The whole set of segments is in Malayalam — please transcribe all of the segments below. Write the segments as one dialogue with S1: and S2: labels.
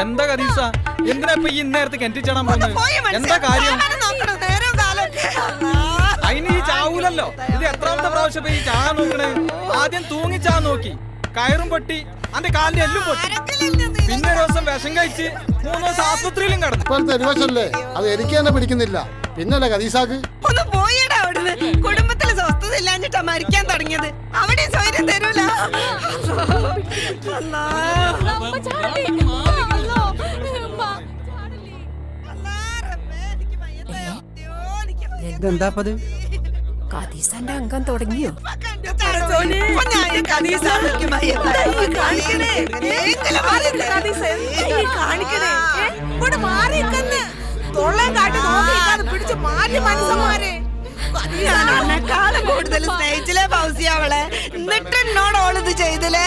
S1: എന്താ കദീസ, എന്തിനാ ഇപ്പൊ ഈ നേരത്തെ കിണറ്റിച്ചാടാൻ പോകുന്നത്? എന്താ കാര്യം? അതിന് ഈ ചാവൂലല്ലോ. ഇത് എത്രാമത്തെ പ്രാവശ്യം ഈ ചാകാൻ നോക്കണേ? ആദ്യം തൂങ്ങിച്ചാൻ നോക്കി, കയറും പൊട്ടി, അന്റെ കാലിന്റെ എല്ലും പൊട്ടി. പിന്നെ ഒരു ദിവസം വിഷം കഴിച്ച് 3 ദിവസം ആശുപത്രിയിലും കിടന്നു.
S2: ഇപ്പോഴത്തെ രുവശല്ലേ, അത് എനിക്ക് തന്നെ പിടിക്കുന്നില്ല. പിന്നല്ലേ കദീസാക്ക്
S3: ഒന്ന് പോയിടാ അവിടുന്ന്. കുടുംബത്തില് സ്വസ്ഥത ഇല്ലാഞ്ഞിട്ടാ മരിക്കാൻ തുടങ്ങിയത്. അവിടെ സ്വൈര്യം തരൂല.
S4: ഇതെന്താപ്പത്?
S5: കദീസന്റെ അംഗം തുടങ്ങിയോ?
S3: കൂടുതൽ സ്നേഹിച്ചില്ലേ ഫൗസിയ അവളെ? എന്നിട്ട് എന്നോട് ഓളിത് ചെയ്തില്ലേ?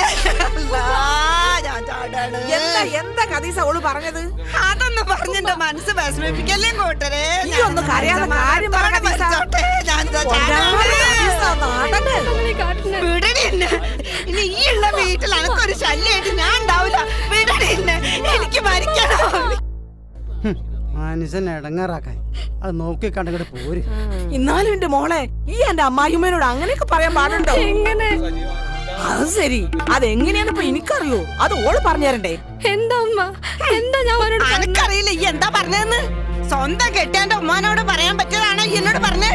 S5: എന്താ കദീസ ഓള് പറഞ്ഞത്?
S3: അതൊന്ന് പറഞ്ഞെന്റെ മനസ്സ് വിഷമിപ്പിക്കല്ലേ കൂട്ടരെ. ഇനി ഈ ഉള്ള വീട്ടിൽ എനക്കൊരു ശല്യമായിട്ട് ഞാൻ ഉണ്ടാവില്ല. എനിക്ക് മരിക്കണോ?
S4: മനുഷ്യൻ ഇടങ്ങാറാക്കാൻ അത് നോക്കി കണ്ടങ്ങോട്ട് പോര്.
S5: എന്നാലും എന്റെ മോളെ, ഈ എന്റെ അമ്മായിമ്മേനോട് അങ്ങനെയൊക്കെ പറയാൻ പാടുണ്ടോ? അത് ശരി, അതെങ്ങനെയാണ് ഇപ്പൊ എനിക്കറിയോ? അത് ഓള് പറഞ്ഞു തരണ്ടേ?
S6: എന്താ ഉമ്മ, എന്താ ഞാൻ
S3: എനിക്കറിയില്ല ഈ എന്താ പറഞ്ഞതെന്ന്. സ്വന്തം കെട്ടിയാന്റെ ഉമ്മാനോട് പറയാൻ പറ്റിയതാണോ എന്നോട് പറഞ്ഞേ?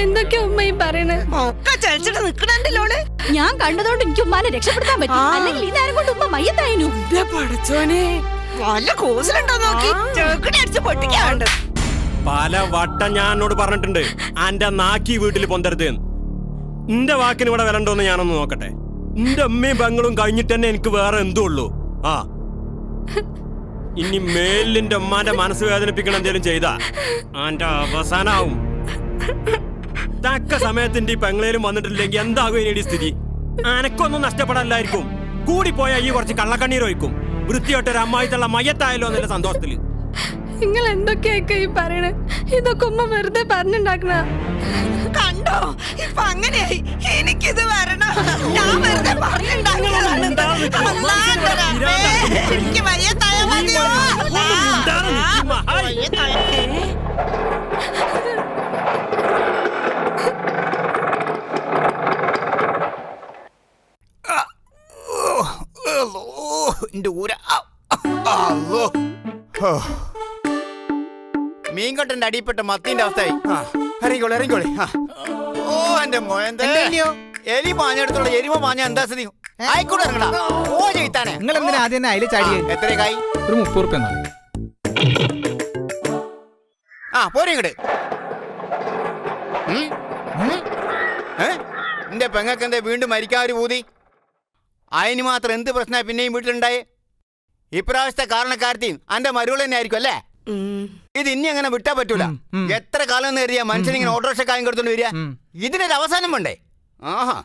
S6: എന്തൊക്കെയാ ഉമ്മയും പറയണേ?
S3: ഒക്കെ ചലിച്ചിട്ട് നിക്കണുണ്ടല്ലോള്.
S6: ഞാൻ കണ്ടതുകൊണ്ട് എനിക്ക് ഉമ്മാനെ രക്ഷപ്പെടുത്താൻ പറ്റും. അല്ലെങ്കിൽ ഈ നേരം കൊണ്ട് ഉമ്മ മയ്യത്തായിരുന്നു.
S5: പടച്ചോനെ,
S3: വല്ല കൂസലുണ്ടോ നോക്കി ചേക്കടി അടിച്ച് പൊട്ടിക്കാണ്ട്.
S7: പല വട്ടം ഞാൻ എന്നോട് പറഞ്ഞിട്ടുണ്ട് അന്റെ നാക്കി വീട്ടിൽ പൊന്തരുത്. എന്റെ വാക്കിന് ഇവിടെ വരണ്ടോന്ന് ഞാനൊന്ന് നോക്കട്ടെ. എന്റെ അമ്മയും പെങ്ങളും കഴിഞ്ഞിട്ട് തന്നെ എനിക്ക് വേറെ എന്തോ ഉള്ളൂ. ആ ഇനി മേലിന്റെ ഉമ്മാന്റെ മനസ്സ് വേദനിപ്പിക്കണം എന്തേലും ചെയ്താ അന്റെ അവസാനാവും. തക്ക സമയത്തിന്റെ ഈ പെങ്ങളേലും വന്നിട്ടില്ലെങ്കിൽ എന്താകും ഇനിയുടെ സ്ഥിതി? അനക്കൊന്നും നഷ്ടപ്പെടാനില്ലായിരിക്കും. കൂടിപ്പോയാ ഈ കുറച്ച് കള്ളക്കണ്ണീർ ഒഴിക്കും. വൃത്തിയോട്ടൊരു അമ്മായിത്തുള്ള മയ്യത്തായല്ലോ എന്നുള്ള സന്തോഷത്തില്.
S6: നിങ്ങൾ എന്തൊക്കെയൊക്കെ ഈ പറയണേ? ഇതൊക്കെ ഉമ്മ വെറുതെ പറഞ്ഞുണ്ടാക്കണ.
S3: കണ്ടോ ഇപ്പൊ അങ്ങനെയായി. എനിക്കിത് വരണം. ഞാൻ വെറുതെ പറഞ്ഞുണ്ടാക്കിയതാണ്. എനിക്ക് മയ്യത്തായ മതിയോ?
S8: മീൻകട്ടന്റെ അടിപ്പെട്ട മത്തിന്റെ അവസ്ഥയായി. ഇറങ്ങിക്കോളെ ഇറങ്ങിക്കോളെ. ഓ എന്റെ മോയന്തോ എലി പാഞ്ഞെടുത്തുള്ള എരിമ പാഞ്ഞ എന്താ സ്ഥിതി? ആയിക്കോട്ടെ ഇറങ്ങടാ. ഓ ചെയ്താനെ
S1: നിങ്ങൾ എന്തിനാ ആദ്യം അതിൽ ചാടിയത്?
S8: എത്ര കായി?
S1: ഒരു 30 റുപ്യ.
S8: ആ പോരെ ഇങ്ങട്. എന്റെ പെങ്ങൾക്ക് എന്താ വീണ്ടും മരിക്കാൻ ഒരു പൂതി? അതിന് മാത്രം എന്ത് പ്രശ്നമായി പിന്നെയും വീട്ടിലുണ്ടായേ? ഇപ്രാവശ്യത്തെ കാരണക്കാരത്തെയും അന്റെ മരുകൾ തന്നെ ആയിരിക്കും അല്ലേ? ഇത് ഇനി അങ്ങനെ വിട്ടാ പറ്റൂല. എത്ര കാലം നേരിയ മനുഷ്യനിങ്ങനെ ഓട്ടോറിക്ഷ കായം കൊടുത്തോണ്ട് വരിക. ഇതിനൊരു അവസാനം വേണ്ടേ? ആഹാ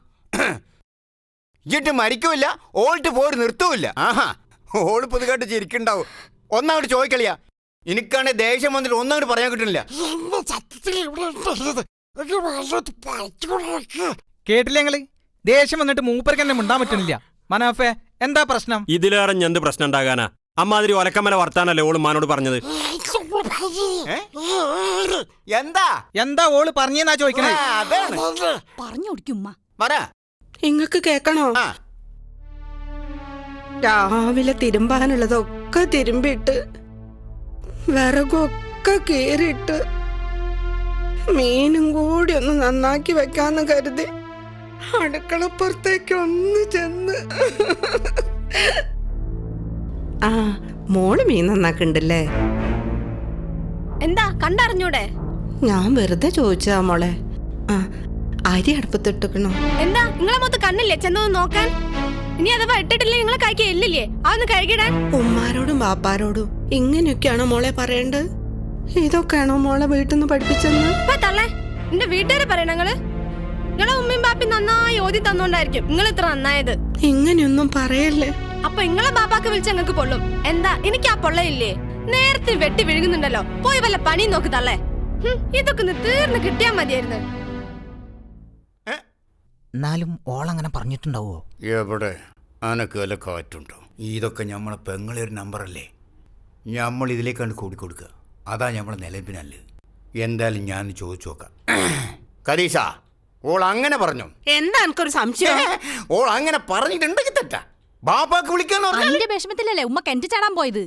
S8: ഇട്ട് മരിക്കൂല്ല, ഓൾട്ട് പോര് നിർത്തൂല്ല. ആഹാ ഓള് പുതുക്കായിട്ട് ചിരിക്കുണ്ടാവും. ഒന്നങ്ങോട്ട് ചോദിക്കളിയാ. എനിക്കാണെ ദേഷ്യം വന്നിട്ട് ഒന്നങ്ങോട്ട് പറയാൻ കിട്ടുന്നില്ല.
S1: കേട്ടില്ല ഞങ്ങള്? ദേഷ്യം വന്നിട്ട് മൂപ്പർക്ക് തന്നെ മിണ്ടാൻ പറ്റണില്ല. മനാഫേ, എന്താ പ്രശ്നം?
S7: ഇതിലേറെ എന്ത് പ്രശ്നം ഉണ്ടാകാനാ? അമ്മാതിരി ഒലക്കമ്മല വർത്താനല്ലേ ഓള് മാനോട് പറഞ്ഞത്.
S8: എന്താ
S1: എന്താ ഓള് പറഞ്ഞാ ചോദിക്കണേ?
S6: പറഞ്ഞു കൊടുക്കുമ്മ.
S3: ഇങ്ങക്ക് കേക്കണോ? രാവിലെ തിരുമ്പാനുള്ളതൊക്കെ തിരുമ്പിട്ട് വിറകൊക്കെ കീറിയിട്ട് മീനും കൂടി ഒന്ന് നന്നാക്കി വെക്കാന്ന് കരുതി അടുക്കളപ്പുറത്തേക്ക് ഒന്ന് ചെന്ന്. ആ മോള് മീൻ നന്നാക്കണ്ടല്ലേ?
S6: എന്താ കണ്ടറിഞ്ഞൂടെ?
S3: ഞാൻ വെറുതെ ചോദിച്ചാ മോളെ. ആ അരി അടുപ്പത്തിട്ടിക്കണോ?
S6: എന്താ നിങ്ങളെ മൊത്തം കണ്ണില്ലേ ചെന്നൊന്ന് നോക്കാൻ? ഇനി അഥവാ ഇട്ടിട്ടില്ലേ നിങ്ങളെ കഴിക്കാൻ ഇല്ലില്ലേ? അതൊന്ന് കഴുകിടാൻ.
S3: ഉമ്മാരോടും ബാപ്പാരോടും ഇങ്ങനെയൊക്കെയാണോ മോളെ പറയേണ്ടത്? ഇതൊക്കെയാണോ മോളെ വീട്ടിൽ നിന്ന് പഠിപ്പിച്ചെന്ന്?
S6: തള്ളേ, എന്റെ വീട്ടുകാരെ പറയണ നിങ്ങളെ ഉമ്മയും ബാപ്പി നന്നായി ഓതി തന്നോണ്ടായിരിക്കും നിങ്ങൾ ഇത്ര നന്നായത്.
S3: ഇങ്ങനെയൊന്നും പറയല്ലേ.
S6: അപ്പൊ നിങ്ങളെ ബാപ്പാക്ക് വിളിച്ച ഞങ്ങൾക്ക് പൊള്ളും. എന്താ എനിക്ക് ആ പൊള്ളയില്ലേ? നേരത്തെ വെട്ടി വിഴുകുന്നുണ്ടല്ലോ. പോയി വല്ല പണി നോക്ക് തള്ളേ. ഇതൊക്കെ ഒന്ന് തീർന്ന് കിട്ടിയാ മതിയായിരുന്നു.
S9: എന്നാലും ഓളങ്ങനെ പറഞ്ഞിട്ടുണ്ടാവോ?
S8: എവിടെ അനക്ക് വല്ല കാറ്റുണ്ടോ? ഇതൊക്കെ നമ്മളെ പെങ്ങളെ ഒരു നമ്പറല്ലേ, നമ്മൾ ഇതിലേക്കാണ് കൂടിക്കൊടുക്കുക. അതാ നമ്മളെ നിലപ്പിനല്ലേ. എന്തായാലും ഞാൻ ചോദിച്ചു നോക്കാം. കരീഷ, ഓൾ അങ്ങനെ പറഞ്ഞു.
S3: എന്താ എനിക്കൊരു സംശയം?
S8: ഓൾ അങ്ങനെ പറഞ്ഞിട്ടുണ്ടെങ്കിൽ തെറ്റാ. ബാപ്പാക്ക് വിളിക്കാന്ന് പറഞ്ഞു.
S9: അതിന്റെ വിഷമത്തിലല്ലേ ഉമ്മ കിണറ്റ് ചാടാൻ പോയത്.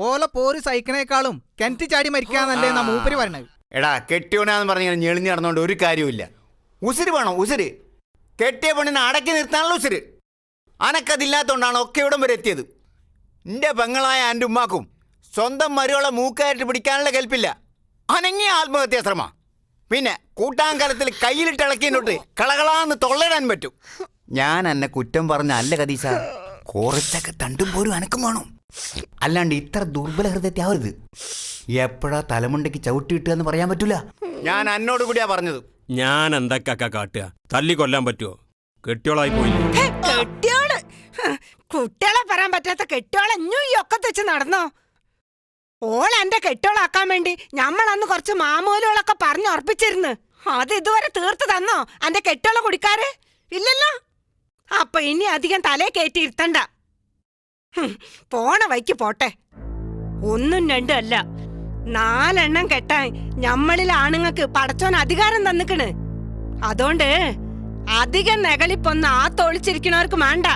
S1: ഓല പോര് സഹിക്കണേക്കാളും കിണറ്റി ചാടി മരിക്കാന്നല്ലേ നാ മൂപ്പര് പറയണത്.
S8: എടാ കെട്ടിയോനാന്ന് പറഞ്ഞ ഞെളിഞ്ഞ് നടന്നുകൊണ്ട് ഒരു കാര്യമില്ല. ഉസിര് വേണം, ഉസിര്. കെട്ടിയ പെണ്ണിനെ അടക്കി നിർത്താനുള്ള ഉസിര്. അനക്കതില്ലാത്തോണ്ടാണ് ഒക്കെ ഇവിടം വരെ എത്തിയത്. എൻ്റെ പെങ്ങളായ എൻ്റെ ഉമ്മാക്കും സ്വന്തം മരുവളെ മൂക്കായിട്ട് പിടിക്കാനുള്ള കൽപ്പില്ല. അനങ്ങിയ ആത്മഹത്യാ ശ്രമ. പിന്നെ കൂട്ടാങ്കലത്തിൽ കയ്യിലിട്ട് ഇളക്കിയിട്ട് കളകളാന്ന് തൊള്ളയിടാൻ പറ്റും. ഞാൻ എന്നെ കുറ്റം പറഞ്ഞ അല്ല കദീസ, കുറച്ചൊക്കെ തണ്ടും പോരും അനക്കും വേണം. അല്ലാണ്ട് ഇത്ര ദുർബല ഹൃദയത്തെ ആവരുത്. എപ്പോഴാ തലമുണ്ടയ്ക്ക് ചവിട്ടി കിട്ടുക എന്ന് പറയാൻ പറ്റൂല. ഞാൻ എന്നോട് കൂടിയാ പറഞ്ഞത്.
S7: ഞാൻ എന്തൊക്കെ കാട്ടുക? തല്ലി കൊല്ലാൻ പറ്റുമോ? കെട്ടിയോളായി പോയില്ലേ?
S3: കെട്ടിയോള് കുട്ടികളെ പറയാൻ പറ്റാത്ത കെട്ടിയോളെ ഇഞ്ഞും ഈ ഒക്കെ തെച്ച് നടന്നോ? ഓൾ എന്റെ കെട്ടിയോളാക്കാൻ വേണ്ടി ഞമ്മളന്ന് കുറച്ച് മാമൂലുകളൊക്കെ പറഞ്ഞുറപ്പിച്ചിരുന്നു. അത് ഇതുവരെ തീർത്ത് തന്നോ എന്റെ കെട്ടിയോളെ കുടിക്കാര്? ഇല്ലല്ലോ. അപ്പൊ ഇനി അധികം തലേ കയറ്റി ഇരുത്തണ്ട. പോണ വൈക്ക് പോട്ടെ. 1 2 അല്ല 4 എണ്ണം കെട്ടാൻ ഞമ്മളിൽ ആണുങ്ങൾക്ക് പടച്ചോൻ അധികാരം തന്നിക്കണ്. അതുകൊണ്ട് അധികം നെകളിപ്പൊന്ന് ആ തൊളിച്ചിരിക്കണവർക്ക് വേണ്ട.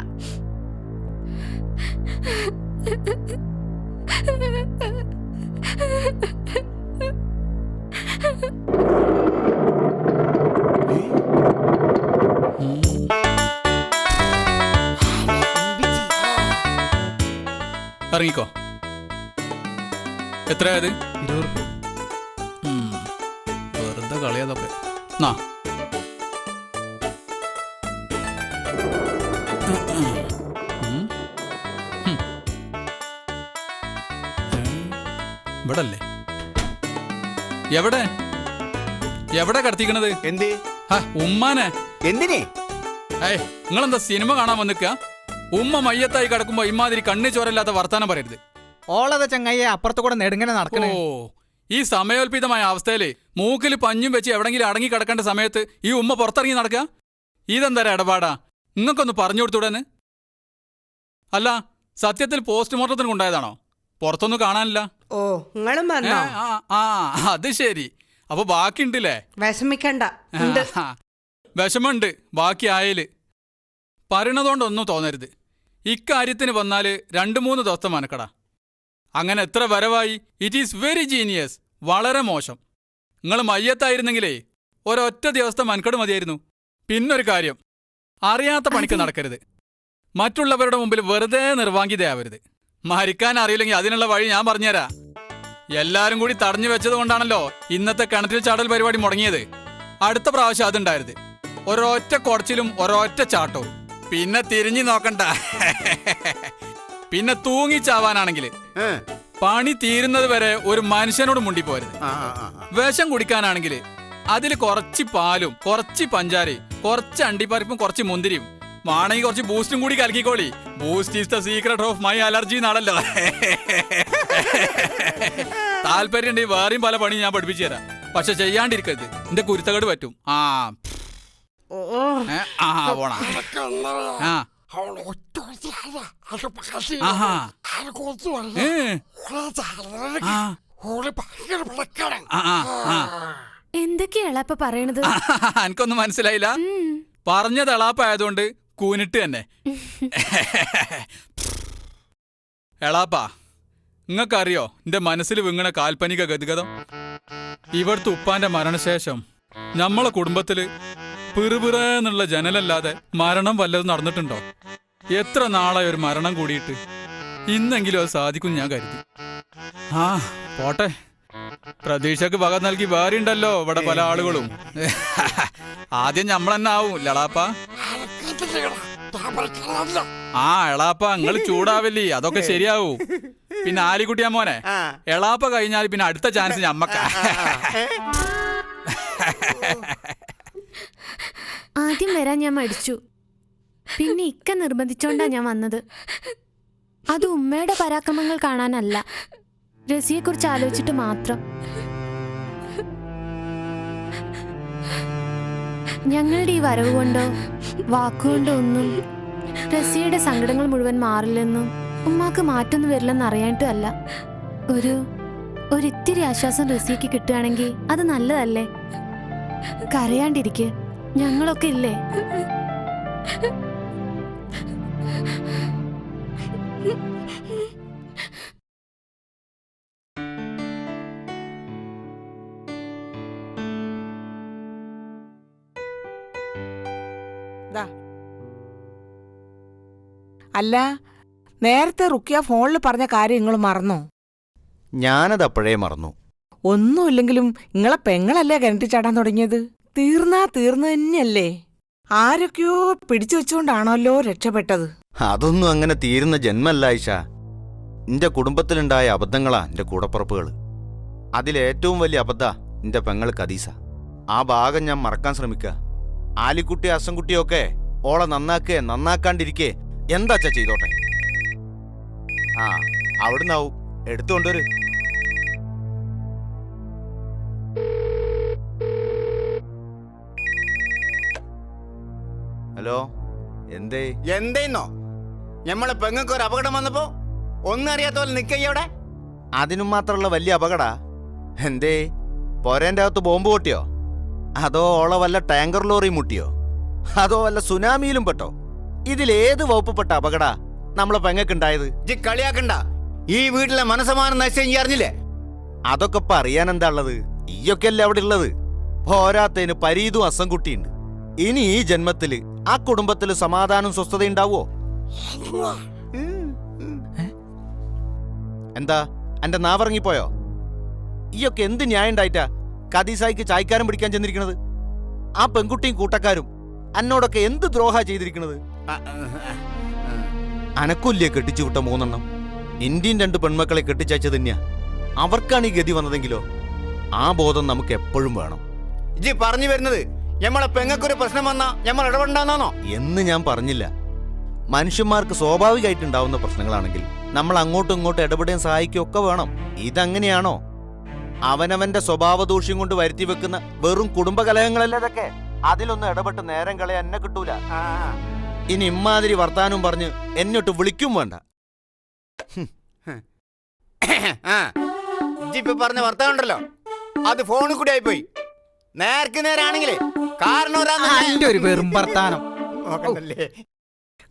S10: ഇറങ്ങിക്കോ. എത്രയായത്? 20 രൂപ. വെറുതെ കളിയാതൊക്കെ. നാ ഇവിടെ അല്ലേ? എവിടെ എവിടെ കടത്തിക്കണത്?
S8: എന്ത്
S10: ഉമ്മാനെ?
S8: എന്തിനെ?
S10: ഏയ്, നിങ്ങളെന്താ സിനിമ കാണാൻ വന്നിക്ക? ഉമ്മ മയ്യത്തായി കിടക്കുമ്പോ ഇമാതിരി കണ്ണി ചോരല്ലാത്ത വർത്താനം പറയരുത്.
S1: ഓളത ചങ്ങയ്യെ അപ്പുറത്ത് കൂടെ നെടുങ്ങനെ നടക്കണേ.
S10: ഓ, ഈ സമയോൽപിതമായ അവസ്ഥയില് മൂക്കിൽ പഞ്ഞും വെച്ച് എവിടെങ്കിലും അടങ്ങി കിടക്കേണ്ട സമയത്ത് ഈ ഉമ്മ പുറത്തിറങ്ങി നടക്കുക? ഇതെന്താ ഇടപാടാ? നിങ്ങൾക്കൊന്ന് പറഞ്ഞു കൊടുത്തൂടെന്ന്? അല്ല, സത്യത്തിൽ പോസ്റ്റ്മോർട്ടത്തിന് കൊണ്ടായതാണോ? പുറത്തൊന്നും കാണാനില്ല.
S3: ഓ, നിങ്ങളും വന്നോ?
S10: ആ, അത് ശരി. അപ്പൊ ബാക്കിയുണ്ടല്ലേ?
S3: വിഷമിക്കണ്ട.
S10: വിഷമുണ്ട് ബാക്കി ആയേല്. പറയണതുകൊണ്ടൊന്നും തോന്നരുത്. ഇക്കാര്യത്തിന് വന്നാല് 2-3 ദിവസത്തെ മനക്കടാ. അങ്ങനെ എത്ര വരവായി. It is very genius. വളരെ മോശം. നിങ്ങൾ മയ്യത്തായിരുന്നെങ്കിലേ ഒരൊറ്റ ദിവസത്തെ മനക്കട് മതിയായിരുന്നു. പിന്നൊരു കാര്യം, അറിയാത്ത പണിക്ക് നടക്കരുത്. മറ്റുള്ളവരുടെ മുമ്പിൽ വെറുതെ നിർവാങ്കിതയാവരുത്. മരിക്കാൻ അറിയില്ലെങ്കിൽ അതിനുള്ള വഴി ഞാൻ പറഞ്ഞുതരാം. എല്ലാരും കൂടി തടഞ്ഞു വെച്ചത് കൊണ്ടാണല്ലോ ഇന്നത്തെ കിണറ്റിൽ ചാടൽ പരിപാടി മുടങ്ങിയത്. അടുത്ത പ്രാവശ്യം അതുണ്ടായത്. ഒരൊറ്റ കുടച്ചിലും ഒരൊറ്റ ചാട്ടവും. പിന്നെ തിരിഞ്ഞു നോക്കണ്ട. പിന്നെ തൂങ്ങിച്ചാവാനാണെങ്കിൽ പണി തീരുന്നത് വരെ ഒരു മനുഷ്യനോട് മുണ്ടിപ്പോരുത്. വിഷം കുടിക്കാനാണെങ്കിൽ അതിൽ കുറച്ച് പാലും കുറച്ച് പഞ്ചാരയും കുറച്ച് അണ്ടിപ്പരിപ്പും കുറച്ച് മുന്തിരിയും വേണമെങ്കിൽ കുറച്ച് ബൂസ്റ്റും കൂടി കലക്കിക്കോളി. Boost is the secret of my allergy എന്നാണല്ലോ. താല്പര്യം ഉണ്ടെങ്കിൽ വേറെയും പല പണി ഞാൻ പഠിപ്പിച്ചു തരാം. പക്ഷെ ചെയ്യാണ്ടിരിക്കരുത്, എന്റെ കുരുത്തകേട് പറ്റും. പോണ
S9: എന്തൊക്കെയാ എളാപ്പ പറയണത്?
S10: എനിക്കൊന്നും മനസ്സിലായില്ല. പറഞ്ഞത് എളാപ്പായതുകൊണ്ട് കൂനിട്ട് തന്നെ. എളാപ്പാ, നിങ്ങൾക്കറിയോ എന്റെ മനസ്സിൽ വിങ്ങണ കാൽപ്പനിക ഗതിഗതം? ഇവിടുത്തെ ഉപ്പാന്റെ മരണശേഷം നമ്മളെ കുടുംബത്തില് പിറുപിറന്നുള്ള ജനലല്ലാതെ മരണം വല്ലതും നടന്നിട്ടുണ്ടോ? എത്ര നാളായി ഒരു മരണം കൂടിയിട്ട്. ഇന്നെങ്കിലും അത് സാധിക്കും ഞാൻ കരുതി. പോട്ടെ, പ്രതീക്ഷക്ക് വക നൽകി വേറെ ഉണ്ടല്ലോ ഇവിടെ പല ആളുകളും. ആദ്യം നമ്മളെന്നെ ആവും ലളാപ്പ. എളാപ്പ നിങ്ങൾ ചൂടാവില്ലേ, അതൊക്കെ ശരിയാവൂ. പിന്നെ ആലിക്കുട്ടിയാ മോനെ, എളാപ്പ കഴിഞ്ഞാൽ പിന്നെ അടുത്ത ചാൻസ് ഞമ്മക്ക.
S9: ആദ്യം വരാൻ ഞാൻ മടിച്ചു. പിന്നെ ഇക്ക നിർബന്ധിച്ചോണ്ടാ ഞാൻ വന്നത്. അത് ഉമ്മയുടെ പരാക്രമങ്ങൾ കാണാനല്ല, രസിയെക്കുറിച്ച് ആലോചിച്ചിട്ട് മാത്രം. ഞങ്ങളുടെ ഈ വരവ് കൊണ്ടോ വാക്കുകൊണ്ടോ ഒന്നും റസിയയുടെ സങ്കടങ്ങൾ മുഴുവൻ മാറില്ലെന്നും ഉമ്മാക്ക് മാറ്റൊന്നും വരില്ലെന്ന് അറിയാനിട്ടും അല്ല. ഒരിത്തിരി ആശ്വാസം റസിയക്ക് കിട്ടുകയാണെങ്കിൽ അത് നല്ലതല്ലേ? കരയാണ്ടിരിക്കെ, ഞങ്ങളൊക്കെ ഇല്ലേ?
S5: അല്ല, നേരത്തെ റുക്കിയ ഫോണിൽ പറഞ്ഞ കാര്യം നിങ്ങൾ മറന്നോ?
S8: ഞാനത് അപ്പോഴേ മറന്നു.
S5: ഒന്നുമില്ലെങ്കിലും നിങ്ങളെ പെങ്ങളല്ലേ കിണറ്റി ചാടാൻ തുടങ്ങിയത്? തീർന്നു തന്നെയല്ലേ? ആരൊക്കെയോ പിടിച്ചു വെച്ചുകൊണ്ടാണല്ലോ രക്ഷപ്പെട്ടത്.
S8: അതൊന്നും അങ്ങനെ തീരുന്ന ജന്മല്ല ആയിഷ. എന്റെ കുടുംബത്തിലുണ്ടായ അബദ്ധങ്ങളാ എന്റെ കൂടപ്പുറപ്പുകൾ. അതിലേറ്റവും വലിയ അബദ്ധ എന്റെ പെങ്ങൾ ഖദീസ. ആ ഭാഗം ഞാൻ മറക്കാൻ ശ്രമിക്കുക. ആലിക്കുട്ടി അസംകുട്ടിയൊക്കെ ഓളെ നന്നാക്കാണ്ടിരിക്കേ എന്താച്ചാ ചെയ്തോട്ടെ. ആ, അവിടുന്നാവും എടുത്തുകൊണ്ടൊരു. ഹലോ, എന്തേന്നോ? ഞമ്മളെ പെങ്ങൾക്ക് ഒരു അപകടം വന്നപ്പോ ഒന്നും അറിയാത്ത പോലെ നിക്കയ്യോടെ. അതിനും മാത്രമുള്ള വലിയ അപകട എന്തേ? പൊരേന്റെ അകത്ത് ബോംബ് പൊട്ടിയോ? അതോ ഓളെ വല്ല ടാങ്കർ ലോറി മുട്ടിയോ? അതോ വല്ല സുനാമിയിലും പെട്ടോ? ഇതിലേത് വകുപ്പപ്പെട്ട അപകട നമ്മളെ പെങ്ങക്കുണ്ടായത്? കളിയാക്കണ്ട. ഈ വീട്ടിലെ മനസ്സമാനം നശിച്ചു അറിഞ്ഞില്ലേ? അതൊക്കെ പറയാൻ എന്താ ഉള്ളത്? ഈയൊക്കെ അല്ലേ അവിടെ ഉള്ളത്. പോരാത്തതിന് പരീതും അസംകുട്ടിയുണ്ട്. ഇനി ഈ ജന്മത്തില് ആ കുടുംബത്തില് സമാധാനം സ്വസ്ഥത ഉണ്ടാവോ? എന്താ എന്റെ നാവിറങ്ങിപ്പോയോ? ഈയൊക്കെ എന്ത് ന്യായം ഉണ്ടായിട്ടാ ഖദീസായിക്ക് ചായക്കാരൻ പിടിക്കാൻ ചെന്നിരിക്കണത്? ആ പെൺകുട്ടിയും കൂട്ടക്കാരും എന്നോടൊക്കെ എന്ത് ദ്രോഹ ചെയ്തിരിക്കണത്? അനക്കൊല്ലിയെ കെട്ടിച്ചു വിട്ട 3 എണ്ണം. ഇന്ത്യൻ 2 പെൺമക്കളെ കെട്ടിച്ചയച്ചു തന്നെയാ. അവർക്കാണ് ഈ ഗതി വന്നതെങ്കിലോ? ആ ബോധം നമുക്ക് എപ്പോഴും വേണം. ഇജ്ജ് പറഞ്ഞു വരുന്നത് ഞമ്മളെ പെങ്ങൾക്കൊരു പ്രശ്നം വന്നാ ഞമ്മൾ ഇടപെടണ്ടാന്നോ? എന്ന് ഞാൻ പറഞ്ഞില്ല. മനുഷ്യന്മാർക്ക് സ്വാഭാവികമായിട്ടുണ്ടാവുന്ന പ്രശ്നങ്ങളാണെങ്കിൽ നമ്മൾ അങ്ങോട്ടും ഇങ്ങോട്ടും ഇടപെടാൻ സഹായിക്കുകയൊക്കെ വേണം. ഇതങ്ങനെയാണോ? അവനവന്റെ സ്വഭാവദൂഷ്യം കൊണ്ട് വരുത്തി വെക്കുന്ന വെറും കുടുംബകലഹങ്ങളല്ലേ ഇതൊക്കെ? അതിലൊന്നും ഇടപെട്ട് നേരം കളയാൻ എന്നെ കിട്ടൂല. ഇനി ഇമ്മാതിരി വർത്താനം പറഞ്ഞ് എന്നോട്ട് വിളിക്കും വേണ്ട. ഇപ്പൊ പറഞ്ഞ വർത്താനം ഉണ്ടല്ലോ, അത് ഫോണിൽ കൂടി ആയിപ്പോയി. നേർക്ക് നേരാണെങ്കിലേ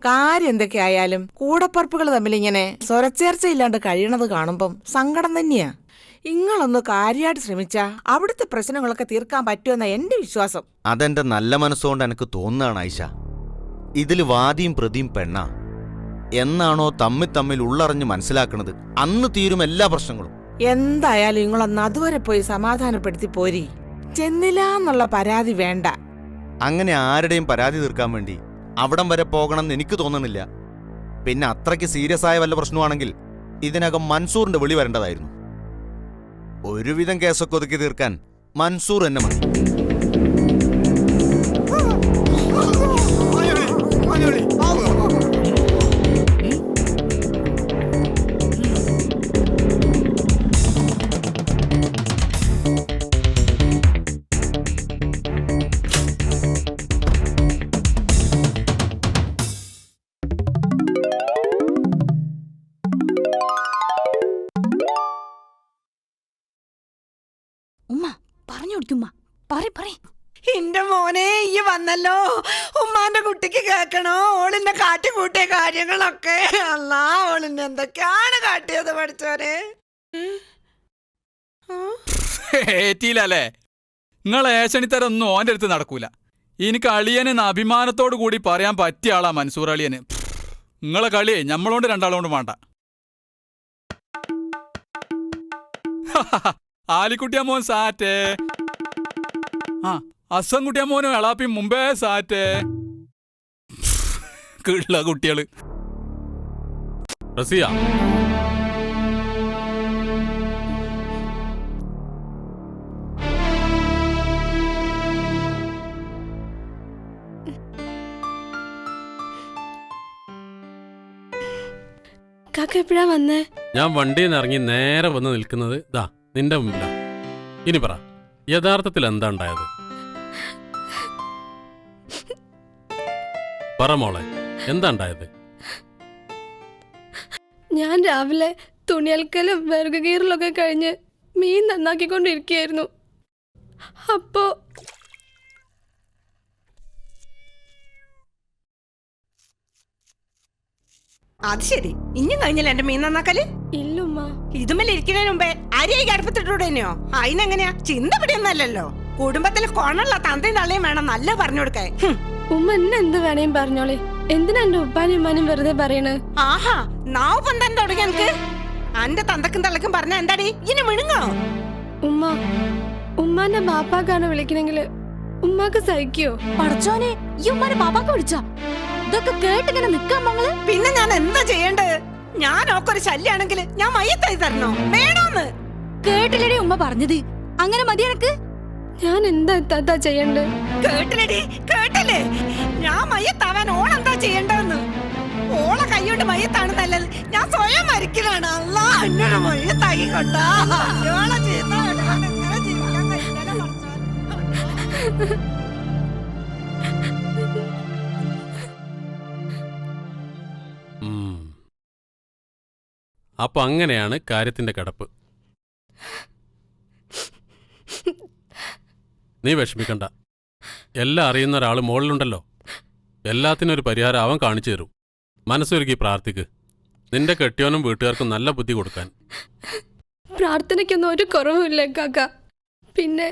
S5: കാര്യം എന്തൊക്കെയായാലും കൂടപ്പറപ്പുകൾ തമ്മിൽ ഇങ്ങനെ സ്വരച്ചേർച്ചയില്ലാണ്ട് കഴിയണത് കാണുമ്പം സങ്കടം തന്നെയാ. ഇങ്ങളൊന്ന് കാര്യമായിട്ട് ശ്രമിച്ചാ അവിടുത്തെ പ്രശ്നങ്ങളൊക്കെ തീർക്കാൻ പറ്റുമെന്ന എന്റെ വിശ്വാസം.
S8: അതെന്റെ നല്ല മനസ്സുകൊണ്ട് എനിക്ക് തോന്നുകയാണ് ആയിഷ. ഇതില് വാദിയും പ്രതിയും പെണ്ണാ. എന്നാണോ തമ്മിൽ ഉള്ളറിഞ്ഞ് മനസ്സിലാക്കണത് അന്ന് തീരും എല്ലാ പ്രശ്നങ്ങളും.
S5: എന്തായാലും നിങ്ങളൊന്ന് അതുവരെ പോയി സമാധാനപ്പെടുത്തി പോരി. ചെന്നില്ലാന്നുള്ള പരാതി വേണ്ട.
S8: അങ്ങനെ ആരുടെയും പരാതി തീർക്കാൻ വേണ്ടി അവിടം വരെ പോകണമെന്ന് എനിക്ക് തോന്നുന്നില്ല. പിന്നെ അത്രയ്ക്ക് സീരിയസ് ആയ വല്ല പ്രശ്നമാണെങ്കിൽ ഇതിനകം മൻസൂറിന്റെ വിളി വരേണ്ടതായിരുന്നു. ഒരുവിധം കേസൊക്കെ ഒതുക്കി തീർക്കാൻ മൻസൂർ എന്നെ മതി.
S3: എന്റെ മോനെ, ഈ വന്നല്ലോ. ഉമ്മാന്റെ കുട്ടിക്ക് കേക്കണോ ഓളിന്റെ കാട്ടിക്കൂട്ടിയ കാര്യങ്ങളൊക്കെ? അല്ലാ, ഓളിന്റെ എന്തൊക്കെയാണ് കാട്ടിയത് പഠിച്ചോനെ?
S10: ഏറ്റിയില്ലേ? നിങ്ങൾ ഏശണിത്തരൊന്നും ഓന്റെ അടുത്ത് നടക്കൂല. എനിക്ക് അളിയനെന്ന് അഭിമാനത്തോടു കൂടി പറയാൻ പറ്റിയ ആളാ മൻസൂർ അളിയന്. നിങ്ങളെ കളിയെ ഞമ്മളോണ്ട് രണ്ടാളോണ്ട് വേണ്ട. ആലിക്കുട്ടിയാ മോൻ സാറ്റേ. അസംകുട്ടിയാ മോനും എളാപ്പി മുമ്പേ സാറ്റേ. കിള്ള കുട്ടികള്. റസിയ,
S6: കാക്ക എപ്പോഴാ വന്നേ?
S11: ഞാൻ വണ്ടിയിൽ നിന്ന് ഇറങ്ങി നേരെ വന്ന് നിൽക്കുന്നത് ദാ നിന്റെ മുമ്പിലാ. ഇനി പറ, യഥാർത്ഥത്തിൽ എന്താ ഉണ്ടായത്? പറ മോളെ. എന്താ ഉണ്ടായത്?
S6: ഞാൻ രാവിലെ തുണിയൽക്കലും വിറകുകീറലൊക്കെ കഴിഞ്ഞ് മീൻ നന്നാക്കിക്കൊണ്ടിരിക്കുകയായിരുന്നു. അപ്പോ
S3: അത് ശരി, ഇനിയും കഴിഞ്ഞില്ല എന്റെ മീൻ നന്നാക്കല്?
S6: ഇല്ലുമ്മ.
S3: ഇതുമല്ല ഇരിക്കുന്നതിന് മുമ്പേ അരിയായി അടുപ്പത്തിട്ടൂടെയോ? അതിനെങ്ങനെയാ? ചിന്ത പിടിയൊന്നല്ലോ. കുടുംബത്തിൽ കോണുള്ള തന്തയും തള്ളയും വേണം നല്ല പറഞ്ഞു കൊടുക്കാൻ.
S6: ഉമ്മ എന്നെ എന്ത് വേണേയും പറഞ്ഞോളെ. എന്തിനാ എന്റെ ഉപ്പാനും ഉമ്മാനും വെറുതെ പറയണ്?
S3: ആഹാ, നാവ് പന്താൻ തുടങ്ങി എനിക്ക്. അന്റെ തന്തക്കും തള്ളക്കും പറഞ്ഞ എന്താടി ഇനി മിണുങ്ങോ?
S6: ഉമ്മ, ഉമ്മാന്റെ ബാപ്പാക്കാണ് വിളിക്കണെങ്കില് ഉമ്മാക്ക് സഹിക്കോ?
S9: പടച്ചോനെ, ഈ ഉമ്മാനെ ബാബാക്ക് വിളിച്ചാ ഇതൊക്കെ കേട്ടിങ്ങനെ നിക്കാൻ മങ്ങള്.
S3: പിന്നെ ഞാൻ എന്താ ചെയ്യേണ്ടത്? ഞാൻ ഓക്കൊരു ശല്യാണെങ്കിൽ ഞാൻ മയ്യത്തായി തരണോ? വേണോന്ന്
S9: കേട്ടില്ലടി ഉമ്മ പറഞ്ഞത്. അങ്ങനെ മതി എനക്ക്.
S6: ഞാൻ എന്താ എത്താത്താ ചെയ്യണ്ടേ?
S3: കേട്ടില്ലടി, കേട്ടില്ലേ? ഞാൻ മയ്യത്താവാൻ ഓളെന്താ ചെയ്യേണ്ടതെന്ന്. ഓള കൈകൊണ്ട് മയ്യത്താണ് നല്ലത്. ഞാൻ സ്വയം മരിക്കലാണ്. അല്ലാ, എന്നോട് മയ്യത്താക്കി കൊണ്ടാ. ഓളെ ചീത്ത കേട്ടുകൊണ്ട് ഇങ്ങനെ ജീവിക്കാൻ കഴിയില്ലല്ലോ പടച്ചോൻ.
S11: അപ്പൊ അങ്ങനെയാണ് കാര്യത്തിന്റെ കിടപ്പ്. നീ വിഷമിക്കണ്ട. എല്ലാം അറിയുന്ന ഒരാൾ മുകളിലുണ്ടല്ലോ. എല്ലാത്തിനും ഒരു പരിഹാരം അവൻ കാണിച്ചു തരും. മനസ്സൊരുക്കി പ്രാർത്ഥിക്ക്. നിന്റെ കെട്ടിയോനും വീട്ടുകാർക്കും നല്ല ബുദ്ധി കൊടുക്കാൻ.
S6: പ്രാർത്ഥനയ്ക്കൊന്നും ഒരു കുറവുമില്ല കാക്ക. പിന്നെ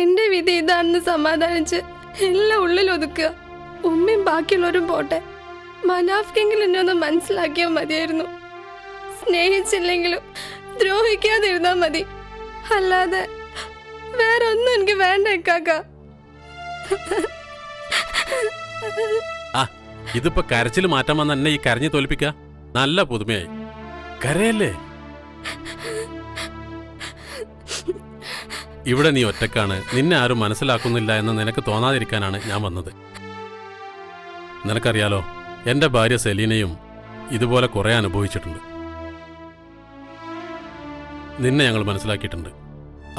S6: എന്റെ വിധി ഇതാണെന്ന് സമാധാനിച്ച് എല്ലാം ഉള്ളിൽ ഒതുക്കുക. ഉമ്മയും ബാക്കിയുള്ളവരും പോട്ടെ. മനാഫ്ക്കെങ്കിലും എന്നെ ഒന്ന് മനസ്സിലാക്കിയാൽ മതിയായിരുന്നു. സ്നേഹിച്ചില്ലെങ്കിലും ദ്രോഹിക്കാതിരുന്നാ മതി. അല്ലാതെ വേറെ ഒന്നും എനിക്ക് വേണ്ട കാക്ക.
S11: ഇതിപ്പോ കരച്ചിൽ മാറ്റാൻ വന്ന എന്നെ ഈ കരഞ്ഞു തോൽപ്പിക്ക? നല്ല പുതുമയായി. കരയല്ലേ? ഇവിടെ നീ ഒറ്റക്കാണ്, നിന്നെ ആരും മനസ്സിലാക്കുന്നില്ല എന്ന് നിനക്ക് തോന്നാതിരിക്കാനാണ് ഞാൻ വന്നത്. നിനക്കറിയാലോ, എന്റെ ഭാര്യ സെലീനയും ഇതുപോലെ കുറെ അനുഭവിച്ചിട്ടുണ്ട്. നിന്നെ ഞങ്ങൾ മനസ്സിലാക്കിയിട്ടുണ്ട്.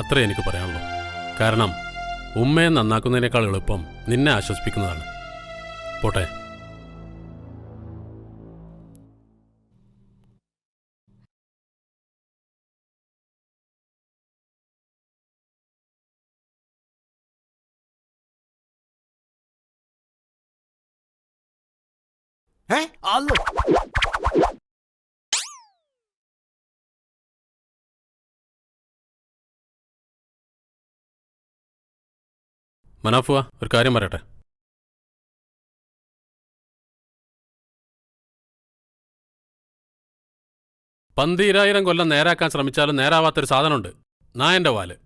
S11: അത്രേ എനിക്ക് പറയാനുള്ളൂ. കാരണം ഉമ്മയെ നന്നാക്കുന്നതിനേക്കാൾ എളുപ്പം നിന്നെ ആശ്വസിപ്പിക്കുന്നതാണ്. പോട്ടെ. മനാഫുവ, ഒരു കാര്യം പറയട്ടെ. പന്തീരായിരം കൊല്ലം നേരാക്കാൻ ശ്രമിച്ചാലും നേരാവാത്തൊരു സാധനമുണ്ട്. നായന്റെ വാല്.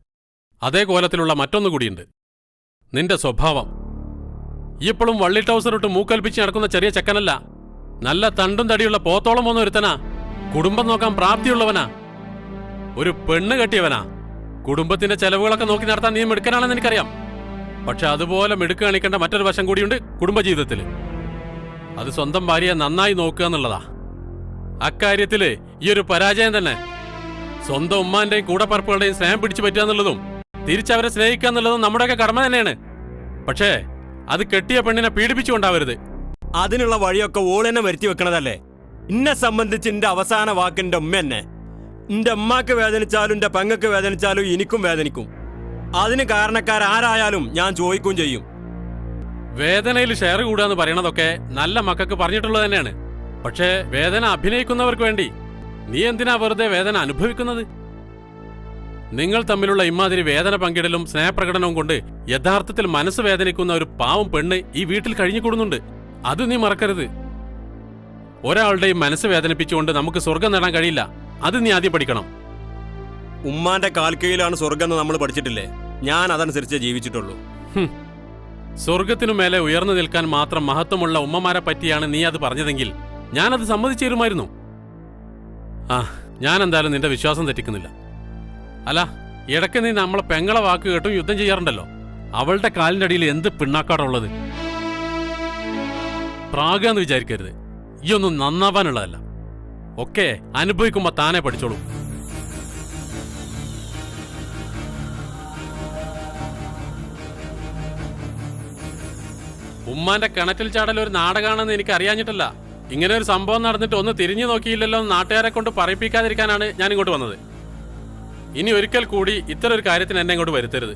S11: അതേ കോലത്തിലുള്ള മറ്റൊന്നു കൂടിയുണ്ട്. നിന്റെ സ്വഭാവം. ഇപ്പോഴും വള്ളി ടൗസറിട്ട് മൂക്കൽപ്പിച്ച് നടക്കുന്ന ചെറിയ ചെക്കനല്ല. നല്ല തണ്ടും തടിയുള്ള പോത്തോളം പോന്ന ഒരുത്തനാ. കുടുംബം നോക്കാൻ പ്രാപ്തിയുള്ളവനാ. ഒരു പെണ്ണ് കെട്ടിയവനാ. കുടുംബത്തിന്റെ ചെലവുകളൊക്കെ നോക്കി നടത്താൻ നീ മിടുക്കനാണെന്ന് എനിക്കറിയാം. പക്ഷെ അതുപോലെ മിടുക്ക് കാണിക്കേണ്ട മറ്റൊരു വശം കൂടിയുണ്ട് കുടുംബജീവിതത്തിൽ. അത് സ്വന്തം ഭാര്യയെ നന്നായി നോക്കുക എന്നുള്ളതാ. അക്കാര്യത്തില് ഈ ഒരു പരാജയം തന്നെ. സ്വന്തം ഉമ്മാന്റെയും കൂടപ്പറപ്പുകളുടെയും സ്നേഹം പിടിച്ചു പറ്റുക എന്നുള്ളതും തിരിച്ചവരെ സ്നേഹിക്കുക എന്നുള്ളതും നമ്മുടെയൊക്കെ കടമ തന്നെയാണ്. പക്ഷേ അത് കെട്ടിയ പെണ്ണിനെ പീഡിപ്പിച്ചുകൊണ്ടാവരുത്.
S7: അതിനുള്ള വഴിയൊക്കെ ഓളെന്നെ വരുത്തി വെക്കണതല്ലേ. എന്നെ സംബന്ധിച്ച് എന്റെ അവസാന വാക്ക് എന്റെ ഉമ്മ തന്നെ. എന്റെ ഉമ്മാക്ക് വേദനിച്ചാലും എന്റെ പെങ്ങക്ക് വേദനിച്ചാലും എനിക്കും വേദനിക്കും. അതിന് കാരണക്കാരാരായാലും ഞാൻ ചോദിക്കുകയും ചെയ്യും.
S11: വേദനയിൽ ഷെയർ കൂടാന്ന് പറയണതൊക്കെ നല്ല മക്കൾക്ക് പറഞ്ഞിട്ടുള്ളത് തന്നെയാണ്. പക്ഷേ വേദന അഭിനയിക്കുന്നവർക്ക് വേണ്ടി നീ എന്തിനാ വെറുതെ വേദന അനുഭവിക്കുന്നത്? നിങ്ങൾ തമ്മിലുള്ള ഇമാതിരി വേദന പങ്കിടലും സ്നേഹപ്രകടനവും കൊണ്ട് യഥാർത്ഥത്തിൽ മനസ്സ് വേദനിക്കുന്ന ഒരു പാവം പെണ്ണ് ഈ വീട്ടിൽ കഴിഞ്ഞുകൂടുന്നുണ്ട്. അത് നീ മറക്കരുത്. ഒരാളുടെയും മനസ്സ് വേദനിപ്പിച്ചുകൊണ്ട് നമുക്ക് സ്വർഗം നേടാൻ കഴിയില്ല. അത് നീ ആദ്യം പഠിക്കണം.
S7: ഉമ്മാന്റെ കാൽക്കീഴിലാണ് സ്വർഗം എന്ന് നമ്മൾ പഠിച്ചിട്ടില്ലേ? ഞാൻ അതനുസരിച്ച് ജീവിച്ചിട്ടുള്ളൂ.
S11: സ്വർഗത്തിനു മേലെ ഉയർന്നു നിൽക്കാൻ മാത്രം മഹത്വമുള്ള ഉമ്മമാരെ പറ്റിയാണ് നീ അത് പറഞ്ഞതെങ്കിൽ ഞാനത് സമ്മതിച്ചു തരുമായിരുന്നു. ഞാൻ എന്തായാലും നിന്റെ വിശ്വാസം തെറ്റിക്കുന്നില്ല. അല്ല, ഇടയ്ക്ക് നീ നമ്മളെ പെങ്ങളെ വാക്ക് കേട്ടും യുദ്ധം ചെയ്യാറുണ്ടല്ലോ. അവളുടെ കാലിന്റെ അടിയിൽ എന്ത് പിണ്ണാക്കാടുള്ളത്? പ്രാഗാന്ന് വിചാരിക്കരുത്. ഈ ഒന്നും നന്നാവാനുള്ളതല്ല. ഒക്കെ അനുഭവിക്കുമ്പോ താനെ പഠിച്ചോളൂ. ഉമ്മാന്റെ കിണറ്റിൽ ചാടൽ ഒരു നാടകമാണെന്ന് എനിക്ക് അറിയാഞ്ഞിട്ടല്ല. ഇങ്ങനെ ഒരു സംഭവം നടന്നിട്ട് ഒന്ന് തിരിഞ്ഞു നോക്കിയില്ലല്ലോ എന്ന് നാട്ടുകാരെ കൊണ്ട് പറയിപ്പിക്കാതിരിക്കാനാണ് ഞാൻ ഇങ്ങോട്ട് വന്നത്. ഇനി ഒരിക്കൽ കൂടി ഇത്തരം ഒരു കാര്യത്തിന് എന്നെ ഇങ്ങോട്ട് വരുത്തരുത്.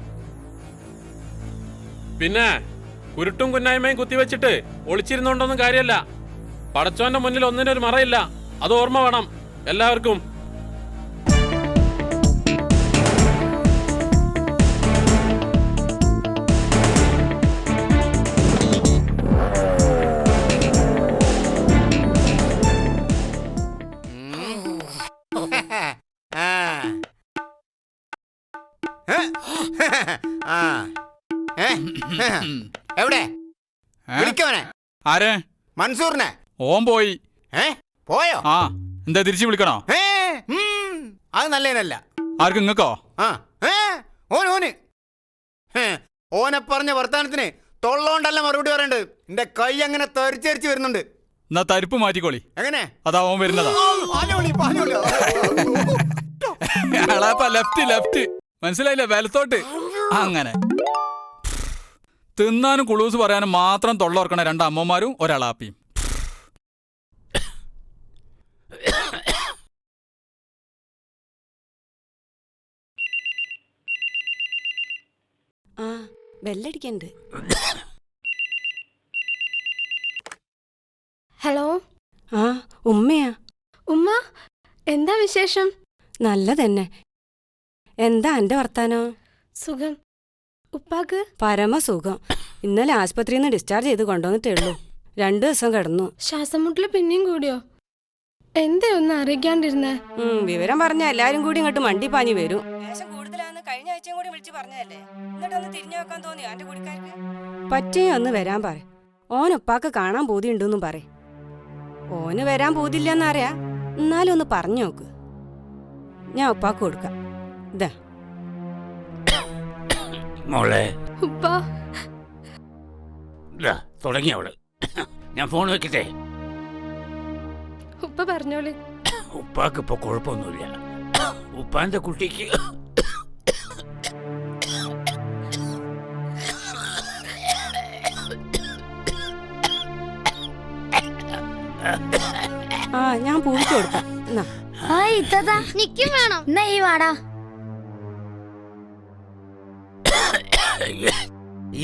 S11: പിന്നെ കുരുട്ടും കുന്നായ്മയും കുത്തിവെച്ചിട്ട് ഒളിച്ചിരുന്നോണ്ടൊന്നും കാര്യമല്ല. പടച്ചോന്റെ മുന്നിൽ ഒന്നിനൊരു മറയില്ല, അത് ഓർമ്മ വേണം എല്ലാവർക്കും.
S8: എവിടെ വിളിക്കവനെ?
S10: ആരെ?
S8: മൻസൂറിനെ.
S10: ഓൻ പോയി.
S8: പോയോ?
S10: ആ, എന്താ തിരിച്ചു വിളിക്കണോ?
S8: അത് നല്ലതിനല്ല.
S10: ആർക്ക്? ഇങ്ങക്കോ?
S8: ഓന് ഓനെ പറഞ്ഞ വർത്താനത്തിന് തൊള്ളോണ്ടല്ല മറുപടി പറയണ്ട്. എന്റെ കൈ അങ്ങനെ തെറിച്ചരിച്ച് വരുന്നുണ്ട്.
S10: എന്നാ തരിപ്പ് മാറ്റിക്കോളി.
S8: എങ്ങനെ?
S10: അതാ ഓൻ വരുന്നതാ. ലെഫ്റ്റ് മനസ്സിലായില്ലേ? വലത്തോട്ട്. അങ്ങനെ തിന്നാനും കുളൂസ് പറയാനും മാത്രം തൊള്ളോർക്കണ രണ്ട് അമ്മമാരും ഒരാളാപ്പിയും.
S3: ആ, ബെല്ലടിക്കണ്ട്.
S6: ഹലോ.
S3: ആ, ഉമ്മയാ.
S6: ഉമ്മ, എന്താ വിശേഷം?
S3: നല്ല തന്നെ. എന്താ എന്റെ വർത്താനോ?
S6: സുഖം. ഉപ്പാക്ക്?
S3: പരമസുഖം. ഇന്നലെ ആശുപത്രിയിൽ നിന്ന് ഡിസ്ചാർജ് ചെയ്ത് കൊണ്ടുവന്നിട്ടേ ഉള്ളൂ. 2 ദിവസം കിടന്നു.
S6: ശ്വാസം മുട്ടല് പിന്നെയും കൂടിയോ? എന്തേ ഒന്നും അറിയിക്കാണ്ടിരുന്നേ?
S3: വിവരം പറഞ്ഞ എല്ലാരും കൂടി ഇങ്ങോട്ട് മണ്ടി പാഞ്ഞു വരും. കൂടുതലാന്ന് കഴിഞ്ഞ ആഴ്ചയും കൂടി വിളിച്ചു പറഞ്ഞതല്ലേ. എന്നിട്ടൊന്ന് തിരിഞ്ഞു നോക്കാൻ തോന്നിയോ എന്റെ കുടിക്കാർക്ക്? പറ്റേ ഒന്ന് വരാൻ പറ. ഓനുപ്പാക്ക് കാണാൻ പൂതിയുണ്ടെന്നും പറ. ഓന് വരാൻ പൂതില്ലെന്നറിയാ, എന്നാലും ഒന്ന് പറഞ്ഞു നോക്ക്. ഞാൻ ഉപ്പാക്ക് കൊടുക്കാം. ഇതാ
S12: മോളെ.
S6: ഉപ്പാ
S12: തുടങ്ങി അവള്. ഞാൻ ഫോൺ വെക്കട്ടെ?
S6: ഉപ്പ പറഞ്ഞോളി.
S12: ഉപ്പാക്ക് ഇപ്പൊ കുഴപ്പമൊന്നുമില്ല. ഉപ്പാന്റെ കുട്ടിക്ക്
S3: ഞാൻ പൂവിച്ചു കൊടുക്കാം.
S9: നിക്കും വേണം. എന്നാ ഈ വാടാ.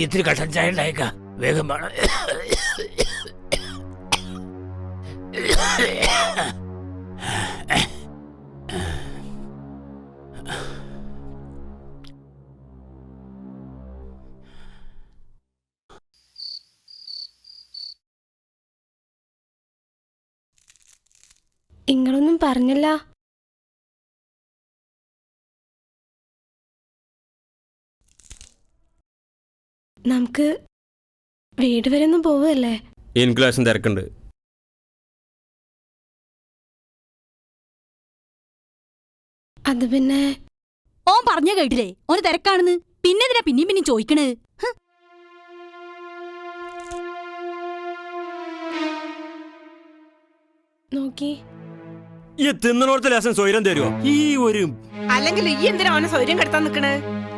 S12: ഇത്തിരി കട്ടൻ ചായ ഉണ്ടായേക്ക, വേഗം വേണം.
S6: ഇങ്ങളൊന്നും പറഞ്ഞില്ല. നമുക്ക് വീട് വരെ ഒന്നും പോവല്ലേ?
S7: എനിക്ക് ലേശം തിരക്കുണ്ട്.
S6: അത് പിന്നെ
S13: ഓൻ പറഞ്ഞ കേട്ടില്ലേ ഓന് തിരക്കാണെന്ന്. പിന്നെ ഇതിനാ പിന്നെയും ചോദിക്കണേ?
S6: നോക്കി
S7: ഈ തിന്നണോടത്ത് ലേശം സ്വൈരം തരുമോ? ഈ ഒരു
S3: അല്ലെങ്കിൽ ഈ എന്തിനാ അവനെ സൗര്യം കെടുത്താൻ നിക്കണ്?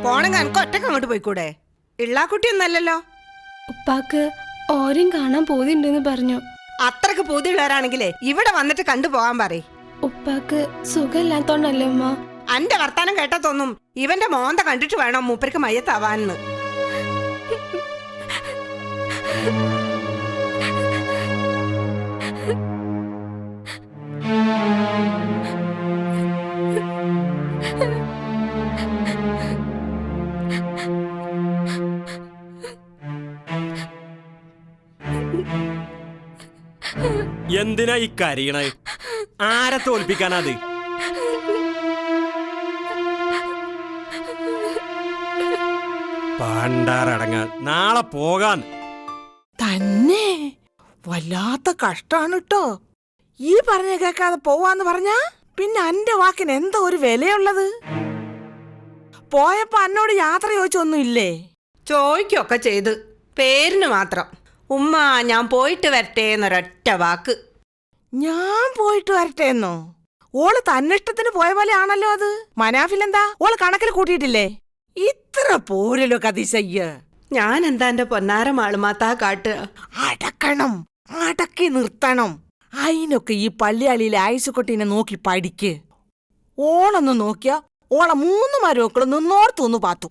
S3: പോണെങ്കിൽ എനിക്ക് ഒറ്റക്ക് അങ്ങോട്ട് പോയിക്കൂടെ? ഇള്ളാക്കുട്ടിയൊന്നല്ലല്ലോ.
S6: ഉപ്പാക്ക് ഓരും കാണാൻ പോതിണ്ടെന്ന് പറഞ്ഞു.
S3: അത്രക്ക് പൂതിയുള്ളവരാണെങ്കിലേ ഇവിടെ വന്നിട്ട് കണ്ടുപോകാൻ പറയും.
S6: ഉപ്പാക്ക് സുഖമില്ലാത്തോണ്ടല്ലേ ഉമ്മ?
S3: അന്റെ വർത്താനം കേട്ടാ തോന്നും ഇവന്റെ മോന്ത കണ്ടിട്ട് വേണം മൂപ്പർക്ക് മയ്യത്താവാന്ന്.
S7: എന്തിനാ ഈ കരയണേ? ആരെ തോൽപ്പിക്കാനാത്? പണ്ടാറടങ്ങ, നാളെ പോകാൻ
S5: തന്നെ വല്ലാത്ത കഷ്ടാണ് കേട്ടോ. ഈ പറഞ്ഞ കേൾക്കാതെ പോവാന്ന് പറഞ്ഞാ പിന്നെ അന്റെ വാക്കിന് എന്താ ഒരു വിലയുള്ളത്? പോയപ്പോ എന്നോട് യാത്ര ചോദിച്ചൊന്നുമില്ലേ?
S3: ചോദിക്കൊക്കെ ചെയ്ത്, പേരിന് മാത്രം. ഉമ്മ ഞാൻ പോയിട്ട് വരട്ടെ എന്നൊരൊറ്റ വാക്ക്.
S5: ഞാൻ പോയിട്ട് വരട്ടെ എന്നോ? ഓള് തന്നിഷ്ടത്തിന് പോയ പോലെ ആണല്ലോ അത്. മനാഫിലെന്താ ഓള് കണക്കിൽ കൂട്ടിയിട്ടില്ലേ? ഇത്ര പോരല്ലോ കതിശയ്യ.
S3: ഞാൻ എന്താ എന്റെ പൊന്നാര മാളുമാത്താ കാട്ടുക?
S5: അടക്കണം, അടക്കി നിർത്തണം. അതിനൊക്കെ ഈ പള്ളിയാളിയിലെ ആയുസുകൊട്ടീനെ നോക്കി പഠിക്ക്. ഓളൊന്ന് നോക്കിയാ ഓളെ 3 മരുമക്കളും നിന്നോർത്തൊന്നു പാത്തു.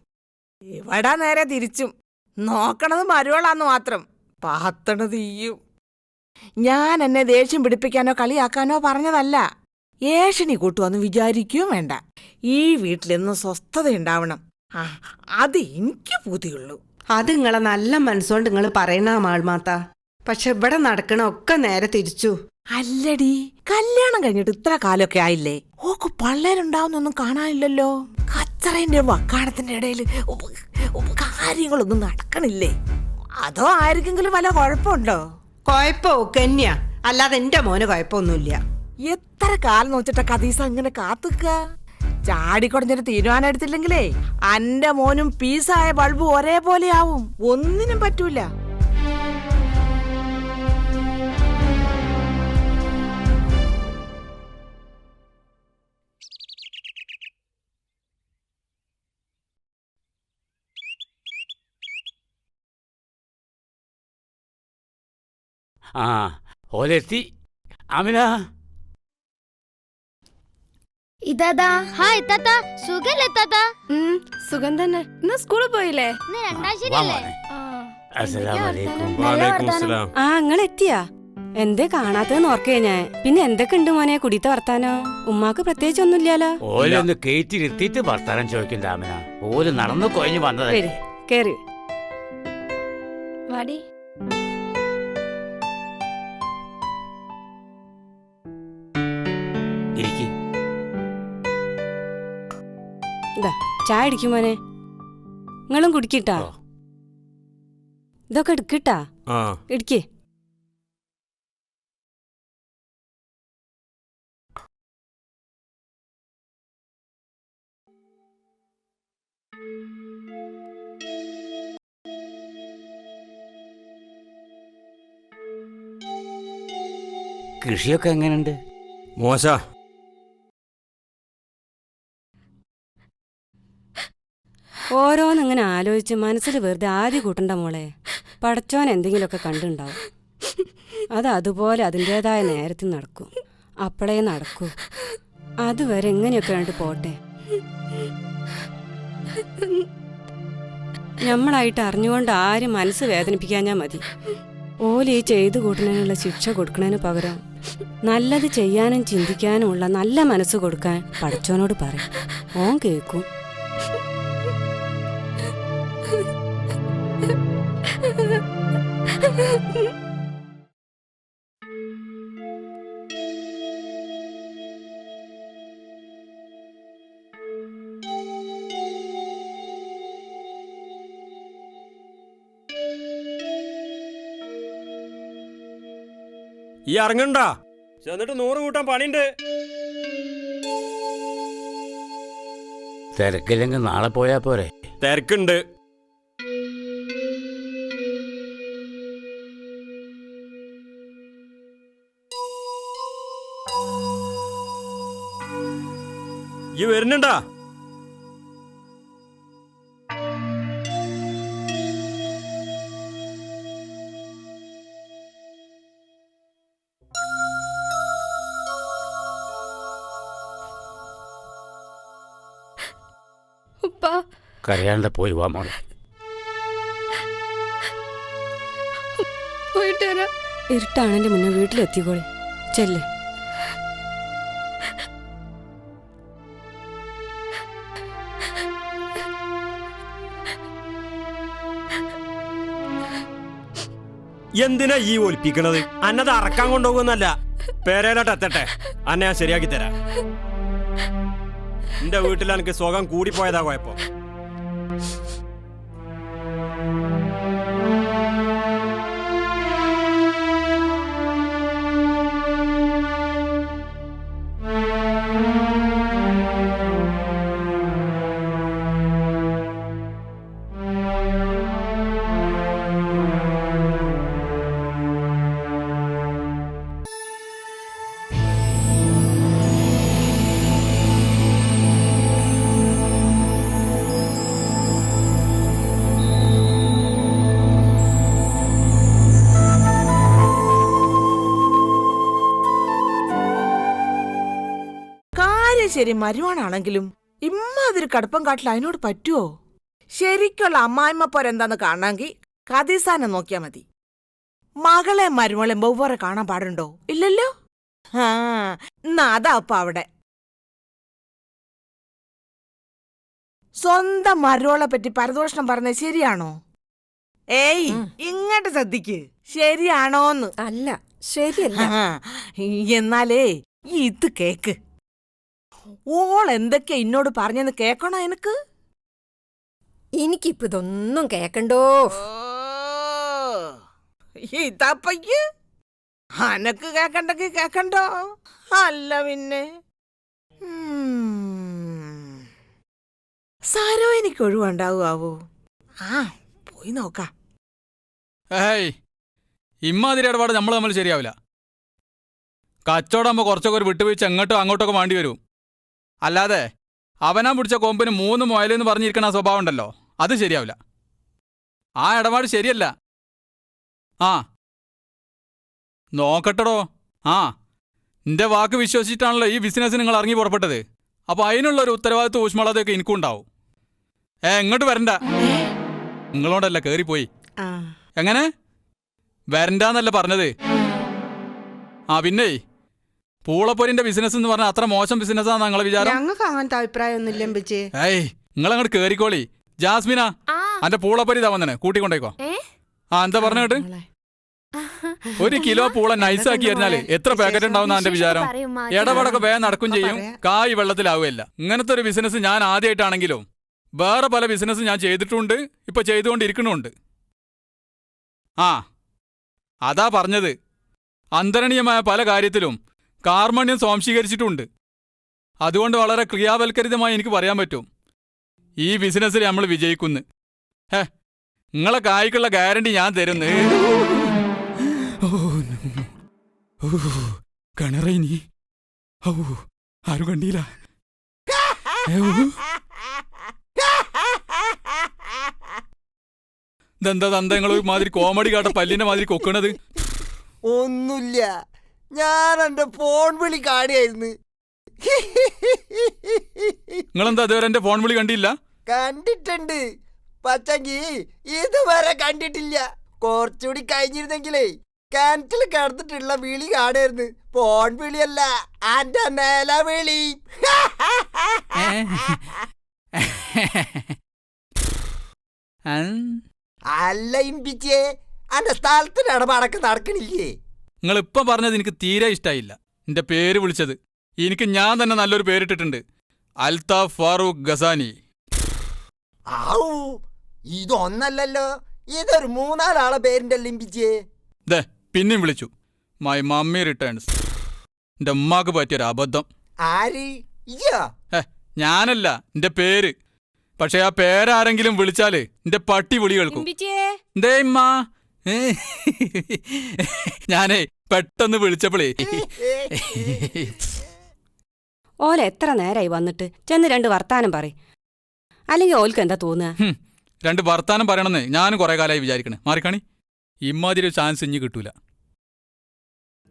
S5: ഇവിടെ നേരെ തിരിച്ചും. നോക്കണത് മരുവളാന്ന് മാത്രം, പാത്തണത് ഈയും. ഞാൻ എന്നെ ദേഷ്യം പിടിപ്പിക്കാനോ കളിയാക്കാനോ പറഞ്ഞതല്ല. ഏഷണി കൂട്ടുവന്ന് വിചാരിക്കുകയും വേണ്ട. ഈ വീട്ടിലെന്നും സ്വസ്ഥതയുണ്ടാവണം. അത് എനിക്ക് പൂതിയുള്ളൂ.
S3: അത് നിങ്ങളെ നല്ല മനസ്സുകൊണ്ട് നിങ്ങൾ പറയണ മാൾമാത്ത. പക്ഷെ ഇവിടെ നടക്കണ ഒക്കെ നേരെ തിരിച്ചു.
S5: അല്ലടി, കല്യാണം കഴിഞ്ഞിട്ട് ഇത്ര കാലമൊക്കെ ആയില്ലേ? ഓക്ക് പള്ളേരുണ്ടാവുന്നൊന്നും കാണാനില്ലല്ലോ. കച്ചറേന്റെ വക്കാണത്തിന്റെ ഇടയിൽ കാര്യങ്ങളൊന്നും നടക്കണില്ലേ? അതോ ആർക്കെങ്കിലും വല്ല കുഴപ്പമുണ്ടോ?
S3: കുഴപ്പോ കന്യാ, അല്ലാതെ എന്റെ മോന് കുഴപ്പമൊന്നുമില്ല.
S5: എത്ര കാലം നോച്ചിട്ട കദീസ ഇങ്ങനെ കാത്തുക്ക? ചാടിക്കൊടഞ്ഞൊരു തീരുമാനം എടുത്തില്ലെങ്കിലേ അന്റെ മോനും പീസായ ബൾബ് ഒരേപോലെ ആവും. ഒന്നിനും പറ്റൂല.
S12: ആ ഓലെത്തി. അമിന
S6: ഇതാ. ഹായ് താത്ത, സുഖല്ലേ താത്ത? സുഖം തന്നെ. ഇന്ന് സ്കൂളിൽ പോയില്ലേ?
S7: വാലേക്കും.
S3: ആ നിങ്ങളെത്തിയാ? എന്തേ കാണാത്തതെന്ന് ഓർക്കേ ഞാൻ. പിന്നെ എന്തൊക്കെ ഉണ്ട് മോനെ കുടിത്ത വർത്താനോ? ഉമ്മാക്ക് പ്രത്യേകിച്ച് ഒന്നുമില്ലാലോ?
S12: ഓലൊന്ന് കയറ്റിരുത്തിയിട്ട് വർത്താനം ചോദിക്കണ്ട അമിന. ഓല് നടന്നു കൊഴിഞ്ഞു വന്നതല്ലേ.
S3: കേറി
S6: വാടി.
S12: ഇരിക്ക്.
S3: ഇതാ ചായ അടിക്കും മോനെ. നിങ്ങളും കുടിക്കിട്ടാ? ഇതൊക്കെ എടുക്കിട്ടാ? ഇടിക്കേ.
S12: കൃഷിയൊക്കെ എങ്ങനെയുണ്ട്?
S7: മോശ.
S3: ഓരോന്നിങ്ങനെ ആലോചിച്ച് മനസ്സിൽ വെറുതെ ആദ്യം കൂട്ടണ്ട മോളെ. പടച്ചോൻ എന്തെങ്കിലുമൊക്കെ കണ്ടുണ്ടാവും. അത് അതുപോലെ അതിൻ്റെതായ നേരത്തിൽ നടക്കും. അപ്പോഴേ നടക്കൂ. അതുവരെ എങ്ങനെയൊക്കെ കണ്ട് പോട്ടെ. നമ്മളായിട്ട് അറിഞ്ഞുകൊണ്ട് ആരും മനസ്സ് വേദനിപ്പിക്കാഞ്ഞാൽ മതി. ഓല് ഈ ചെയ്തു കൂട്ടുന്നതിനുള്ള ശിക്ഷ കൊടുക്കുന്നതിന് പകരം നല്ലത് ചെയ്യാനും ചിന്തിക്കാനുമുള്ള നല്ല മനസ്സ് കൊടുക്കാൻ പടച്ചോനോട് പറയും. ഓൻ കേൾക്കും.
S7: ഈ ഇറങ്ങണ്ട, ചെന്നിട്ട് 100 കൂട്ടാൻ പണിയുണ്ട്.
S12: തിരക്കില്ലെങ്കിൽ നാളെ പോയാ പോരെ?
S7: തിരക്കുണ്ട്. ഈ വരുന്നുണ്ടാ?
S12: കരയാണ്ട് പോയി വാ മോളെ.
S6: പോയിട്ട് വരാം.
S3: ഇരുട്ടാണെന്റെ മുന്നേ വീട്ടിലെത്തിക്കോളി. ചെല്ലേ.
S7: എന്തിനാ ഈ ഒലിപ്പിക്കണത്? അന്നത് അറക്കാൻ കൊണ്ടുപോകുന്നല്ല. പേരയിലോട്ട് എത്തട്ടെ, അന്നെ ഞാൻ ശരിയാക്കി തരാം. എന്റെ വീട്ടിൽ എനിക്ക് സുഖം കൂടിപ്പോയതാ കുഴപ്പം.
S5: ശരി മരുവാണാണെങ്കിലും ഇമ്മാതിരി കടുപ്പം കാട്ടിൽ അതിനോട് പറ്റുമോ? ശരിക്കുള്ള അമ്മായിമ്മ പോരെന്താന്ന് കാണാമെങ്കിൽ കദീസാനെ നോക്കിയാ മതി. മകളെ മരുമോളെ വെവ്വേറെ കാണാൻ പാടുണ്ടോ? ഇല്ലല്ലോ. ആ എന്നാ അതാ അപ്പ അവിടെ. സ്വന്തം മരുവോളെ പറ്റി പരദോഷണം പറഞ്ഞത് ശരിയാണോ? ഏയ് ഇങ്ങോട്ട് ശ്രദ്ധിക്ക്, ശരിയാണോന്ന്.
S3: അല്ല, ശരിയല്ല.
S5: എന്നാലേ ഇത് കേക്ക്. ഓൾ എന്തൊക്കെയാ എന്നോട് പറഞ്ഞെന്ന് കേക്കണോ എനിക്ക്?
S3: എനിക്കിപ്പോ ഇതൊന്നും കേക്കണ്ടോ.
S5: ഇതപ്പയ്ക്ക് അനക്ക് കേക്കണ്ടെങ്കി കേക്കണ്ടോ? അല്ല പിന്നെ സാരോ എനിക്ക് ഒഴിവുണ്ടാവോ? ആ പോയി നോക്കാം.
S10: ഏയ് ഇമ്മാതിരി ഇടപാട് നമ്മൾ തമ്മിൽ ശരിയാവില്ല. കച്ചവടമാകുമ്പോൾ കുറച്ചൊക്കെ ഒരു വിട്ടുവീഴ്ച എങ്ങോട്ടോ അങ്ങോട്ടൊക്കെ വേണ്ടി വരും. അല്ലാതെ അവനാൻ പിടിച്ച കൊമ്പിന് 3 മുയലെന്ന് പറഞ്ഞിരിക്കണ ആ സ്വഭാവം ഉണ്ടല്ലോ, അത് ശരിയാവില്ല. ആ ഇടപാട് ശരിയല്ല. ആ നോക്കട്ടടോ. ആ എൻ്റെ വാക്ക് വിശ്വസിച്ചിട്ടാണല്ലോ ഈ ബിസിനസ് നിങ്ങൾ ഇറങ്ങി പുറപ്പെട്ടത്. അപ്പോൾ അതിനുള്ളൊരു ഉത്തരവാദിത്വം ഊഷ്മളതയൊക്കെ എനിക്കും ഉണ്ടാവും. ഇങ്ങോട്ട് വരണ്ട. നിങ്ങളോടല്ല കേറിപ്പോയി. എങ്ങനെ വരണ്ടെന്നല്ല പറഞ്ഞത്. ആ പിന്നെ പൂളപ്പൊരിന്റെ ബിസിനസ് എന്ന് പറഞ്ഞാൽ അത്ര മോശം ബിസിനസ്സാണ് നിങ്ങളെ വിചാരം?
S3: ഞങ്ങൾക്ക് അങ്ങനത്തെ അഭിപ്രായമൊന്നുമില്ല.
S10: ഏയ് നിങ്ങളങ്ങോട്ട് കേറിക്കോളി. ജാസ്മിന അന്റെ പൂളപ്പൊരി ഇതാ വന്നെ, കൂട്ടിക്കൊണ്ടേക്കോ. ആ എന്താ പറഞ്ഞ കേട്ട്? 1 കിലോ പൂള നൈസാക്കി എറിഞ്ഞാല് എത്ര പാക്കറ്റ് ഉണ്ടാവുന്ന എന്റെ വിചാരം? ഇടപാടൊക്കെ വേഗം നടക്കും ചെയ്യും, കായ് വെള്ളത്തിലാവുകയല്ല. ഇങ്ങനത്തെ ഒരു ബിസിനസ് ഞാൻ ആദ്യമായിട്ടാണെങ്കിലും വേറെ പല ബിസിനസ് ഞാൻ ചെയ്തിട്ടുണ്ട്, ഇപ്പൊ ചെയ്തുകൊണ്ടിരിക്കണുണ്ട്. ആ അതാ പറഞ്ഞത്. അന്തരണീയമായ പല കാര്യത്തിലും കാർമണ്യം സ്വാംശീകരിച്ചിട്ടുണ്ട്. അതുകൊണ്ട് വളരെ ക്രിയാവൽക്കരിതമായി എനിക്ക് പറയാൻ പറ്റും ഈ ബിസിനസ്സിൽ നമ്മൾ വിജയിക്കുന്നു. നിങ്ങളെ കായ്ക്കുള്ള ഗ്യാരണ്ടി ഞാൻ തരുന്നു. കണറൈനി ആരും കണ്ടില്ല. ഇതെന്താ തന്ത നിങ്ങൾ മാതിരി കോമഡി കാട്ട പല്ലിന്റെ മാതിരി കൊക്കണത്?
S8: ഒന്നുമില്ല, ഞാൻ എന്റെ ഫോൺ വിളി കാണുകയായിരുന്നു.
S10: നിങ്ങളെന്താ അതുവരെ എന്റെ ഫോൺ വിളി കണ്ടില്ല?
S8: കണ്ടിട്ടുണ്ട്, പക്ഷെങ്കി ഇതുവരെ കണ്ടിട്ടില്ല. കുറച്ചുകൂടി കഴിഞ്ഞിരുന്നെങ്കിലേ കിണറ്റിൽ കിടന്നിട്ടുള്ള വിളി കാണായിരുന്നു. ഫോൺ വിളിയല്ല, എന്റെ നില വിളി. അല്ല ഇമ്പിച്ചേ, എന്റെ സ്ഥലത്തിന് ഇടപാടൊക്കെ നടക്കണില്ലേ?
S10: നിങ്ങൾ ഇപ്പം പറഞ്ഞത് എനിക്ക് തീരെ ഇഷ്ടായില്ല. എന്റെ പേര് വിളിച്ചത് എനിക്ക് ഞാൻ തന്നെ നല്ലൊരു പേരിട്ടിട്ടുണ്ട്, അൽതാഫ് ഫാറൂഖ് ഗസാനി.
S8: ഔ ഇതൊന്നല്ലല്ലോ, ഇതൊരു 3-4 ആളെ പേരിന്റെ ലിമ്പിച്ചേ.
S10: ദേ പിന്നെയും വിളിച്ചു. My mummy returns. എന്റെ ഉമ്മാക്ക് പറ്റിയൊരു അബദ്ധം.
S8: ആര്?
S10: ഞാനല്ല, എന്റെ പേര്. പക്ഷെ ആ പേരാരെങ്കിലും വിളിച്ചാല് എന്റെ പട്ടി വിളി കേൾക്കും. എന്തേ ഉമ്മാ? ഞാനേ പെട്ടെന്ന് വിളിച്ചപ്പോളേ.
S3: ഓല എത്ര നേരായി വന്നിട്ട്? ചെന്ന് 2 വർത്താനം പറ, അല്ലെങ്കിൽ ഓൽക്ക് എന്താ തോന്നുക?
S10: 2 വർത്താനം പറയണമെന്ന് ഞാനും കുറെ കാലമായി വിചാരിക്കണേ. മാറിക്കാണി, ഇമ്മാതിരി ഒരു ചാൻസ് ഇനി കിട്ടൂല.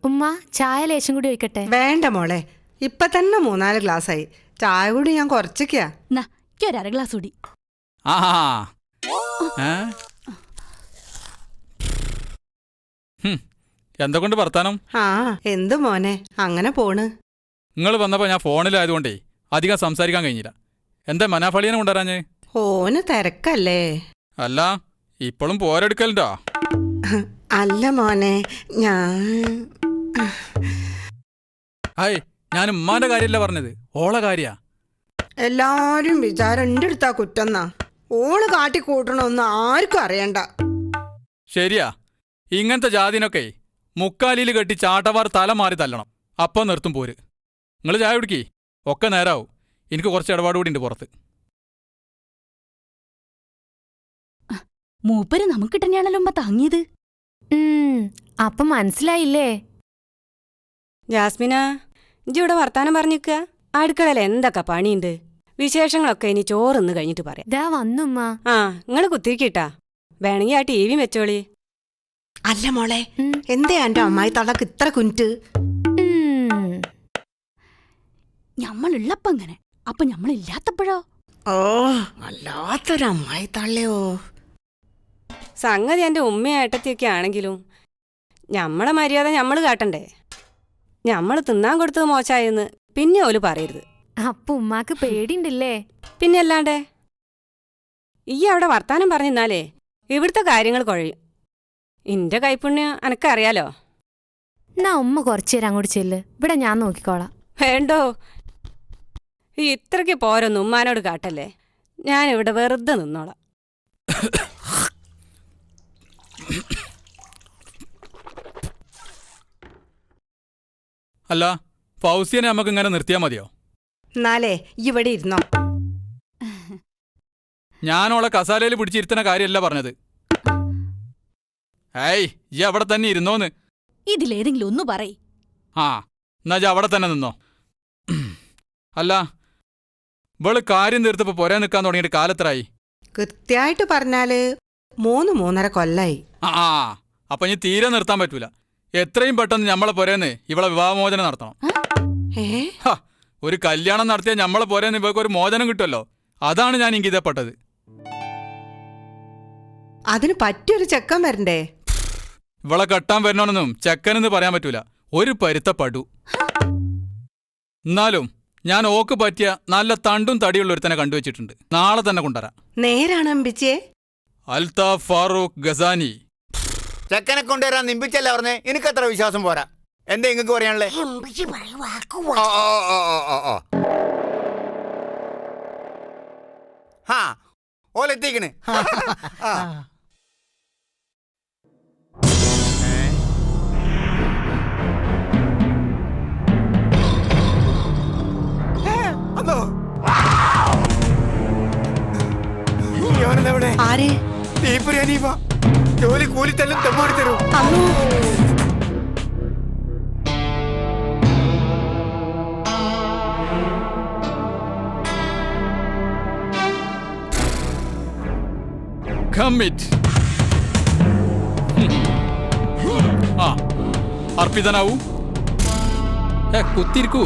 S9: ഉമ്മ ചായ ലേശം കൂടി ഒഴിക്കട്ടെ?
S3: വേണ്ട മോളെ, ഇപ്പൊ തന്നെ 3-4 ഗ്ലാസ്സായി. ചായ കൂടി ഞാൻ കുറച്ചൊക്കെയാ.
S13: ഒരു 1/2 ഗ്ലാസ് കൂടി.
S10: ആ എന്തൊക്കെ വർത്താനം?
S3: ആ എന്ത് മോനെ, അങ്ങനെ പോണ്.
S10: നിങ്ങൾ വന്നപ്പോ ഞാൻ ഫോണിലായതുകൊണ്ടേ അധികം സംസാരിക്കാൻ കഴിഞ്ഞില്ല. എന്താ മനാഫളിയനെ കൊണ്ടുവരാഞ്ഞ്?
S3: ഓന് തിരക്കല്ലേ?
S10: അല്ല ഇപ്പോഴും പോരെടുക്കലുണ്ടോ?
S3: അല്ല മോനെ,
S10: ഞാൻ ഉമ്മാന്റെ കാര്യമല്ല പറഞ്ഞത്, ഓളെ കാര്യാ.
S3: എല്ലാരും വിചാരം എന്റെ അടുത്താ കുറ്റന്നാ. ഓള് കാട്ടിക്കൂട്ടണൊന്നും ആർക്കും അറിയണ്ട.
S10: ശരിയാ, ഇങ്ങനത്തെ ജാതിനൊക്കെ മുക്കാലിയിൽ കെട്ടി ചാട്ടവാർ തല മാറി തല്ലണം. അപ്പം നിർത്തും പോര്. നിങ്ങൾ ചായ കുടിക്കി, ഒക്കെ നേരാവും. എനിക്ക് കുറച്ച് ഇടപാട് കൂടി ഉണ്ട് പുറത്ത്.
S13: മൂപ്പര് നമുക്ക് തന്നെയാണല്ലോ താങ്ങിയത്.
S9: അപ്പൊ മനസ്സിലായില്ലേ?
S3: ജാസ്മിന, ഇജ്ജ് ഇവിടെ വർത്താനം പറഞ്ഞിക്ക. അടുക്കളയിൽ എന്തൊക്കെ പണിയുണ്ട്? വിശേഷങ്ങളൊക്കെ ഇനി ചോറിന്ന് കഴിഞ്ഞിട്ട് പറയാം.
S9: ദാ വന്നുമ്മ.
S3: ആ നിങ്ങള് കുത്തിരിക്കിട്ടാ, വേണമെങ്കിൽ ആ TV വെച്ചോളി. അല്ല മോളെ, എന്തേ എന്റെ അമ്മായി തള്ളക്ക് ഇത്ര കുനിറ്റ്?
S13: ഞമ്മളുള്ളപ്പോ ഇങ്ങനെ, അപ്പൊ ഞമ്മളില്ലാത്തപ്പോഴോ?
S3: ഓ വല്ലാത്തൊരമ്മായി തള്ളയോ.
S14: സംഗതി എൻ്റെ ഉമ്മയും ഏട്ടത്തിയൊക്കെ ആണെങ്കിലും ഞമ്മളെ മര്യാദ ഞമ്മൾ കാട്ടണ്ടേ? ഞമ്മൾ തിന്നാൻ കൊടുത്തത് മോശമായെന്ന് പിന്നെ ഓല് പറയരുത്.
S9: അപ്പൊ ഉമ്മാക്ക് പേടിയുണ്ടല്ലേ?
S14: പിന്നെ അല്ലാണ്ടേ. ഈ അവിടെ വർത്താനം പറഞ്ഞിരുന്നാലേ ഇവിടുത്തെ കാര്യങ്ങൾ കുഴയും. ഇന്റെ കൈപ്പുണ്യം എനക്കറിയാലോ.
S9: എന്നാ ഉമ്മ കുറച്ചേരം അങ്ങോട്ട് ചെല്ല്, ഇവിടെ ഞാൻ നോക്കിക്കോളാം.
S14: വേണ്ടോ, ഈ ഇത്രയ്ക്ക് പോരൊന്നും ഉമ്മാനോട് കാട്ടല്ലേ. ഞാനിവിടെ വെറുതെ നിന്നോളാം.
S10: അല്ല, ഫൗസിയനെ നമുക്ക് ഇങ്ങനെ നിർത്തിയാ മതിയോ?
S3: എന്നാലേ ഇവിടെ ഇരുന്നോ.
S10: ഞാനോളെ കസാലയിൽ പിടിച്ചിരുത്തുന്ന കാര്യമല്ല പറഞ്ഞത്. ഏയ് ഈ അവിടെ തന്നെ ഇരുന്നോന്ന്.
S13: ഇതിലേതെങ്കിലും ഒന്ന് പറയ്.
S10: ആ എന്നാ അവിടെ തന്നെ നിന്നോ. അല്ല, ഇവള് കാര്യം തീർത്തപ്പോ പൊരേ നിൽക്കാൻ തുടങ്ങിയിട്ട് കാലത്രായി?
S3: കൃത്യായിട്ട് പറഞ്ഞാല് 3-3.5 കൊല്ലായി.
S10: ആ അപ്പൊ ഇനി തീരെ നിർത്താൻ പറ്റൂല. എത്രയും പെട്ടെന്ന് ഞമ്മളെ പൊരേന്ന് ഇവളെ വിവാഹമോചനം നടത്തണം. ഒരു കല്യാണം നടത്തിയ ഞമ്മളെ പൊരേന്ന് ഇവൾക്ക് ഒരു മോചനം കിട്ടുമല്ലോ. അതാണ് ഞാൻ ഇംഗിതപ്പെട്ടത്.
S3: അതിന് പറ്റിയൊരു ചെക്കൻ വരണ്ടേ?
S10: ഇവളെ കെട്ടാൻ വരണോന്നൊന്നും ചെക്കനെന്ന് പറയാൻ പറ്റൂല. ഒരു പരുത്ത പടു. എന്നാലും ഞാൻ ഓക്ക് പറ്റിയ നല്ല തണ്ടും തടിയുള്ള ഒരുത്തനെ കണ്ടുവച്ചിട്ടുണ്ട്. നാളെ തന്നെ കൊണ്ടുവരാം.
S3: നേരാണ് അമ്പിച്ചേ.
S10: അൽതാഫ് ഫാറൂഖ് ഗസാനി.
S8: ചെക്കനെ കൊണ്ടുവരാൻ നിമ്പിച്ചല്ല പറഞ്ഞേ. എനിക്കത്ര വിശ്വാസം പോരാ. എന്താ ഇങ്ങക്ക് പറയാനുള്ളേ? ഹാ ഓലെത്തിക്കണ്.
S3: ആരെ?
S8: ജോലി കൂലിത്തല്ലും തെമ്മാടി തരൂ.
S10: അർപ്പിതനാവൂ. കുത്തിരിക്കൂ.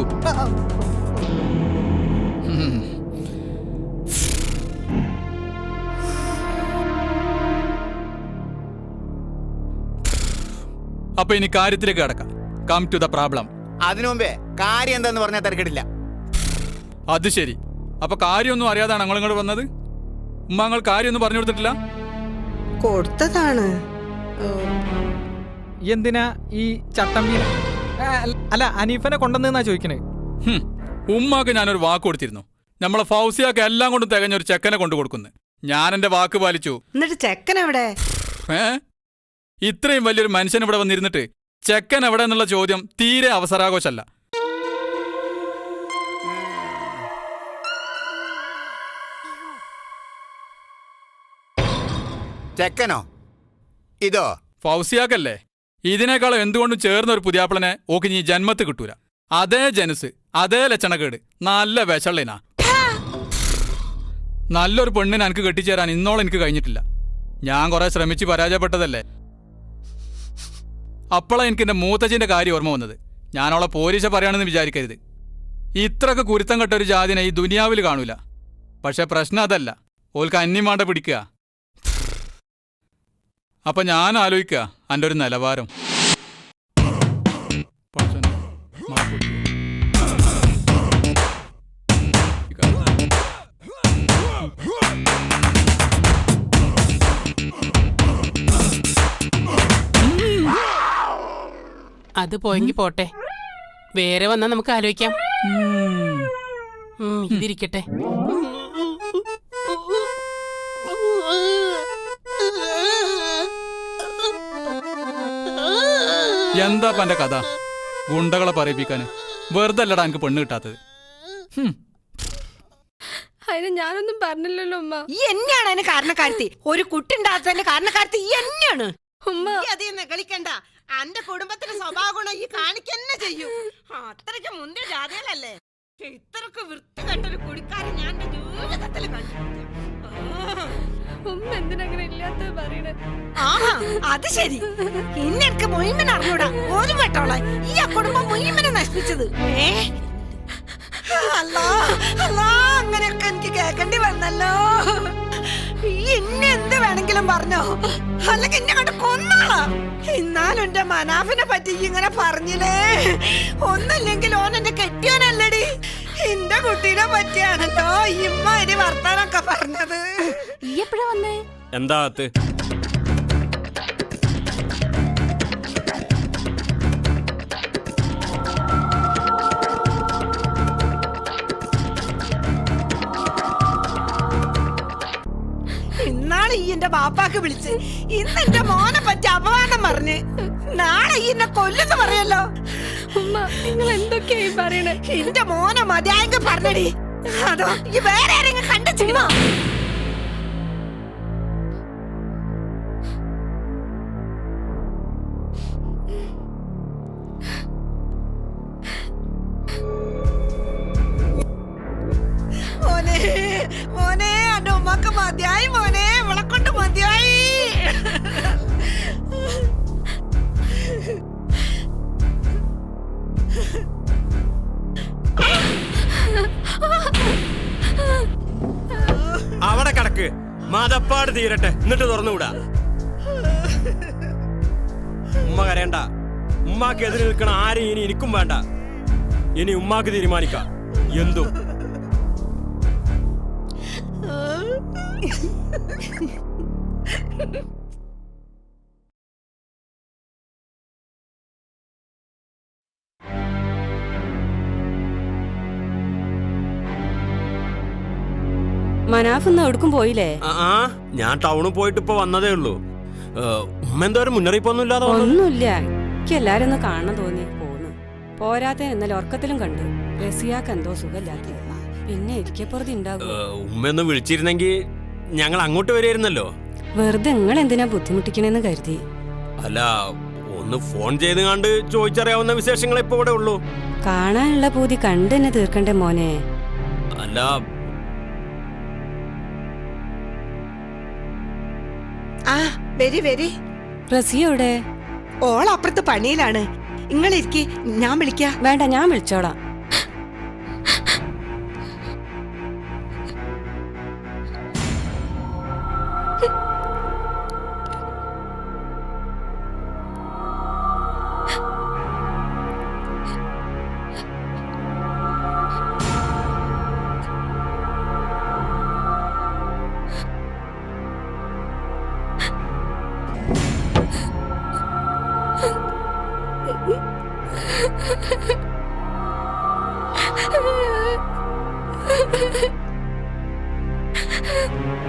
S10: അപ്പൊ ഇനി കാര്യത്തിലേക്ക് കടക്കാം. Come to the problem.
S8: അതിനു മുമ്പേ കാര്യം എന്താന്ന് പറഞ്ഞാൽ തിരക്കിടില്ല.
S10: അത് ശരി. അപ്പൊ കാര്യമൊന്നും അറിയാതാണ് ഞങ്ങൾ ഇങ്ങോട്ട് വന്നത്? ഉമ്മ ഞങ്ങൾ കാര്യമൊന്നും പറഞ്ഞു കൊടുത്തിട്ടില്ല?
S3: കൊടുത്തതാണ്.
S1: എന്തിനാ ഈ ചട്ടമ്പി? അല്ല, അനീഫനെ കൊണ്ടുവന്നാ ചോദിക്കണേ.
S10: ഉമ്മാക്ക് ഞാനൊരു വാക്ക് കൊടുത്തിരുന്നു. നമ്മളെ ഫൗസിയാക്ക് എല്ലാം കൊണ്ടും തികഞ്ഞൊരു ചെക്കനെ കൊണ്ടു കൊടുക്കുന്നു. ഞാൻ എന്റെ വാക്ക് പാലിച്ചു.
S3: എന്നിട്ട് ചെക്കൻ എവിടെ?
S10: ഇത്രയും വലിയൊരു മനുഷ്യൻ ഇവിടെ വന്നിരുന്നിട്ട് ചെക്കൻ എവിടെ എന്നുള്ള ചോദ്യം തീരെ അവസരാഘോഷമല്ല.
S8: ചെക്കനോ? ഇതോ?
S10: ഫൗസിയാക്കല്ലേ. ഇതിനേക്കാളും എന്തുകൊണ്ടും ചേർന്ന ഒരു പുതിയാപ്പിളനെ ഓക്ക് നീ ജന്മത്ത് കിട്ടൂല. അതേ ജനസ്, അതേ ലക്ഷണക്കേട്, നല്ല വിശള്ളിനാ. നല്ലൊരു പെണ്ണിനെ എനിക്ക് കെട്ടിച്ചേരാൻ ഇന്നോളം എനിക്ക് കഴിഞ്ഞിട്ടില്ല. ഞാൻ കുറെ ശ്രമിച്ച് പരാജയപ്പെട്ടതല്ലേ. അപ്പോഴാണ് എനിക്ക് എൻ്റെ മൂത്തച്ഛൻ്റെ കാര്യം ഓർമ്മ വന്നത്. ഞാനവളെ പോലീശ പറയാണെന്ന് വിചാരിക്കരുത്. ഇത്രക്ക് കുരുത്തം കെട്ട ഒരു ജാതിനെ ഈ ദുനിയാവിൽ കാണൂല. പക്ഷെ പ്രശ്നം അതല്ല, ഓൾക്ക് അന്യം വേണ്ട പിടിക്കുക. അപ്പൊ ഞാൻ ആലോചിക്കുക എൻ്റെ ഒരു നിലവാരം.
S15: അത് പോയെങ്കി പോട്ടെ, വേറെ വന്നാ നമുക്ക് ആലോചിക്കാം. ഇതിരിക്കട്ടെ.
S10: എന്താ എന്റെ കഥ? ഗുണ്ടകളെ പറയിപ്പിക്കാന് വെറുതെ അല്ലടാ എനിക്ക് പെണ്ണ് കിട്ടാത്തത്.
S6: അതിന് ഞാനൊന്നും പറഞ്ഞില്ലല്ലോ ഉമ്മ.
S3: ഈ എന്നെയാണ് അതിന് കാരണക്കാരത്തി. ഒരു കുട്ടി ഉണ്ടാത്തതിന്റെ കാരണക്കാരത്തി ഈ എന്നെയാണ്.
S6: ഉമ്മ
S3: കളിക്കണ്ട. അന്റെ കുടുംബത്തിന്റെ സ്വഭാവ ഗുണം ഈ കാണിക്കന്നെ ചെയ്യും. അത്രയ്ക്ക് മുന്തിയ ജാതികളല്ലേ. ഇത്രക്ക് വൃത്തികെട്ടൊരു കുടിക്കാരൻ ഞാൻ എന്റെ ജീവിതത്തിൽ കണ്ടിട്ടില്ല.
S6: ഉമ്മ എന്തിനങ്ങനെ ഇല്ലാത്ത പറയണേ?
S3: അത് ശരി. ഇന്നെ എനിക്ക് മുഴുവൻ അറിഞ്ഞൂടാ. ഒരു പെട്ടോളെ ഈ ആ കുടുംബം മുഴുവനെ നശിപ്പിച്ചത്. അല്ലാ, അല്ലാ, അങ്ങനെയൊക്കെ എനിക്ക് കേൾക്കേണ്ടി വന്നല്ലോ. ഇന്നെ എന്ത് വേണമെങ്കിലും പറഞ്ഞോ, അല്ലെങ്കിൽ എന്നെ കണ്ട് കൊന്നാളാ. എന്നാലും എന്റെ മനാഫിനെ പറ്റി ഇങ്ങനെ പറഞ്ഞില്ലേ. ഒന്നില്ലെങ്കിൽ ഓൻ എന്നെ കെട്ടിയോനല്ലടി, എന്റെ കുട്ടീനെ പറ്റിയാണല്ലോ ഇമ്മാതിരി വർത്താനൊക്കെ പറഞ്ഞത്.
S13: ഈ എപ്പോഴാ വന്നേ?
S7: എന്താ
S3: ഇന്നാളെ ഈ എന്റെ ബാപ്പാക്ക് വിളിച്ച് ഇന്ന് എന്റെ മോനെ പറ്റി അപവാദം പറഞ്ഞ് നാളെ ഈ എന്നെ കൊല്ലുന്ന് പറയല്ലോ.
S6: ഉമ്മ, നിങ്ങൾ എന്തൊക്കെയായി പറയണേ?
S3: എന്റെ മോനെ മതിയായെങ്കിൽ പറഞ്ഞടി, അതോ ഈ വേറെ ആരെങ്കിലും കണ്ടുവെച്ചിരുന്നോ? മോനെ, മോനെ, എന്റെ ഉമ്മക്ക് മതിയായി മോനെ, വിളക്കൊണ്ട് മതിയായി.
S7: അവിടെ കിടക്ക്, മതപ്പാട് തീരട്ടെ, എന്നിട്ട് തുറന്നുവിടാ. ഉമ്മ കരയണ്ട. ഉമ്മാക്കെതിരെ നിൽക്കണ ആരെയും ഇനി എനിക്കും വേണ്ട. ഇനി ഉമ്മാക്ക് തീരുമാനിക്കാം എന്തും.
S14: മനാഫ് ഇന്ന് എവിടേക്കും പോയില്ലേ?
S7: ഞാൻ ടൗണിൽ പോയിട്ട് ഇപ്പൊ വന്നതേ ഉള്ളൂ. ഉമ്മ എന്തോരം മുന്നറിയിപ്പൊന്നും ഇല്ലാതെ
S14: ഒന്നുമില്ല, എനിക്ക് എല്ലാരും ഒന്ന് കാണാൻ തോന്നി പോന്നു. പോരാതെ ഇന്നലെ ഉറക്കത്തിലും കണ്ടു റസിയാക്ക് എന്തോ സുഖമില്ലാത്ത. പിന്നെ ഇരിക്കപ്പുറത്ത് ഉണ്ടാകും.
S7: ഉമ്മയൊന്ന് വിളിച്ചിരുന്നെങ്കിൽ ഞങ്ങൾ അങ്ങോട്ട് വരുമായിരുന്നല്ലോ.
S14: വെറുതെ നിങ്ങൾ എന്തിനാ ബുദ്ധിമുട്ടിക്കണേന്ന് കരുതി.
S7: അല്ല, ഒന്ന് ഫോൺ ചെയ്ത് കണ്ട് ചോദിച്ചറിയാവുന്ന വിശേഷങ്ങൾ ഇപ്പൊ ഇവിടെ ഉള്ളൂ.
S14: കാണാനുള്ള പൂതി കണ്ട് തന്നെ തീർക്കണ്ടേ മോനെ.
S7: അല്ല,
S3: ആ വരി വരി.
S14: റസിയ എവിടെ?
S3: ഓൾ അപ്പുറത്ത് പണിയിലാണ്. നിങ്ങളിരിക്കി, ഞാൻ വിളിക്കാം.
S14: വേണ്ട, ഞാൻ വിളിച്ചോളാം.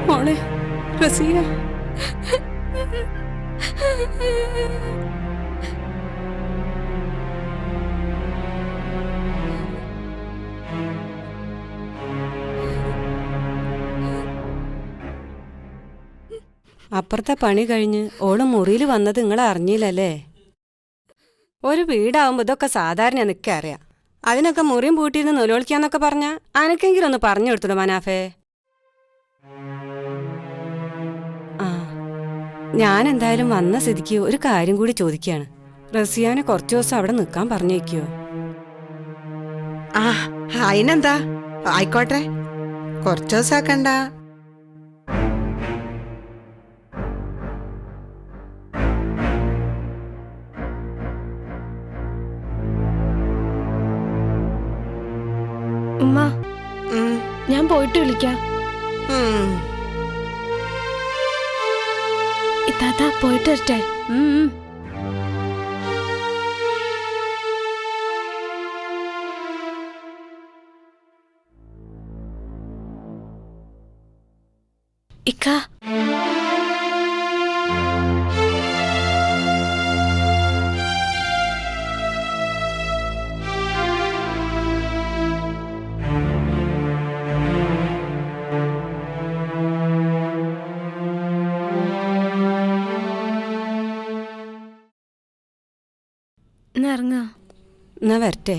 S14: മോളെ റസിയ, അപ്പുറത്തെ പണി കഴിഞ്ഞ് ഓള് മുറിയിൽ വന്നത് നിങ്ങൾ അറിഞ്ഞില്ലല്ലേ? ഒരു വീടാവുമ്പോ ഇതൊക്കെ സാധാരണ നിൽക്കെ അറിയാം. അതിനൊക്കെ മുറിയും പൂട്ടിയിരുന്ന് നിലവിളിക്കാന്നൊക്കെ പറഞ്ഞാ അനക്കെങ്കിലും ഒന്ന് പറഞ്ഞു കൊടുത്തിടോ മനാഫേ. ആ, ഞാൻ എന്തായാലും വന്ന സ്ഥിതിക്ക് ഒരു കാര്യം കൂടി ചോദിക്കുകയാണ്. റസിയാനെ കുറച്ചു ദിവസം അവിടെ നിൽക്കാൻ പറഞ്ഞേക്കോ?
S3: ആ, അതിനെന്താ, ആയിക്കോട്ടെ, കുറച്ചു ദിവസാക്കണ്ട.
S6: ഉമ്മ, ഞാൻ പോയിട്ട് വിളിക്കാം. ഇത്താത്ത പോയിട്ട് വരട്ടെ. ഇക്ക, ഇറങ്ങ.
S14: എന്നാ വരട്ടെ.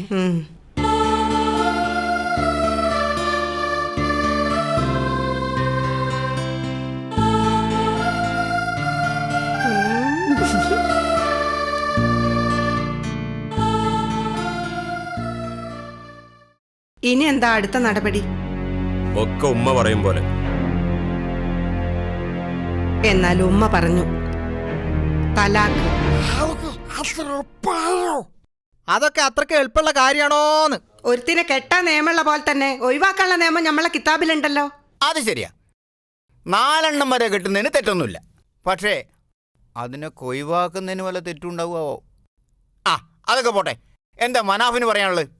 S3: ഇനി എന്താ അടുത്ത നടപടി?
S7: ഒക്കെ ഉമ്മ പറയും പോലെ.
S3: എന്നാൽ ഉമ്മ പറഞ്ഞു തലാക്ക്.
S1: അതൊക്കെ അത്രക്ക് എളുപ്പമുള്ള കാര്യാണോന്ന്?
S3: ഒരുത്തിനെ കെട്ടാൻ നിയമമുള്ള പോലെ തന്നെ ഒഴിവാക്കാനുള്ള നിയമം നമ്മളെ കിതാബിലുണ്ടല്ലോ.
S8: അത് ശരിയാ, 4 വരെ കിട്ടുന്നതിന് തെറ്റൊന്നുമില്ല. പക്ഷേ അതിനൊക്കെ ഒഴിവാക്കുന്നതിന് വല്ല തെറ്റുണ്ടാവുമോ? ആ, അതൊക്കെ പോട്ടെ. എന്താ മനാഫിന് പറയാനുള്ളത്?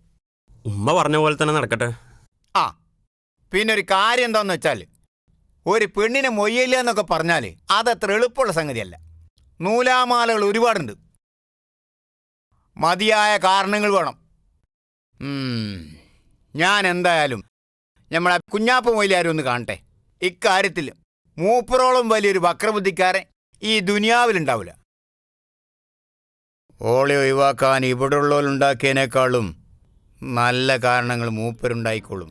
S7: ഉമ്മ പറഞ്ഞ പോലെ തന്നെ നടക്കട്ടെ.
S8: ആ, പിന്നെ ഒരു കാര്യം എന്താന്ന് വെച്ചാൽ, ഒരു പെണ്ണിനെ മൊയ്യില്ല എന്നൊക്കെ പറഞ്ഞാൽ അതത്ര എളുപ്പമുള്ള സംഗതിയല്ല. നൂലാമാലകൾ ഒരുപാടുണ്ട്, മതിയായ കാരണങ്ങൾ വേണം. ഞാൻ എന്തായാലും നമ്മളെ കുഞ്ഞാപ്പ മൊയ്ലാരും ഒന്ന് കാണട്ടെ. ഇക്കാര്യത്തിൽ മൂപ്പറോളം വലിയൊരു വക്രബുദ്ധിക്കാരൻ ഈ ദുനിയാവിലുണ്ടാവില്ല. ഓളെ ഒഴിവാക്കാൻ ഇവിടെ ഉള്ളവരുണ്ടാക്കിയതിനേക്കാളും നല്ല കാരണങ്ങൾ മൂപ്പരുണ്ടായിക്കോളും.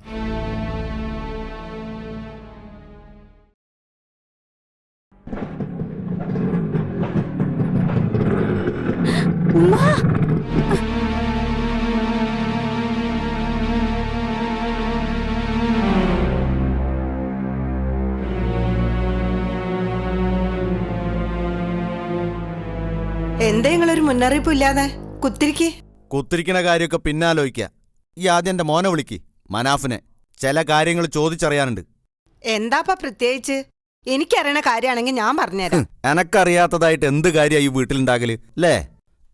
S3: എന്തെങ്കിലൊരു മുന്നറിയിപ്പ് ഇല്ലാതെ
S16: കുത്തിരിക്കണ കാര്യമൊക്കെ പിന്നാലോചിക്ക. ഈ ആദ്യം എന്റെ മോനെ വിളിക്ക്, മനാഫിനെ. ചില കാര്യങ്ങൾ ചോദിച്ചറിയാനുണ്ട്.
S3: എന്താപ്പ പ്രത്യേകിച്ച്? എനിക്കറിയണ കാര്യമാണെങ്കിൽ ഞാൻ പറഞ്ഞുതരാം.
S16: എനക്കറിയാത്തതായിട്ട് എന്ത് കാര്യമായി ഈ വീട്ടിലുണ്ടാകല് അല്ലേ?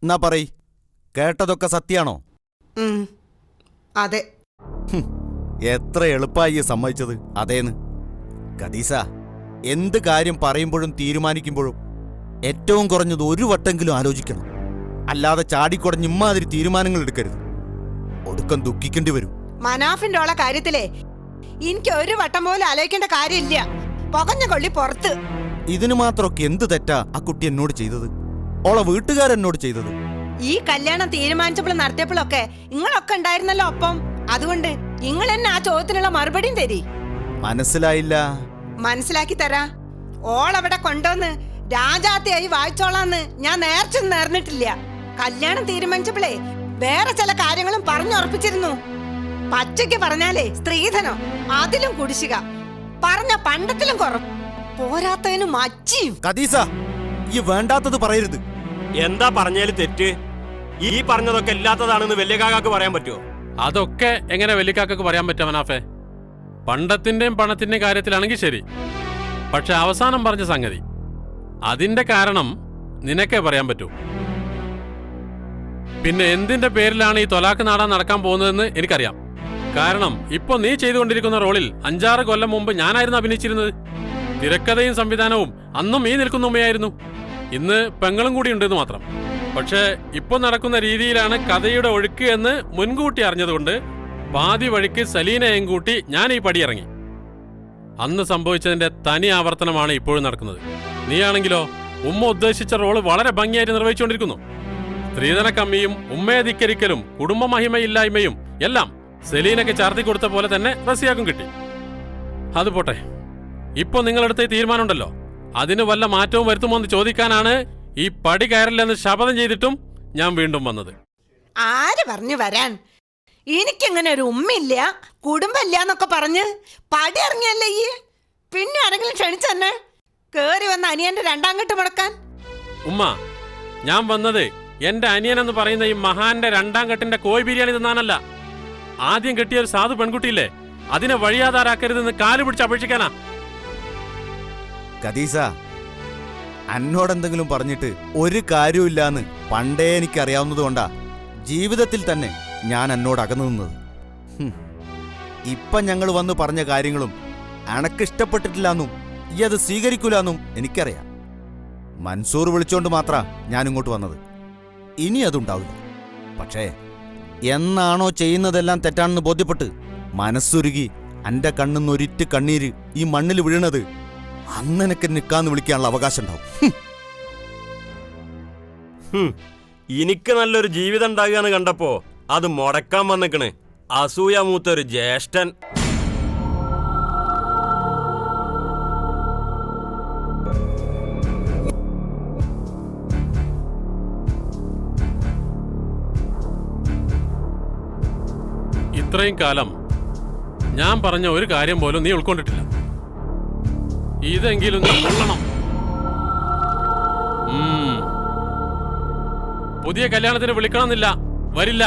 S16: എന്നാ പറയ്, കേട്ടതൊക്കെ സത്യാണോ?
S3: അതെ.
S16: എത്ര എളുപ്പമായി സമ്മതിച്ചത് അതേന്ന്. ഖദീസ, എന്ത് കാര്യം പറയുമ്പോഴും തീരുമാനിക്കുമ്പോഴും ഏറ്റവും കുറഞ്ഞത് ഒരു വട്ടെങ്കിലും ആലോചിക്കണം. അല്ലാതെ ചാടിക്കുടഞ്ഞ് ഇമ്മാതിരി തീരുമാനങ്ങൾ എടുക്കരുത്. ഒടുക്കം ദുഃഖിക്കേണ്ടി വരും.
S3: മനാഫിന്റെ ഓളെ കാര്യത്തിലേ എനിക്ക് ഒരു വട്ടം പോലും ആലോചിക്കേണ്ട കാര്യമില്ല. പുകഞ്ഞ കൊള്ളി പുറത്ത്.
S16: ഇതിനു മാത്രമൊക്കെ എന്ത് തെറ്റാ ആ കുട്ടി എന്നോട് ചെയ്തത്, ഓളെ വീട്ടുകാരെന്നോട് ചെയ്തത്?
S3: ഈ കല്യാണം തീരുമാനിച്ചപ്പോഴും നടത്തിയപ്പോഴൊക്കെ നിങ്ങളൊക്കെ ഉണ്ടായിരുന്നല്ലോ ഒപ്പം. അതുകൊണ്ട് നിങ്ങൾ എന്നെ ആ ചോദ്യത്തിനുള്ള മറുപടിയും തരി.
S16: മനസ്സിലായില്ല.
S3: മനസ്സിലാക്കി തരാ. ഓളവിടെ കൊണ്ടുവന്ന് രാജാത്തിയായി വായിച്ചോളാന്ന് ഞാൻ നേർച്ചൊന്നും നേർന്നിട്ടില്ല. കല്യാണം തീരുമാനിച്ചപ്പോഴേ വേറെ ചില കാര്യങ്ങളും പറഞ്ഞുറപ്പിച്ചിരുന്നു. പച്ചയ്ക്ക് പറഞ്ഞാലേ സ്ത്രീധനം, അതിലും കുടിശ്ശിക, പറഞ്ഞ പണ്ടത്തിലും കുറവ്, പോരാത്തതിനും മച്ചിയും.
S16: ഖദീസ, ഈ വേണ്ടാത്തത് പറയരുത്.
S7: എന്താ പറഞ്ഞാല് തെറ്റ്? ഈ പറഞ്ഞതൊക്കെ ഇല്ലാത്തതാണെന്ന് വലിയ കാക്കാക്ക് പറയാൻ പറ്റുമോ?
S11: അതൊക്കെ എങ്ങനെ വലിയക്കാക്ക് പറയാൻ പറ്റും മനാഫെ? പണ്ടത്തിന്റെയും പണത്തിന്റെയും കാര്യത്തിലാണെങ്കിൽ ശരി. പക്ഷെ അവസാനം പറഞ്ഞ സംഗതി, അതിന്റെ കാരണം നിനക്കേ പറയാൻ പറ്റൂ. പിന്നെ എന്തിന്റെ പേരിലാണ് ഈ തൊലാക്ക് നാടാൻ നടക്കാൻ പോകുന്നതെന്ന് എനിക്കറിയാം. കാരണം ഇപ്പൊ നീ ചെയ്തുകൊണ്ടിരിക്കുന്ന റോളിൽ 5-6 കൊല്ലം മുമ്പ് ഞാനായിരുന്നു അഭിനയിച്ചിരുന്നത്. തിരക്കഥയും സംവിധാനവും അന്നും ഈ നിൽക്കുന്ന ഉമ്മയായിരുന്നു. ഇന്ന് പെങ്ങളും കൂടി ഉണ്ടെന്ന് മാത്രം. പക്ഷേ ഇപ്പൊ നടക്കുന്ന രീതിയിലാണ് കഥയുടെ ഒഴുക്ക് എന്ന് മുൻകൂട്ടി അറിഞ്ഞതുകൊണ്ട് പാതി വഴിക്ക് സലീനയും കൂട്ടി ഞാൻ ഈ പടിയിറങ്ങി. അന്ന് സംഭവിച്ചതിന്റെ തനി ആവർത്തനമാണ് ഇപ്പോഴും നടക്കുന്നത്. നീയാണെങ്കിലോ ഉമ്മ ഉദ്ദേശിച്ച റോള് വളരെ ഭംഗിയായിട്ട് നിർവഹിച്ചുകൊണ്ടിരിക്കുന്നു. സ്ത്രീധന കമ്മിയും ഉമ്മയെ ധിക്കരിക്കലും കുടുംബമഹിമയില്ലായ്മയും എല്ലാം സെലീനയ്ക്ക് ചാർത്തി കൊടുത്ത പോലെ തന്നെ റസിയാക്കും കിട്ടി. അത് പോട്ടെ, ഇപ്പൊ നിങ്ങളെടുത്ത തീരുമാനമുണ്ടല്ലോ, അതിന് വല്ല മാറ്റവും വരുത്തുമോ എന്ന് ചോദിക്കാനാണ് ഈ പടി കയറില്ലെന്ന് ശപഥം ചെയ്തിട്ടും ഞാൻ വീണ്ടും വന്നത്.
S3: ആര് പറഞ്ഞു വരാൻ? എനിക്കങ്ങനെ ഒരു ഉമ്മയില്ല, കുടുംബമില്ല എന്നൊക്കെ പറഞ്ഞ് പടി ഇറങ്ങിയല്ലേ ഈ. പിന്നെ ആരെങ്കിലും ക്ഷണിച്ചെന്നെ കേറി വന്ന അനിയന്റെ 2ാം കെട്ട് മുടക്കാൻ?
S11: ഉമ്മ, ഞാൻ വന്നത് എന്റെ അനിയനെന്ന് പറയുന്ന ഈ മഹാന്റെ 2ാം കെട്ടിന്റെ കോഴി ബിരിയാണി തിന്നാനല്ല. ആദ്യം കെട്ടിയ ഒരു സാധു പെൺകുട്ടിയില്ലേ, അതിനെ വഴിയാതാരാക്കരുതെന്ന് കാല് പിടിച്ച് അപേക്ഷിക്കാനാ.
S16: ഖദീസ, എന്നോടെന്തെങ്കിലും പറഞ്ഞിട്ട് ഒരു കാര്യമില്ലാന്ന് പണ്ടേ എനിക്കറിയാവുന്നതുകൊണ്ടാ ജീവിതത്തിൽ തന്നെ ഞാൻ എന്നോട് അകന്നു നിന്നത്. ഇപ്പം ഞങ്ങൾ വന്ന് പറഞ്ഞ കാര്യങ്ങളും അനക്കിഷ്ടപ്പെട്ടിട്ടില്ലെന്നും ഈ അത് സ്വീകരിക്കൂലെന്നും എനിക്കറിയാം. മൻസൂർ വിളിച്ചോണ്ട് മാത്രാ ഞാൻ ഇങ്ങോട്ട് വന്നത്. ഇനി അതുണ്ടാവില്ല. പക്ഷേ എന്നാണോ ചെയ്യുന്നതെല്ലാം തെറ്റാണെന്ന് ബോധ്യപ്പെട്ട് മനസ്സുരുകി എൻ്റെ കണ്ണിന്നൊരിറ്റ് കണ്ണീര് ഈ മണ്ണിൽ വീണത് അന്നെനിക്ക് നിൽക്കാന്ന് വിളിക്കാനുള്ള അവകാശം ഉണ്ടാവും.
S7: എനിക്ക് നല്ലൊരു ജീവിതം ഉണ്ടാകുകയെന്ന് കണ്ടപ്പോ അത് മുടക്കാൻ വന്നിക്കണ് അസൂയ മൂത്തൊരു ജ്യേഷ്ഠൻ.
S11: ഇത്രയും കാലം ഞാൻ പറഞ്ഞ ഒരു കാര്യം പോലും നീ ഉൾക്കൊണ്ടിട്ടില്ല. ഇതെങ്കിലും നീ കൊള്ളണം. പുതിയ കല്യാണത്തിന് വിളിക്കണമെന്നില്ല, വരില്ല.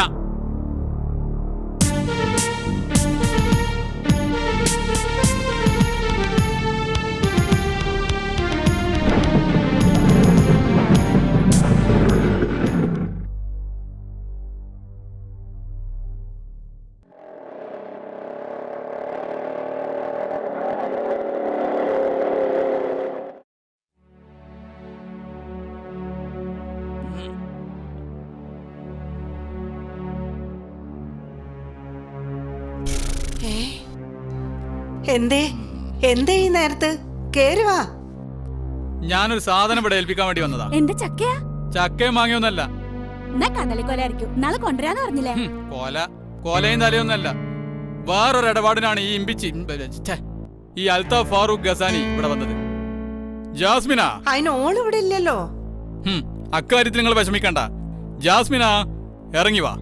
S3: എന്തേ എന്തേ ഈ നേരത്ത്? കേറുവാ.
S10: ഞാനൊരു സാധനം ഇവിടെ ഏൽപ്പിക്കാൻ വേണ്ടി വന്നതാ.
S13: എന്റെ ചക്കയാ?
S10: ചക്കയും വാങ്ങിയൊന്നല്ല.
S13: എന്നാ കന്നലിക്കൊലായിരിക്കും. നാളെ കൊണ്ടുവരാന്ന് പറഞ്ഞില്ലേ?
S10: കൊലയും തലയൊന്നല്ല. വേറൊരു ഇടപാടിനാണ് ഈ ഇമ്പിച്ചി ഈ അൽതാഫ് ഫാറൂഖ് ഗസാനി ഇവിടെ വന്നത്. ജാസ്മിനാ,
S3: അതിന് ഓൾ ഇവിടെ ഇല്ലല്ലോ.
S10: അക്കാര്യത്തിൽ നിങ്ങൾ വിഷമിക്കണ്ട. ജാസ്മിനാ, ഇറങ്ങി വാ.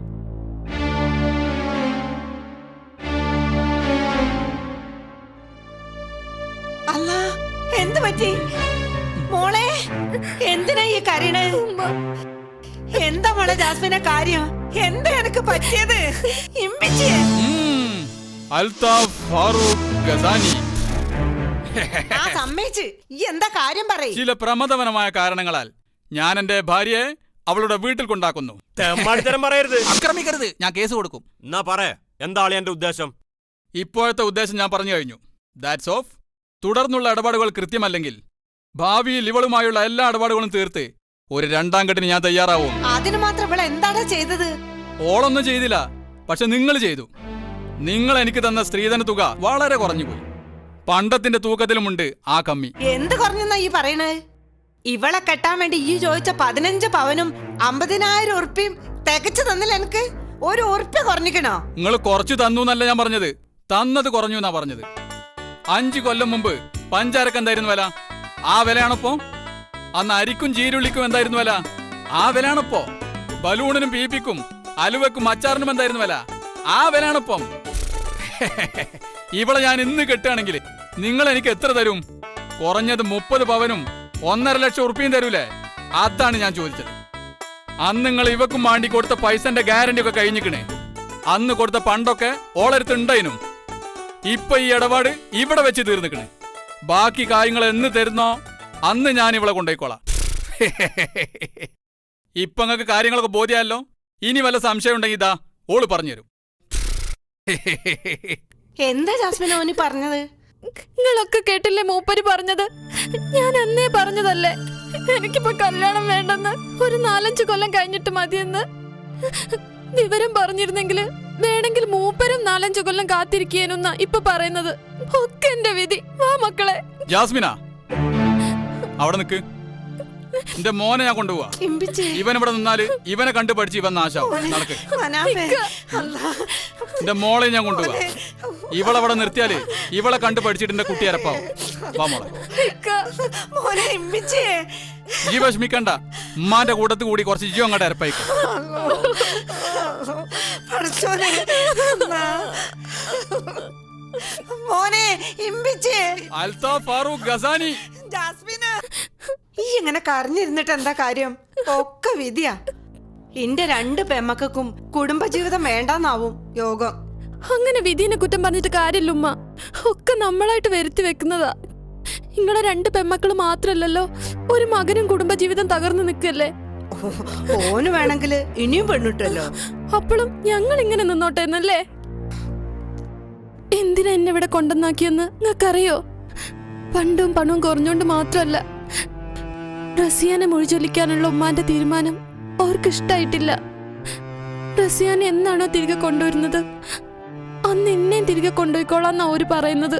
S3: അല്ല, എന്ത് പറ്റി മോളെ? എന്തിനാ ഈ കരയണേ? എന്താ മോളെ ജാസ്മിനെ കാര്യം? എന്താ എനിക്ക് പറ്റിയത്? ഇമ്പിച്ചിയെ
S10: അൽതാഫ് ഫാറൂഖ് ഗസാനി
S3: സമ്മതിച്ച്. ഈ എന്താ കാര്യം പറയ്.
S10: ചില പ്രമദവനമായ കാരണങ്ങളാൽ ഞാൻ എന്റെ ഭാര്യയെ അവളുടെ വീട്ടിൽ കൊണ്ടാക്കുന്നു.
S7: പറയരുത്,
S10: ആക്രമിക്കരുത്, ഞാൻ കേസ് കൊടുക്കും.
S7: എന്നാ പറ, എന്താണ് എന്റെ ഉദ്ദേശം?
S10: ഇപ്പോഴത്തെ ഉദ്ദേശം ഞാൻ പറഞ്ഞു കഴിഞ്ഞു. That's of. തുടർന്നുള്ള ഇടപാടുകൾ കൃത്യമല്ലെങ്കിൽ ഭാവിയിൽ ഇവളുമായുള്ള എല്ലാ ഇടപാടുകളും തീർത്ത് ഒരു രണ്ടാം കെട്ടിന് ഞാൻ തയ്യാറാവും.
S3: അതിന് മാത്രം ഇവിടെ എന്താണ് ചെയ്തത്?
S10: ഓളൊന്നും ചെയ്തില്ല, പക്ഷെ നിങ്ങൾ ചെയ്തു. നിങ്ങൾ എനിക്ക് തന്ന സ്ത്രീധന തുക വളരെ കുറഞ്ഞുപോയി. പണ്ടത്തിന്റെ തൂക്കത്തിലുമുണ്ട് ആ കമ്മി.
S3: എന്ത് കുറഞ്ഞെന്നാ ഈ പറയണേ? ഇവളെ കെട്ടാൻ വേണ്ടി ഈ ചോദിച്ച 15 പവനും 50,000 ഉറുപ്പിയും തികച്ചു തന്നില്ല. എനിക്ക് ഒരു ഉറുപ്പ്യ കുറഞ്ഞിക്കണോ?
S10: നിങ്ങൾ കുറച്ചു തന്നു എന്നല്ല ഞാൻ പറഞ്ഞത്, തന്നത് കുറഞ്ഞു എന്നാ പറഞ്ഞത്. 5 കൊല്ലം മുമ്പ് പഞ്ചാരക്ക് എന്തായിരുന്നു വില? ആ വിലയാണപ്പോ. അന്ന് അരിക്കും ചീരുള്ളിക്കും എന്തായിരുന്നു വില? ആ വിലയാണപ്പോ. ബലൂണിനും പീപ്പിക്കും അലുവക്കും അച്ചാറിനും എന്തായിരുന്നു വില? ആ വിലയാണപ്പം. ഇവളെ ഞാൻ ഇന്ന് കെട്ടുകയാണെങ്കിൽ നിങ്ങൾ എനിക്ക് എത്ര തരും? കുറഞ്ഞത് 30 പവനും 1.5 ലക്ഷം ഉറുപ്പിയും തരൂലേ? അതാണ് ഞാൻ ചോദിച്ചത്. അന്ന് നിങ്ങൾ ഇവക്കും വേണ്ടി കൊടുത്ത പൈസന്റെ ഗ്യാരണ്ടി ഒക്കെ കഴിഞ്ഞിക്കണേ. അന്ന് കൊടുത്ത പണ്ടൊക്കെ ഓളരുത്തുണ്ടായിനും. ഇപ്പൊ ഈ ഇടപാട് ഇവിടെ വെച്ച് തീർന്നിക്കണേ. ബാക്കി കാര്യങ്ങൾ എന്ന് തരുന്നോ അന്ന് ഞാൻ ഇവളെ കൊണ്ടുപോയിക്കോളാം. ഇപ്പൊ നിങ്ങൾക്ക് കാര്യങ്ങളൊക്കെ ബോധ്യമല്ലോ. ഇനി വല്ല സംശയം ഉണ്ടെങ്കിൽ ഇതാ ഓള് പറഞ്ഞുതരും.
S3: എന്താ ജാസ്മിൻ ഓനി പറഞ്ഞത്?
S6: നിങ്ങളൊക്കെ കേട്ടില്ലേ മൂപ്പര് പറഞ്ഞത്? ഞാൻ അന്നേ പറഞ്ഞതല്ലേ എനിക്കിപ്പോ കല്യാണം വേണ്ടെന്ന്. ഒരു 4-5 കൊല്ലം കഴിഞ്ഞിട്ട് മതിയെന്ന് വിവരം പറഞ്ഞിരുന്നെങ്കില് വേണമെങ്കിൽ മൂപ്പരും 4-5 കൊല്ലം കാത്തിരിക്കേനെന്നാ ഇപ്പൊ പറയുന്നത്. ഒക്കെ എന്റെ വിധി. വാ മക്കളെ.
S10: ജാസ്മിന, അവിടെ നിക്ക്. എന്റെ മോനെ ഞാൻ കൊണ്ടുപോവാ. ഇവൻ ഇവിടെ നിന്നാല് ഇവനെ കണ്ടു പഠിച്ച് ഇവൻ നാശാവും. നടക്ക്. എന്റെ മോളെ ഞാൻ കൊണ്ടുപോവാ. ഇവളവിടെ നിർത്തിയാല് ഇവളെ കണ്ടു പഠിച്ചിട്ട് എന്റെ കുട്ടി അരപ്പാവും. വാ മോളെ. ഈ വിഷമിക്കണ്ട. ഉമ്മാന്റെ കൂട്ടത്ത് കൂടി കുറച്ച് ജീവൻ അങ്ങോട്ട് അരപ്പായിക്കും. അൽതാഫ് ഫാറൂഖ് ഗസാനി.
S3: ഈ ഇങ്ങനെ കരഞ്ഞിരുന്നിട്ട് എന്താ കാര്യം? ഒക്കെ വിധിയാ. എന്റെ 2 പെമ്മക്കും കുടുംബജീവിതം വേണ്ടെന്നാവും യോഗം.
S6: അങ്ങനെ വിധിനെ കുറ്റം പറഞ്ഞിട്ട് കാര്യമില്ല ഉമ്മ. ഒക്കെ നമ്മളായിട്ട് വരുത്തി വെക്കുന്നതാ. നിങ്ങളെ 2 പെമ്മക്കള് മാത്രല്ലല്ലോ, ഒരു മകനും കുടുംബജീവിതം തകർന്നു നിൽക്കല്ലേ.
S3: ഓന് വേണമെങ്കിൽ ഇനിയും പെണ്ണിട്ടല്ലോ.
S6: അപ്പോഴും ഞങ്ങൾ ഇങ്ങനെ നിന്നോട്ടെ എന്നല്ലേ? എന്തിനാ എന്നെ ഇവിടെ കൊണ്ടുവന്നാക്കിയെന്ന് നിങ്ങൾക്കറിയോ? പണ്ടും പണവും കുറഞ്ഞോണ്ട് മാത്രല്ല, റസിയാനെ മൊഴിചൊല്ലിക്കാനുള്ള ഉമ്മാന്റെ തീരുമാനം അവർക്ക് ഇഷ്ടായിട്ടില്ല. റസിയാനെ എന്നാണോ തിരികെ കൊണ്ടുവരുന്നത് അന്ന് എന്നെയും തിരികെ കൊണ്ടുപോയിക്കോളാന്നാ അവര് പറയുന്നത്.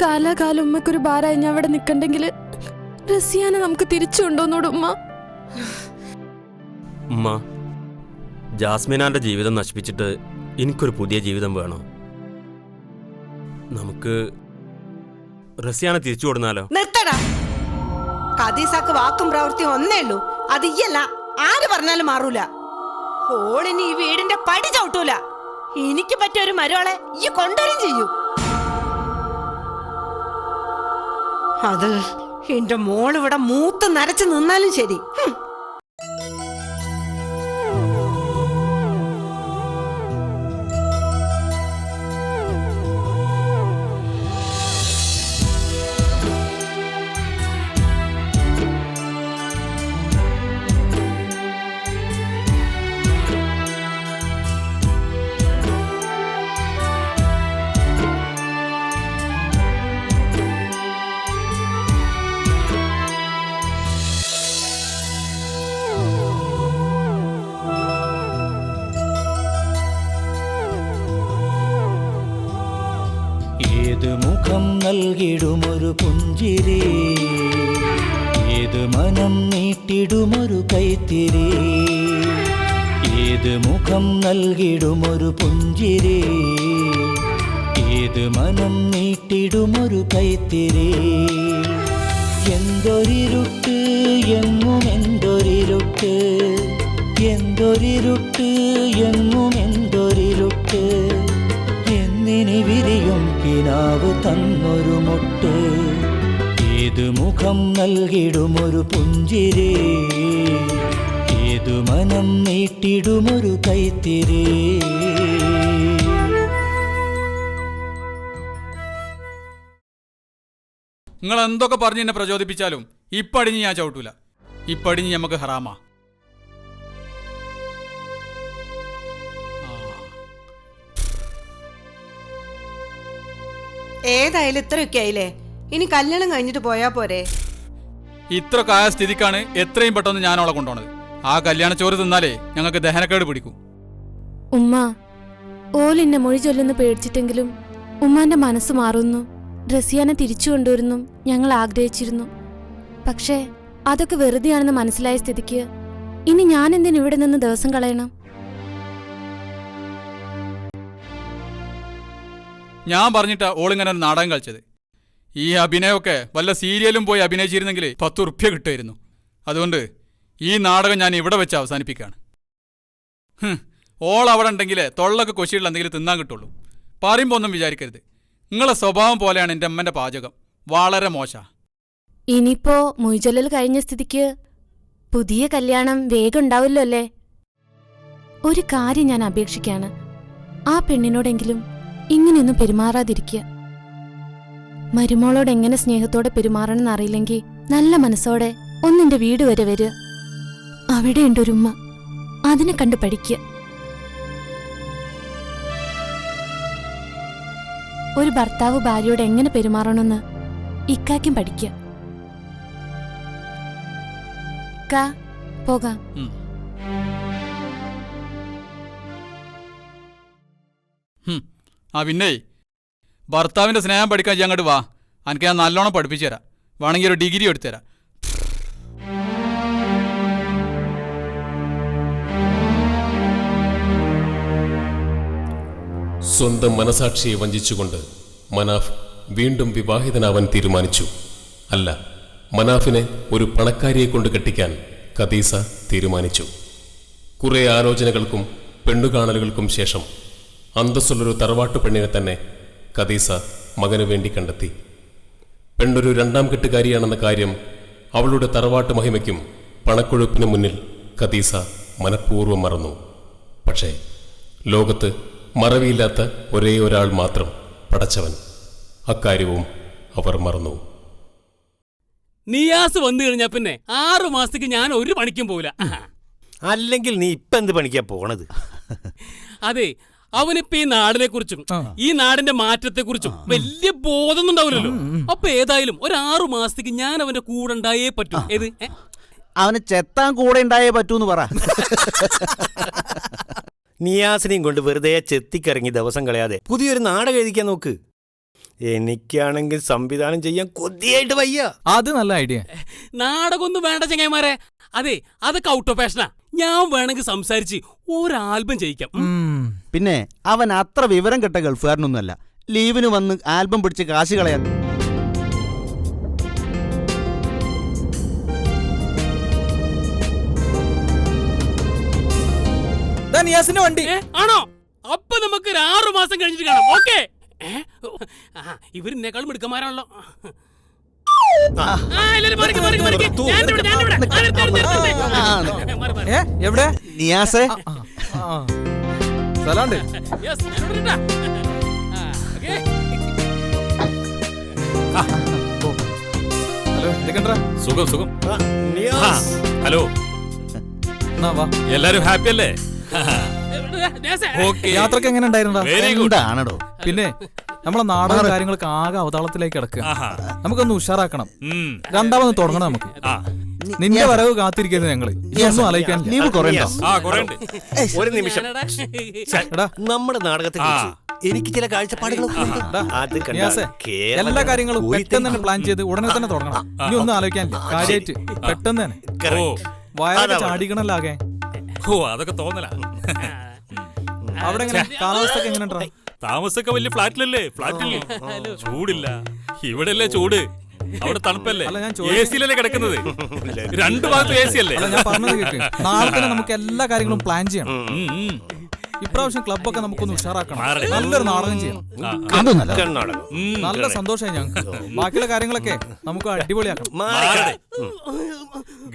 S6: കാലാകാലം ഉമ്മക്കൊരു ഭാരമായി ഞാൻ അവിടെ നിക്കണ്ടെങ്കില് റസിയാനെ നമുക്ക് തിരിച്ചു കൊണ്ടുവന്നോട് ഉമ്മ.
S7: ഉമ്മ, ജാസ്മിനാന്റെ ജീവിതം നശിപ്പിച്ചിട്ട് എനിക്കൊരു പുതിയ ജീവിതം വേണം. നമുക്ക് റസിയാനെ തിരിച്ചു കൊടുന്നാലോ?
S3: നിർത്തടാ. ഖദീസാക്ക് വാക്കും പ്രവൃത്തിയും ഒന്നേ ഉള്ളൂ. അത് ഇയ്യല്ല, ആര് പറഞ്ഞാലും മാറൂല. ഓളിനി ഈ വീടിന്റെ പടി ചവിട്ടൂല. എനിക്ക് പറ്റിയ ഒരു മരോളെ ഈ കൊണ്ടുവരും ചെയ്യൂ. അത് എന്റെ മോളിവിടെ മൂത്ത് നരച്ച് നിന്നാലും ശരി.
S17: ഏത് മുഖം നൽകിടുമൊരു പുഞ്ചിരി, ഏത് മനം നീട്ടിടുമൊരു കൈത്തിരി. ഏത് മുഖം നൽകിടുമൊരു പുഞ്ചിരി, ഏത് മനം നീട്ടിടുമൊരു കൈത്തിരി. എന്തൊരിരുട്ട് എങ്ങും എന്തൊരിരുട്ട്, എന്തൊരിരുട്ട് എങ്ങും എന്തൊരിരുട്ട്. എന്നിനി വിരിയും കിനാവ് തന്നൊരു മുട്ട്. ഏത് മുഖം നൽകിടുമൊരു പുഞ്ചിരി, ഏതു മനം നീട്ടിടുമൊരു കൈത്തിരി.
S10: നിങ്ങൾ എന്തൊക്കെ പറഞ്ഞ് എന്നെ പ്രചോദിപ്പിച്ചാലും ഇപ്പടിഞ്ഞ് ഞാൻ ചവിട്ടൂല. ഇപ്പടിഞ്ഞ് നമുക്ക് ഹറാമാ.
S3: ഏതായാലും ഇത്രയൊക്കെ ആയില്ലേ, ഇനി കല്യാണം കഴിഞ്ഞിട്ട് പോയാ പോരെ?
S10: ഇത്ര കായ സ്ഥിതിക്കാണ് എത്രയും പെട്ടെന്ന് ഞാൻ അവളെ കൊണ്ടുപോണത്. ആ കല്യാണ ചോറ് തിന്നാലേ ഞങ്ങൾക്ക് ദഹനക്കേട് പിടിക്കും.
S9: ഉമ്മ ഓലെന്നെ മൊഴി ചൊല്ലുന്നു പേടിച്ചിട്ടെങ്കിലും ഉമ്മാന്റെ മനസ്സ് മാറുന്നു, റസിയാനെ തിരിച്ചു കൊണ്ടുവരുന്നു ഞങ്ങൾ ആഗ്രഹിച്ചിരുന്നു. പക്ഷേ അതൊക്കെ വെറുതെയാണെന്ന് മനസ്സിലായ സ്ഥിതിക്ക് ഇനി ഞാൻ എന്തിനു ഇവിടെ നിന്ന് ദിവസം കളയണം?
S10: ഞാൻ പറഞ്ഞിട്ടാ ഓളിങ്ങനെ ഒരു നാടകം കളിച്ചത്. ഈ അഭിനയമൊക്കെ വല്ല സീരിയലും പോയി അഭിനയിച്ചിരുന്നെങ്കിൽ 10 ഉറുപ്പ്യ കിട്ടുമായിരുന്നു. അതുകൊണ്ട് ഈ നാടകം ഞാൻ ഇവിടെ വെച്ച് അവസാനിപ്പിക്കുകയാണ്. ഓൾ അവിടെ ഉണ്ടെങ്കിൽ തൊള്ളൊക്കെ കൊശിയുള്ള എന്തെങ്കിലും തിന്നാൻ കിട്ടുള്ളൂ. പറയുമ്പോൾ ഒന്നും വിചാരിക്കരുത്. നിങ്ങളെ സ്വഭാവം പോലെയാണ് എൻ്റെ അമ്മൻ്റെ പാചകം. വളരെ മോശ.
S9: ഇനിയിപ്പോ മൊയ്ചൊല്ലൽ കഴിഞ്ഞ സ്ഥിതിക്ക് പുതിയ കല്യാണം വേഗം ഉണ്ടാവില്ലോ അല്ലേ? ഒരു കാര്യം ഞാൻ അപേക്ഷിക്കാണ്, ആ പെണ്ണിനോടെങ്കിലും ഇങ്ങനെയൊന്നും പെരുമാറാതിരിക്കുക. മരുമോളോട് എങ്ങനെ സ്നേഹത്തോടെ പെരുമാറണമെന്ന് അറിയില്ലെങ്കിൽ നല്ല മനസ്സോടെ ഒന്നിന്റെ വീട് വരെ വരിക. അവിടെയുണ്ടൊരുമ്മ, അതിനെ കണ്ട് പഠിക്കുക. ഒരു ഭർത്താവ് ഭാര്യയോട് എങ്ങനെ പെരുമാറണമെന്ന് ഇക്കാക്കും പഠിക്കുക. പോകാം.
S10: ആ പിന്നെ ഭർത്താവിൻ്റെ സ്നേഹം പഠിക്കാൻ ഞാൻ അങ്ങോട്ട് വാ. എനിക്ക് ഞാൻ നല്ലോണം പഠിപ്പിച്ചു തരാം. വേണമെങ്കിൽ ഒരു ഡിഗ്രി എടുത്തുതരാം.
S11: സ്വന്തം മനസാക്ഷിയെ വഞ്ചിച്ചുകൊണ്ട് മനാഫ് വീണ്ടും വിവാഹിതനാവാൻ തീരുമാനിച്ചു. അല്ല, മനാഫിനെ ഒരു പണക്കാരിയെ കൊണ്ട് കെട്ടിക്കാൻ ഖദീസ തീരുമാനിച്ചു. കുറെ ആലോചനകൾക്കും പെണ്ണുകാണലുകൾക്കും ശേഷം അന്തസ്സുള്ളൊരു തറവാട്ടു പെണ്ണിനെ തന്നെ ഖദീസ മകനു വേണ്ടി കണ്ടെത്തി. പെണ്ണൊരു 2ാം കെട്ടുകാരിയാണെന്ന കാര്യം അവളുടെ തറവാട്ട് മഹിമയ്ക്കും പണക്കൊഴുപ്പിനു മുന്നിൽ ഖദീസ മനഃപൂർവ്വം മറന്നു. പക്ഷേ ലോകത്ത് മറവിയില്ലാത്ത ഒരേ ഒരാൾ മാത്രം, പടച്ചവൻ. അക്കാര്യവും അവർ മറന്നു.
S15: നിയാസ് വന്നു കഴിഞ്ഞാ പിന്നെ 6 മാസത്തേക്ക് ഞാൻ ഒരു പണിക്കും പോവില്ല.
S7: അല്ലെങ്കിൽ നീ ഇപ്പൊ എന്ത് പണിക്കാ പോണത്?
S15: അതെ, അവനിപ്പോ ഈ നാടിനെ കുറിച്ചും ഈ നാടിന്റെ മാറ്റത്തെ കുറിച്ചും വലിയ ബോധമൊന്നും ഉണ്ടാവില്ലല്ലോ. അപ്പൊ ഏതായാലും ഒരു 6 മാസത്തേക്ക് ഞാൻ അവന്റെ കൂടെ ഉണ്ടായേ പറ്റൂ. ഏത്
S16: അവന് ചെത്താൻ കൂടെ ഉണ്ടായേ പറ്റൂന്ന് പറ.
S7: നിയാസിനെയും കൊണ്ട് വെറുതെ ചെത്തിക്കിറങ്ങി ദിവസം കളയാതെ പുതിയൊരു നാടകം എഴുതിക്കാൻ നോക്ക്. എനിക്കാണെങ്കിൽ സംവിധാനം ചെയ്യാൻ കൊതിയായിട്ട് വയ്യ.
S1: അത് നല്ല ഐഡിയ.
S15: നാടകമൊന്നും വേണ്ട ചങ്ങായിമാരെ. അതെ, അതൊക്കെ ഔട്ട് ഓഫ് ഫാഷനാ. ഞാൻ വേണമെങ്കിൽ സംസാരിച്ച് ഒരു ആൽബം ചെയ്യിക്കാം.
S16: പിന്നെ അവൻ അത്ര വിവരം കെട്ട ഗൾഫുകാരനൊന്നുമല്ല. ലീവിന് വന്ന് ആൽബം പിടിച്ച് കാശ് കളയാൻ.
S1: നിയാസിന്റെ വണ്ടി.
S15: ആണോ? അപ്പൊ നമുക്ക് 6 മാസം കഴിഞ്ഞിട്ട് കാണാം. ഓക്കെ? ഇവരിനേക്കാളും മിടുക്കന്മാരാണല്ലോ.
S1: എവിടെ
S16: നിയാസേ?
S1: സ്ഥലമുണ്ട്. ഹലോ, എന്തൊക്കെയുണ്ടാ?
S11: സുഖം സുഖം. ഹലോ, എല്ലാരും ഹാപ്പി അല്ലേ?
S1: യാത്രക്ക് എങ്ങനെ ഉണ്ടായിരുന്നോ?
S16: എന്താണോ
S1: പിന്നെ നമ്മളെ നാടക കാര്യങ്ങൾക്ക് ആകെ അവതാളത്തിലേക്ക് കിടക്കുക. നമുക്കൊന്ന് ഉഷാറാക്കണം. രണ്ടാമത് തുടങ്ങണം നമുക്ക്. നിന്റെ വരവ് കാത്തിരിക്കുന്നത് ഞങ്ങള്. ഒന്നും ആലോചിക്കാൻ.
S18: ഒരു നിമിഷം. നമ്മുടെ നാടകത്തെ എനിക്ക് ചില കാഴ്ചപ്പാടുകളൊക്കെ
S1: എല്ലാ കാര്യങ്ങളും പെട്ടെന്ന് തന്നെ പ്ലാൻ ചെയ്ത് ഉടനെ തന്നെ തുടങ്ങണം. ഇനി ഒന്നും ആലോചിക്കാനില്ല. കാര്യമായിട്ട് പെട്ടെന്ന് തന്നെ വയറ് ചാടിക്കണല്ലാകെ.
S11: ഓ, അതൊക്കെ തോന്നല.
S1: അവിടെ കാലാവസ്ഥ എങ്ങനെ?
S11: താമസമൊക്കെ വലിയ ഫ്ലാറ്റിലല്ലേ? ഫ്ലാറ്റിൽ ചൂടില്ല. ഇവിടെ അല്ലേ ചൂട്, അവിടെ തണുപ്പല്ലേ? എസിലല്ലേ കിടക്കുന്നത്? 2 ഭാഗത്തും എസി അല്ലേ?
S1: ഞാൻ പറഞ്ഞത് കേൾക്ക്. നാളെ തന്നെ നമുക്ക് എല്ലാ കാര്യങ്ങളും പ്ലാൻ ചെയ്യണം. ഇപ്രാവശ്യം ക്ലബ്ബൊക്കെ നമുക്കൊന്ന് ഉഷാറാക്കണം. നല്ലൊരു നാടകം ചെയ്യണം. നല്ല സന്തോഷമായി ഞങ്ങൾക്ക്. ബാക്കിയുള്ള കാര്യങ്ങളൊക്കെ നമുക്ക് അടിപൊളിയാക്കണം.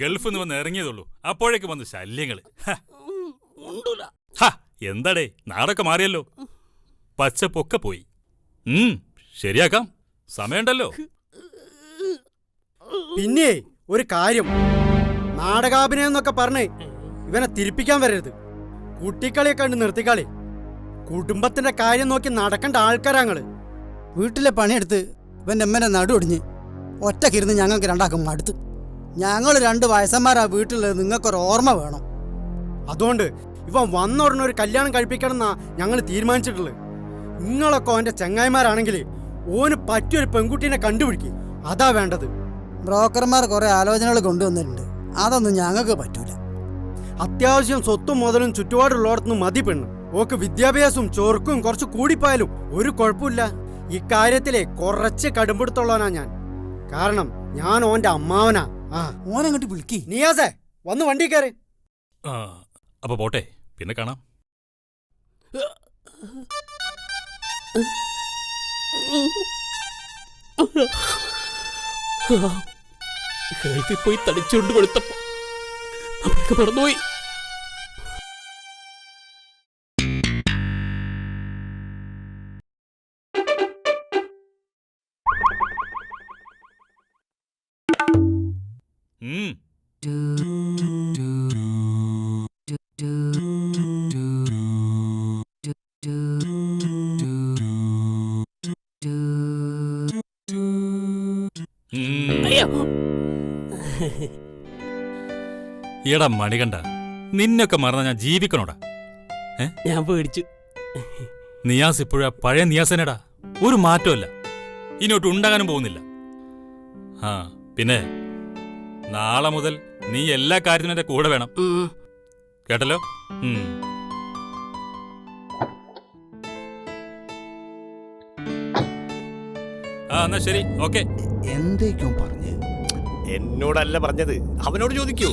S11: ഗൾഫിൽ നിന്ന് വന്ന് ഇറങ്ങിയതുള്ളൂ, അപ്പോഴേക്ക് വന്ന് ശല്യങ്ങള്. എന്താടേ, നാടൊക്കെ മാറിയല്ലോ, പച്ചപ്പൊക്കെ പോയി. ശരിയാക്കാം, സമയമുണ്ടല്ലോ.
S4: പിന്നെ ഒരു കാര്യം, നാടകാഭിനയം എന്നൊക്കെ പറഞ്ഞ് ഇവനെ തിരിപ്പിക്കാൻ വരരുത്. കുട്ടിക്കളിയൊക്കെ ഉണ്ട്, നിർത്തിക്കളി. കുടുംബത്തിന്റെ കാര്യം നോക്കി നടക്കേണ്ട ആൾക്കാരാങ്ങള്.
S19: വീട്ടിലെ പണിയെടുത്ത് ഇവന്റെ അമ്മേനെ നടുവൊടിഞ്ഞ് ഒറ്റക്കിരുന്ന് ഞങ്ങൾക്ക് രണ്ടാക്കും മടുത്ത്. ഞങ്ങൾ 2 വയസ്സന്മാരാ വീട്ടിലുള്ളത്, നിങ്ങൾക്കൊരു ഓർമ്മ വേണം.
S4: അതുകൊണ്ട് ഇവൻ വന്ന ഉടനെ ഒരു കല്യാണം കഴിപ്പിക്കണം എന്നാ ഞങ്ങൾ തീരുമാനിച്ചിട്ടുള്ളത്. നിങ്ങളൊക്കെ ഓന്റെ ചങ്ങായിമാരാണെങ്കിൽ ഓന് പറ്റിയൊരു പെൺകുട്ടീനെ കണ്ടുപിടിക്കും. അതാ വേണ്ടത്.
S19: ബ്രോക്കർമാർ കുറെ ആലോചനകൾ കൊണ്ടുവന്നിട്ടുണ്ട്, അതൊന്നും ഞങ്ങൾക്ക് പറ്റൂല.
S4: അത്യാവശ്യം സ്വത്തും മുതലും ചുറ്റുപാടുള്ളോടത്തുനിന്ന് മതി പെണ്ണ്. ഓക്ക് വിദ്യാഭ്യാസവും ചൊറുക്കും കുറച്ച് കൂടിപ്പോയാലും ഒരു കുഴപ്പമില്ല. ഇക്കാര്യത്തിലെ കുറച്ച് കടുംപിടുത്തുള്ളവനാ ഞാൻ. കാരണം ഞാൻ ഓന്റെ അമ്മാവനാ.
S19: ഓനങ്ങോട്ട് വിളിക്കി.
S4: നിയാസേ, വന്ന് വണ്ടി കയറി.
S11: അപ്പൊ പോട്ടെ, പിന്നെ കാണാം.
S15: ഗൾഫിൽ പോയി തടിച്ചുകൊണ്ട് കൊടുത്തപ്പോ നമ്മളൊക്കെ മറന്നുപോയി.
S11: എടാ മണികണ്ട, നിന്നൊക്കെ മറന്ന ഞാൻ ജീവിക്കണോടാ?
S15: ഞാൻ പേടിച്ചു.
S11: നിയാസ് ഇപ്പോഴാ പഴയ നിയാസനടാ, ഒരു മാറ്റമല്ല, ഇനിയോട്ട് ഉണ്ടാകാനും പോകുന്നില്ല. പിന്നെ നാളെ മുതൽ നീ എല്ലാ കാര്യത്തിനും എന്റെ കൂടെ വേണം, കേട്ടല്ലോ? എന്നാ ശരി, ഓക്കെ.
S16: എന്തേക്കും പറഞ്ഞ്?
S18: എന്നോടല്ല പറഞ്ഞത്, അവനോട് ചോദിക്കൂ.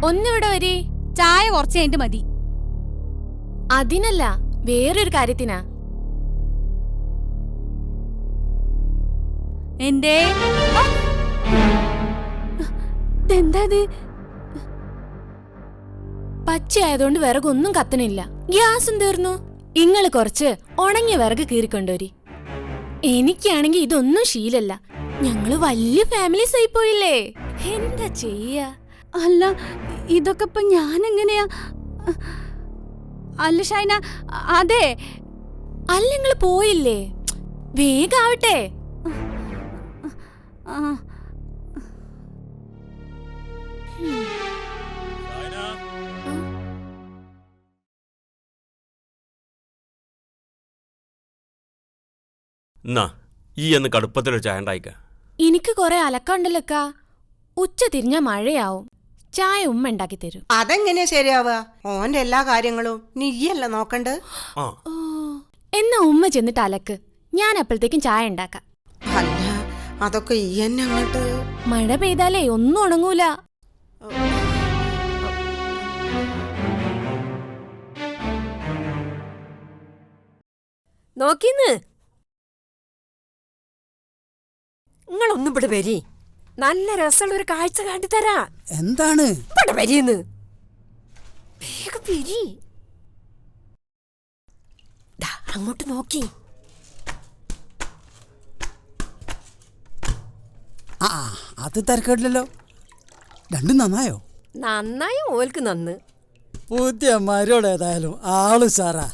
S9: ഒന്നിവിടെ വരി.
S13: ചായ കുറച്ച് കഴിഞ്ഞിട്ട് മതി.
S9: അതിനല്ല, വേറൊരു കാര്യത്തിനാ.
S13: എന്തേ? എന്താ
S9: പച്ചയായതുകൊണ്ട് വിറകൊന്നും കത്തണില്ല, ഗ്യാസും തീർന്നു. ഇങ്ങള് കുറച്ച് ഉണങ്ങിയ വിറക് കീറിക്കൊണ്ടുവരി. എനിക്കാണെങ്കി ഇതൊന്നും ശീലല്ല. ഞങ്ങള് വലിയ ഫാമിലീസ് ആയി പോയില്ലേ, എന്താ ചെയ്യാ?
S13: അല്ല, ഇതൊക്കെ ഇപ്പൊ ഞാൻ എങ്ങനെയാ? അല്ല ഷൈന, അതെ.
S9: അല്ല, നിങ്ങള് പോയില്ലേ? വേഗാവട്ടെ.
S7: എന്നാ ഈ എന്ന് കടുപ്പത്തിലൊരു ചായ ഉണ്ടായിക്ക.
S9: എനിക്ക് കുറെ അലക്കണ്ടല്ലക്ക. ഉച്ച തിരിഞ്ഞ മഴയാവും. ചായ ഉമ്മ ഉണ്ടാക്കി തരും.
S3: അതെങ്ങനെയാ ശരിയാവുക? ഓന്റെ എല്ലാ കാര്യങ്ങളും നീയല്ല നോക്കണ്ട്.
S9: എന്നാ ഉമ്മ ചെന്നിട്ട് അലക്ക്, ഞാൻ അപ്പോഴത്തേക്കും ചായ ഉണ്ടാക്കാം.
S3: അല്ല, അതൊക്കെ ഈ എന്നെ അങ്ങോട്ട്.
S9: മഴ പെയ്താലേ ഒന്നും ഉണങ്ങൂല.
S20: നോക്കിന്ന് നിങ്ങളൊന്നും ഇവിടെ വരി. നല്ല രസമുള്ള ഒരു കാഴ്ച കാട്ടിത്തരാ.
S19: എന്താണ്
S20: ഇവിടെ വരിന്ന്? വേഗം വരി. അങ്ങോട്ട് നോക്കി.
S19: ആ അത് തിരക്കേടില്ലല്ലോ. രണ്ടും നന്നായോ?
S20: നന്നായി ഓൽക്ക് നന്ന്.
S19: പുതിയ മരോട് ഏതായാലും ആള് സാറാ.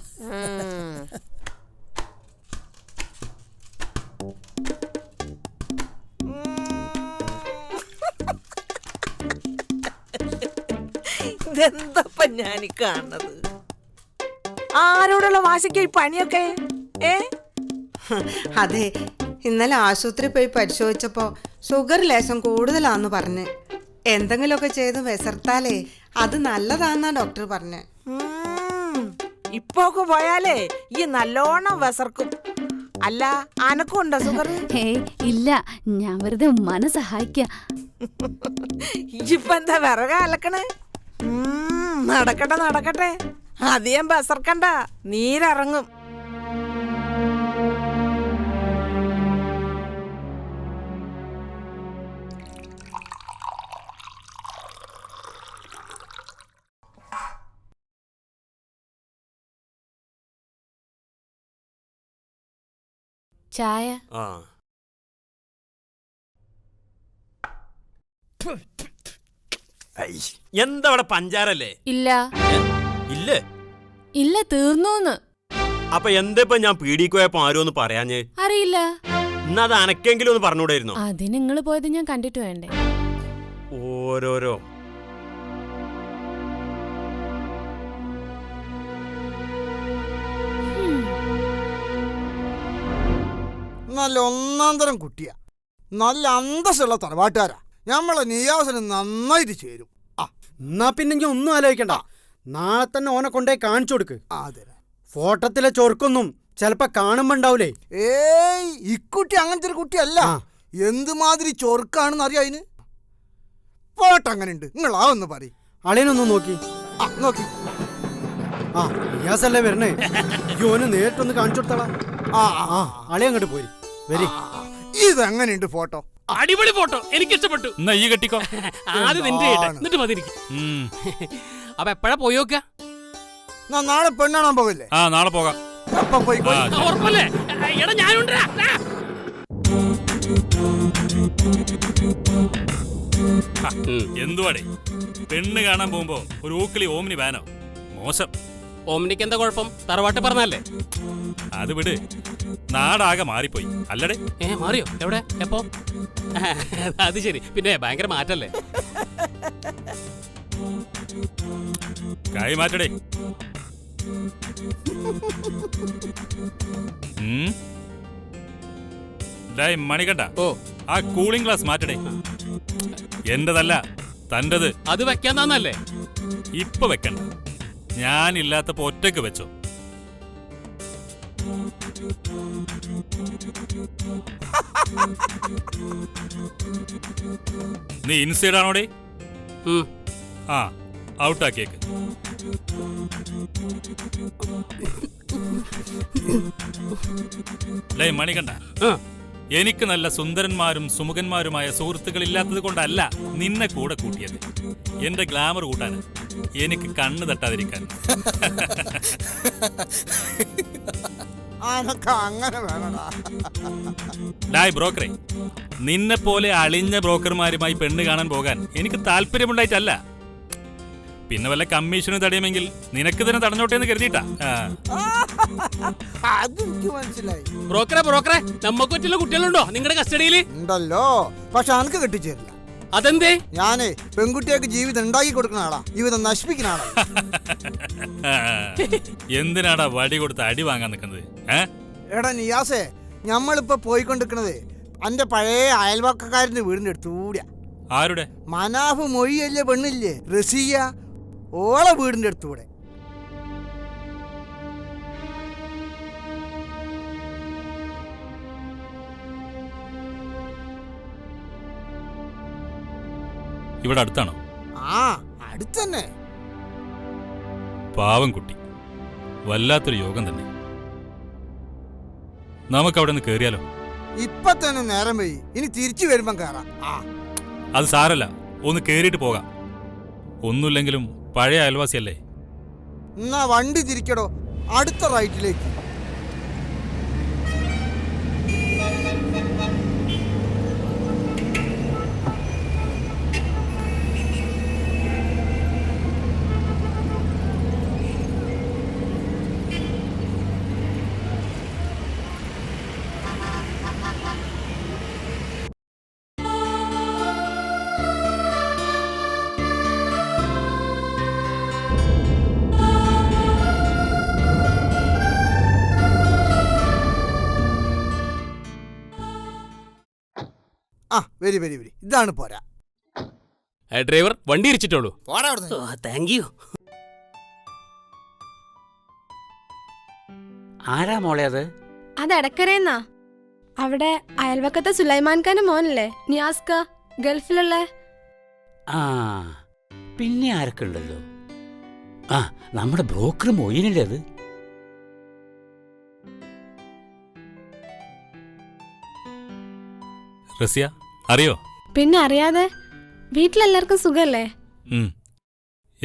S5: ഇതെന്തപ്പ ഞാനീ കാണുന്നത്? ആരോടുള്ള വാശിക്ക് ഈ പണിയൊക്കെ?
S3: അതെ, ഇന്നലെ ആശുപത്രി പോയി പരിശോധിച്ചപ്പോ ഷുഗർ ലേശം കൂടുതലാന്ന് പറഞ്ഞ്. എന്തെങ്കിലുമൊക്കെ ചെയ്ത് വിസർത്താലേ അത് നല്ലതാന്നാ ഡോക്ടർ പറഞ്ഞ്.
S5: ഇപ്പൊക്കെ പോയാലേ ഈ നല്ലോണം വിസർക്കും. അല്ല, അനക്കും ഉണ്ടോ ഷുഗർ?
S13: ഇല്ല, ഞാൻ വെറുതെ ഉമ്മാനെ സഹായിക്ക.
S5: ഇപ്പൊ എന്താ വിറക അലക്കണ്? നടക്കട്ടെ നടക്കട്ടെ, അധികം വിസർക്കണ്ട, നീരിറങ്ങും.
S9: ചായ.
S7: എന്താ അവിടെ പഞ്ചാരല്ലേ?
S9: ഇല്ല
S7: ഇല്ലേ?
S9: ഇല്ല, തീർന്നൂന്ന്.
S7: അപ്പൊ എന്താ ഞാൻ പീടിക്കോയപ്പോ ആരോന്ന് പറയാഞ്ഞ്?
S9: അറിയില്ല.
S7: എന്നാ അത് അനക്കെങ്കിലും ഒന്ന് പറഞ്ഞൂടായിരുന്നോ?
S9: അത് നിങ്ങൾ പോയത് ഞാൻ കണ്ടിട്ട് വേണ്ടേ?
S7: ഓരോരോ
S21: നല്ല ഒന്നാം തരം കുട്ടിയാ, നല്ല അന്തസ്സുള്ള തറവാട്ടുകാരാ. നമ്മളെ നിയാസിന് നന്നായിട്ട് ചേരും.
S4: എന്നാ പിന്നെ ഞാൻ ഒന്നും ആലോചിക്കണ്ട, നാളെ തന്നെ ഓനെ കൊണ്ടേ കാണിച്ചു കൊടുക്ക്. ഫോട്ടത്തിലെ ചൊറുക്കൊന്നും ചെലപ്പോ കാണുമ്പോ ഉണ്ടാവൂലേ.
S21: ഏയ്, ഇക്കുട്ടി അങ്ങനത്തെ ഒരു കുട്ടിയല്ല. എന്തുമാതിരി ചൊറുക്കാണെന്ന് അറിയാം അതിന്. ഫോട്ടോ അങ്ങനെ ഉണ്ട്, നിങ്ങൾ ആ ഒന്ന് പറ.
S4: അളിയനൊന്നും നോക്കി
S21: നോക്കി.
S4: ആ നിയാസല്ലേ വരണേ, ഓന് നേരിട്ടൊന്ന് കാണിച്ചു കൊടുത്താളാ. അളിയ അങ്ങോട്ട് പോയി വരി.
S21: ഇതെങ്ങനെയുണ്ട് ഫോട്ടോ?
S15: അടിപൊളി ഫോട്ടോ, എനിക്ക് ഇഷ്ടപ്പെട്ടു.
S10: എന്നാ ഈ കെട്ടിക്കോ.
S15: ആദ്യം നിന്റെ എന്നിട്ട് മതിരിക്കും. അപ്പൊ എപ്പോഴാ പോയി നോക്ക?
S21: നാളെ പെണ്ണാണാൻ പോകല്ലേ?
S10: നാളെ പോകാം.
S15: ഉറപ്പല്ലേ? എടാ ഞാനുണ്ടാ.
S10: എന്തുവാടേ പെണ്ണ് കാണാൻ പോകുമ്പോ ഒരു ഊക്കിളി ഓമിനി വാനോ? മോശം.
S15: ഓമിനിക്ക് എന്താ കുഴപ്പം? തറവാട്ട് പറഞ്ഞല്ലേ?
S10: അത് വിട്, നാടാകെ മാറിപ്പോയി അല്ലടേ.
S15: മാറിയോ? എവിടെ? എപ്പോ? അത് ശരി, പിന്നെ ഭയങ്കര മാറ്റല്ലേ?
S10: കൈ മാറ്റടേ. മണികണ്ട, ആ കൂളിംഗ് ഗ്ലാസ് മാറ്റടേ. എന്റതല്ല, തൻ്റെത്.
S15: അത് വെക്കാൻ തന്നല്ലേ?
S10: ഇപ്പൊ വെക്കണ്ട, ഞാനില്ലാത്തപ്പോ ഒറ്റക്ക് വെച്ചോ. നീ ഇൻസൈഡ് ആണോടേ? ഔട്ടാക്കിയേക്ക്. മണികണ്ട, എനിക്ക് നല്ല സുന്ദരന്മാരും സുമുഖന്മാരുമായ സുഹൃത്തുക്കൾ ഇല്ലാത്തത് കൊണ്ടല്ല നിന്നെ കൂടെ കൂട്ടിയത്. എന്റെ ഗ്ലാമർ കൂട്ടാൻ, എനിക്ക് കണ്ണ് തട്ടാതിരിക്കാൻ.
S21: അങ്ങനെ വേണടാ.
S10: ഡായ് ബ്രോക്കറെ, നിന്നെ പോലെ അളിഞ്ഞ ബ്രോക്കർമാരുമായി പെണ്ണ് കാണാൻ പോകാൻ എനിക്ക് താല്പര്യമുണ്ടായിട്ടല്ല. പിന്നെ വല്ല കമ്മീഷന് തടയുമെങ്കിൽ നിനക്ക് തന്നെ തടഞ്ഞോട്ടെ എന്ന് കരുതിയിട്ടാ.
S21: അതെനിക്ക് മനസ്സിലായി.
S15: ബ്രോക്കറെ, നമുക്ക് പറ്റുള്ള കുട്ടികളുണ്ടോ നിങ്ങളുടെ കസ്റ്റഡിയിൽ?
S21: ഉണ്ടല്ലോ, പക്ഷെ അനക്ക് കെട്ടിച്ചേരില്ല.
S15: അതെന്തേ?
S21: ഞാനേ പെൺകുട്ടിയൊക്കെ ജീവിതം ഉണ്ടാക്കി കൊടുക്കുന്ന ആളാ, ജീവിതം നശിപ്പിക്കുന്ന ആളാ.
S10: എന്തിനാടാ വടി കൊടുത്ത് അടി വാങ്ങാൻ നിൽക്കുന്നത്?
S21: എടാ നിയാസേ, നമ്മളിപ്പോ പോയിക്കൊണ്ടിരിക്കണത് അന്റെ പഴയ അയൽവക്കക്കാരന്റെ വീടിന്റെ അടുത്തൂടിയാ.
S2: ആരുടെ?
S21: മനാഫ് മൊയ്യല്ലേ പെണ്ണില്ലേ റസിയ, ഓളെ വീടിന്റെ അടുത്തൂടെ.
S2: ഇവിടെ അടുത്താണോ?
S21: ആ അടുത്തന്നെ.
S2: പാവം കുട്ടി, വല്ലാത്തൊരു യോഗം തന്നെ. നമുക്ക് അവിടെ നിന്ന് കേറിയാലോ?
S21: ഇപ്പൊ തന്നെ നേരം പോയി, ഇനി തിരിച്ചു വരുമ്പം കയറാം. ആ
S2: അത് സാരല്ല, ഒന്ന് കേറിയിട്ട് പോകാം. ഒന്നുമില്ലെങ്കിലും പഴയ അയൽവാസിയല്ലേ.
S21: എന്നാ വണ്ടി തിരിക്കടോ, അടുത്ത റൈറ്റിലേക്ക്. ആ വരി വരി വരി, ഇതാണ് പോരാ.
S15: ഡ്രൈവർ വണ്ടി ഇരിച്ചിട്ടുള്ളൂ.
S12: Thank you. ആരാ മോളെ അത്?
S6: അത് എടക്കരയെന്നാ. അവിടെ അയൽവക്കത്തെ സുലൈമാൻ ഖാന്റെ മോനല്ലേ നിയാസ്ക, ഗൾഫിലുള്ള.
S12: ആ പിന്നെ ആരൊക്കെ ഉണ്ടല്ലോ. ആ നമ്മുടെ ബ്രോക്കർ മൊയ്യനല്ലേ അത്?
S2: റസിയ അറിയോ?
S6: പിന്നെ അറിയാതെ. വീട്ടിലെല്ലാവർക്കും സുഖല്ലേ?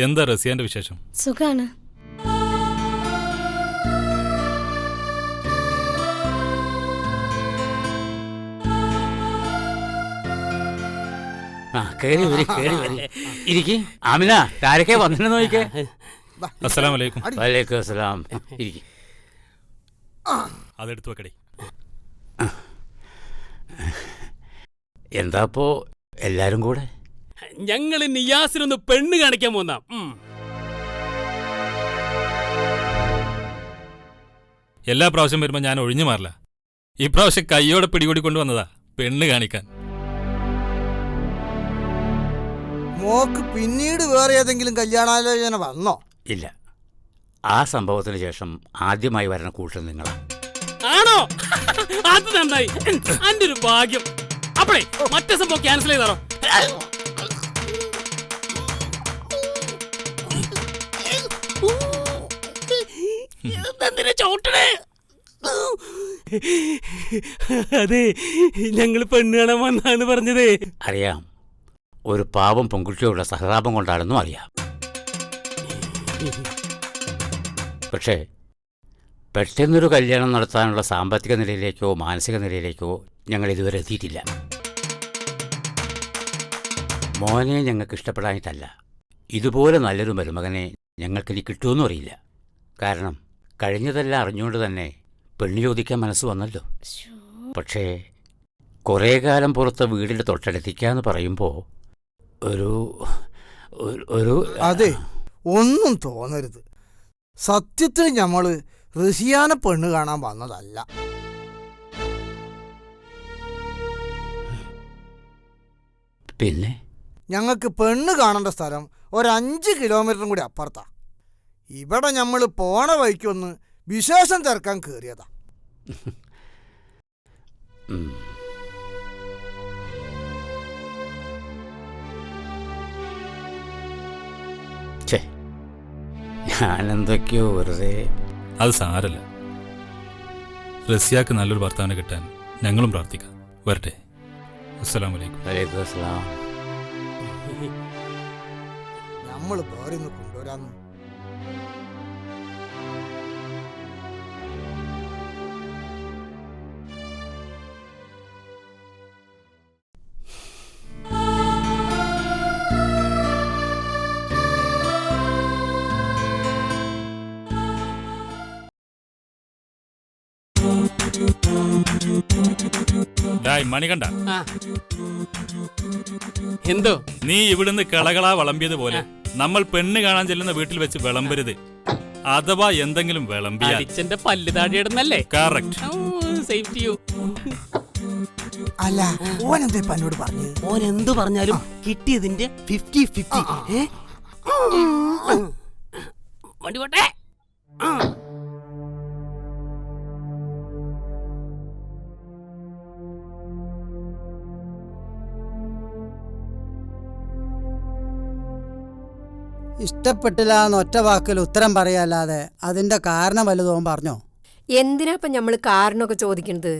S2: എന്താ റസിയാന്റെ വിശേഷം?
S6: സുഖാണ്.
S12: ആ കേറി വരി കേറി വരി ഇരിക്കി. ആമിന താരക്കെ വന്നിട്ട് നോക്കിക്കേ.
S2: അസ്സലാമു അലൈക്കും.
S12: വലൈക്കും അസ്സലാം. ഇരിക്കി.
S2: അതെടുത്തു വെക്കടേ.
S12: എന്താപ്പോ എല്ലാരും കൂടെ?
S15: ഞങ്ങള് നിയാസിനൊന്ന് പെണ്ണ് കാണിക്കാൻ പോന്നാ.
S2: എല്ലാ പ്രാവശ്യം വരുമ്പോ ഞാൻ ഒഴിഞ്ഞു മാറില്ല. ഈ പ്രാവശ്യം കയ്യോടെ പിടികൂടി കൊണ്ടുവന്നതാ പെണ്ണ് കാണിക്കാൻ.
S21: മോക്ക് പിന്നീട് വേറെ ഏതെങ്കിലും കല്യാണാലോചന വന്നോ?
S12: ഇല്ല, ആ സംഭവത്തിന് ശേഷം ആദ്യമായി വരണ കൂട്ടം നിങ്ങളാ.
S15: ആണോ? അത് നന്നായി. അന്റെ ഒരു ഭാഗ്യം. അപ്പഴേ മറ്റേ സംഭവം ക്യാൻസൽ ചെയ്താറോ? അതെ, ഞങ്ങള് പെണ്ണ് കാണാൻ വന്നാന്ന് പറഞ്ഞതേ.
S12: അറിയാം, ഒരു പാവം പെൺകുട്ടിയോടുള്ള സഹതാപം കൊണ്ടാണെന്നും അറിയാം. പക്ഷേ പെട്ടെന്നൊരു കല്യാണം നടത്താനുള്ള സാമ്പത്തിക നിലയിലേക്കോ മാനസിക നിലയിലേക്കോ ഞങ്ങൾ ഇതുവരെ എത്തിയിട്ടില്ല. മോനെ ഞങ്ങൾക്ക് ഇഷ്ടപ്പെടാനിട്ടല്ല, ഇതുപോലെ നല്ലൊരു മരുമകനെ ഞങ്ങൾക്കിനി കിട്ടുമെന്നും അറിയില്ല. കാരണം കഴിഞ്ഞതെല്ലാം അറിഞ്ഞുകൊണ്ട് തന്നെ പെണ്ണ് ചോദിക്കാൻ മനസ്സ് വന്നല്ലോ. പക്ഷേ കുറേ കാലം പുറത്ത് വീടിൻ്റെ തൊട്ടടുത്തിക്കാന്ന് പറയുമ്പോൾ ഒരു
S21: അതെ, ഒന്നും തോന്നരുത്. സത്യത്തിൽ ഞമ്മള് റസിയാനെ പെണ്ണ് കാണാൻ വന്നതല്ല.
S12: പിന്നെ
S21: ഞങ്ങൾക്ക് പെണ്ണ് കാണേണ്ട സ്ഥലം 5 കിലോമീറ്ററും കൂടി അപ്പുറത്താ. ഇവിടെ ഞമ്മള് പോണ വഴിക്കൊന്ന് വിശേഷം തിരക്കാൻ കയറിയതാ.
S12: ഞാനെന്തൊക്കെയോ വെറുതെ.
S2: അത് സാരല്ല, റസിയാക്ക് നല്ലൊരു ഭർത്താവിനെ കിട്ടാൻ ഞങ്ങളും പ്രാർത്ഥിക്കാം. വരട്ടെ. അസ്സലാമു അലൈക്കും.
S12: വലൈക്കും അസ്സലാം.
S21: നമ്മള് വേറെ ഒന്ന് കൊണ്ടുവരാന്ന്.
S2: മണികണ്ട,
S15: എന്തോ
S2: നീ ഇവിടുന്ന് കളകളാ വിളമ്പിയതുപോലെ നമ്മൾ പെണ്ണ് കാണാൻ ചെല്ലുന്ന വീട്ടിൽ വെച്ച് വിളമ്പരുത്. അഥവാ എന്തെങ്കിലും വിളമ്പിയാൽ
S15: അടിച്ചന്റെ പല്ല് താഴെയിടുന്നല്ലേ?
S2: കറക്റ്റ്.
S15: Safety U.
S21: അല്ല ഓൻ എന്താ ഇപ്പൊ എന്നോട് പറഞ്ഞു?
S15: ഓൻ എന്ത് പറഞ്ഞാലും കിട്ടിയതിന്റെ 50-50. വണ്ടി പോട്ടെ.
S19: ഇഷ്ടപ്പെട്ടില്ല എന്ന് ഒറ്റ വാക്കിൽ ഉത്തരം പറയാല്ലാതെ അതിന്റെ കാരണം വലുതോൻ പറഞ്ഞോ?
S20: എന്തിനാപ്പം നമ്മൾ കാരണമൊക്കെ ചോദിക്കുന്നത്?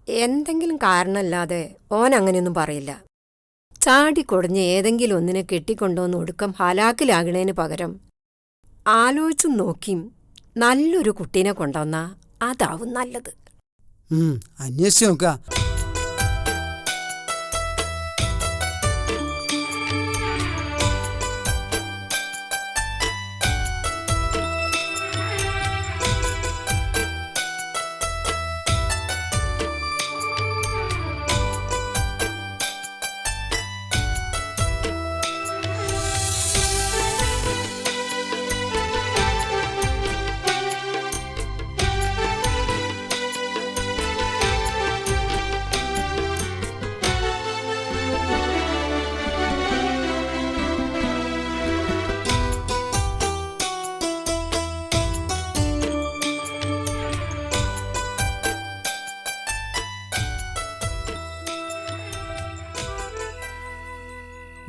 S20: എന്തെങ്കിലും കാരണമല്ലാതെ ഓൻ അങ്ങനെയൊന്നും പറയില്ല. ചാടിക്കൊടഞ്ഞ് ഏതെങ്കിലും ഒന്നിനെ കെട്ടിക്കൊണ്ടുവന്ന് ഒടുക്കം ഹലാക്കിലാകണേന് പകരം ആലോചിച്ചും നോക്കിയും നല്ലൊരു കുട്ടീനെ കൊണ്ടുവന്നാ അതാവും നല്ലത്.
S19: അന്വേഷിച്ച് നോക്ക.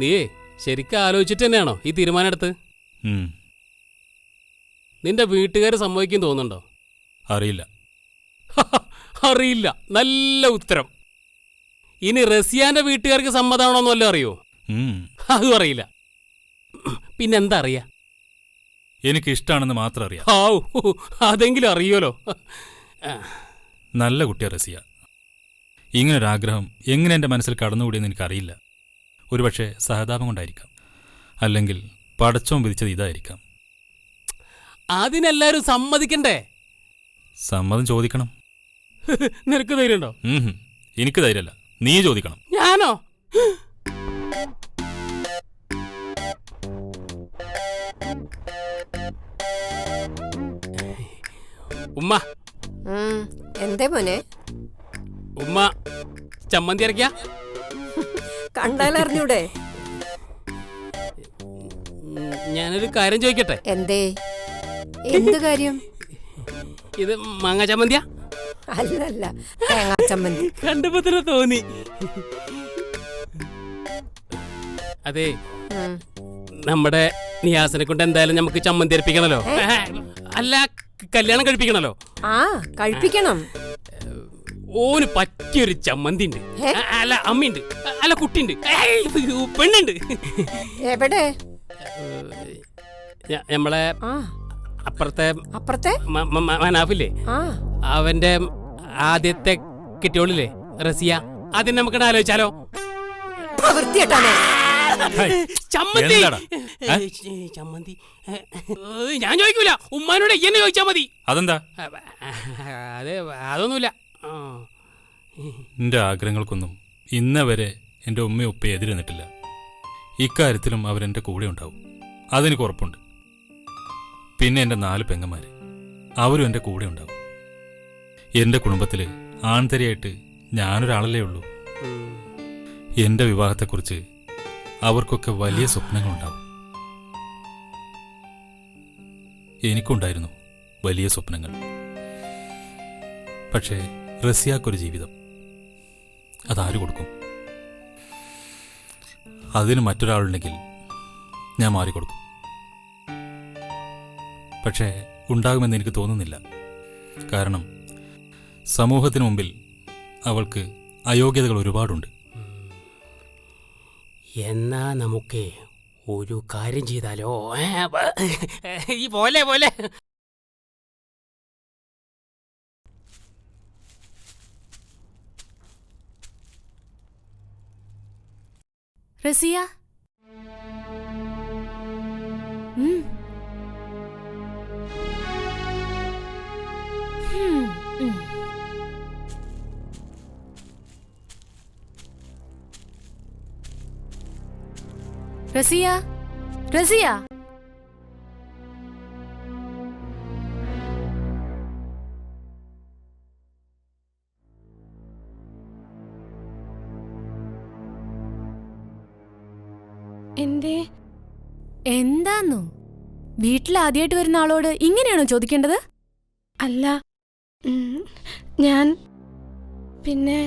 S15: നീയേ ശരിക്കും ആലോചിച്ചിട്ട് തന്നെയാണോ ഈ തീരുമാനം എടുത്ത്? നിന്റെ വീട്ടുകാർ സമ്മതിക്കും തോന്നുന്നുണ്ടോ?
S2: അറിയില്ല.
S15: അറിയില്ല, നല്ല ഉത്തരം. ഇനി റസിയാന്റെ വീട്ടുകാർക്ക് സമ്മതമാണോന്ന് വല്ലതും അറിയോ? അതും അറിയില്ല. പിന്നെന്താ അറിയാ?
S2: എനിക്ക് ഇഷ്ടമാണെന്ന് മാത്രം അറിയാം.
S15: അതെങ്കിലും അറിയോലോ.
S2: നല്ല കുട്ടിയാ റസിയ. ഇങ്ങനൊരാഗ്രഹം എങ്ങനെ എൻ്റെ മനസ്സിൽ കടന്നുകൂടിയെന്ന് എനിക്കറിയില്ല. ഒരുപക്ഷെ സഹതാപം കൊണ്ടായിരിക്കാം, അല്ലെങ്കിൽ പടച്ചോൻ വിധിച്ചത് ഇതായിരിക്കാം.
S15: അതിനെല്ലാരും സമ്മതിക്കണ്ടേ?
S2: സമ്മതം ചോദിക്കണം.
S15: നിനക്ക് ധൈര്യമുണ്ടോ?
S2: എനിക്ക് ധൈര്യമല്ല, നീ ചോദിക്കണം.
S15: ഞാനോ? ഉമ്മ.
S20: എന്തേ മോനെ?
S15: ഉമ്മ ചമ്മന്തി അരയ്ക്കാ?
S20: കണ്ടാലറിഞ്ഞൂടെ?
S15: ഞാനൊരു കാര്യം ചോദിക്കട്ടെ?
S20: എന്തേ? എന്ത് കാര്യം?
S15: ഇത് മാങ്ങ ചമ്മന്തിയാ?
S20: അല്ലല്ല, തേങ്ങാ ചമ്മന്തി.
S15: കണ്ടപ്പോ തന്നെ തോന്നി. അതെ, നമ്മുടെ നിയാസിനെ കൊണ്ട് എന്തായാലും നമുക്ക് ചമ്മന്തി അരപ്പിക്കണല്ലോ. അല്ല, കല്യാണം കഴിപ്പിക്കണല്ലോ.
S20: ആ, കഴിപ്പിക്കണം.
S15: ഓന് പറ്റിയൊരു ചമ്മന്തി ഉണ്ട്. അല്ല, അമ്മയുണ്ട്. അല്ല, കുട്ടിയുണ്ട്. പെണ്ണുണ്ട്.
S20: എവിടെ?
S15: നമ്മളെ അപ്പുറത്തെ മനാഫില്ലേ, അവന്റെ ആദ്യത്തെ കിട്ടിയോളില്ലേ റസിയ. ആദ്യം നമുക്ക് ആലോചിച്ചാലോ? ചമ്മന്തി ചമ്മന്തി ഞാൻ ചോദിക്കൂല, ഉമ്മാനോട് എന്നെ ചോദിച്ചാ മതി.
S2: അതെന്താ?
S15: അതെ, അതൊന്നുമില്ല.
S2: എൻ്റെ ആഗ്രഹങ്ങൾക്കൊന്നും ഇന്ന വരെ എൻ്റെ ഉമ്മയും ഉപ്പയും എതിര് നിന്നിട്ടില്ല. ഇക്കാര്യത്തിലും അവരെൻ്റെ കൂടെ ഉണ്ടാവും, അതെനിക്ക് ഉറപ്പുണ്ട്. പിന്നെ എൻ്റെ 4 പെങ്ങന്മാർ, അവരും എൻ്റെ കൂടെ ഉണ്ടാവും. എൻ്റെ കുടുംബത്തിൽ ആൺതരിയായിട്ട് ഞാനൊരാളല്ലേ ഉള്ളൂ. എൻ്റെ വിവാഹത്തെക്കുറിച്ച് അവർക്കൊക്കെ വലിയ സ്വപ്നങ്ങളുണ്ടാവും. എനിക്കുണ്ടായിരുന്നു വലിയ സ്വപ്നങ്ങൾ. പക്ഷേ റസിയാക്കൊരു ജീവിതം, അതാര് കൊടുക്കും? അതിന് മറ്റൊരാളുണ്ടെങ്കിൽ ഞാൻ മാറിക്കൊടുക്കും. പക്ഷേ ഉണ്ടാകുമെന്ന് എനിക്ക് തോന്നുന്നില്ല. കാരണം സമൂഹത്തിന് മുമ്പിൽ അവൾക്ക് അയോഗ്യതകൾ ഒരുപാടുണ്ട്.
S15: എന്നാ നമുക്ക് ഒരു കാര്യം ചെയ്താലോ? ഈ പോലെ പോലെ
S9: റസിയ, റസിയ, റസിയ, എന്തേ? എന്താന്നോ? വീട്ടിൽ ആദ്യമായിട്ട് വരുന്ന ആളോട് ഇങ്ങനെയാണോ ചോദിക്കേണ്ടത്? അല്ല, ഞാൻ പിന്നെ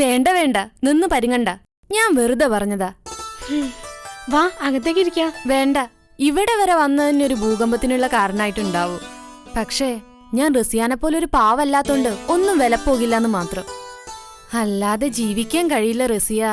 S9: വേണ്ട വേണ്ട, നിന്ന് പരിങ്ങണ്ട. ഞാൻ വെറുതെ പറഞ്ഞതാ. വാ, അകത്തേക്ക് ഇരിക്കാം. വേണ്ട, ഇവിടെ വരെ വന്നതിനൊരു ഭൂകമ്പത്തിനുള്ള കാരണമായിട്ടുണ്ടാവും. പക്ഷേ ഞാൻ റസിയാനെ പോലെ ഒരു പാവല്ലാത്തോണ്ട് ഒന്നും വിലപ്പോകില്ലെന്ന് മാത്രം. അല്ലാതെ ജീവിക്കാൻ കഴിയില്ല റസിയ.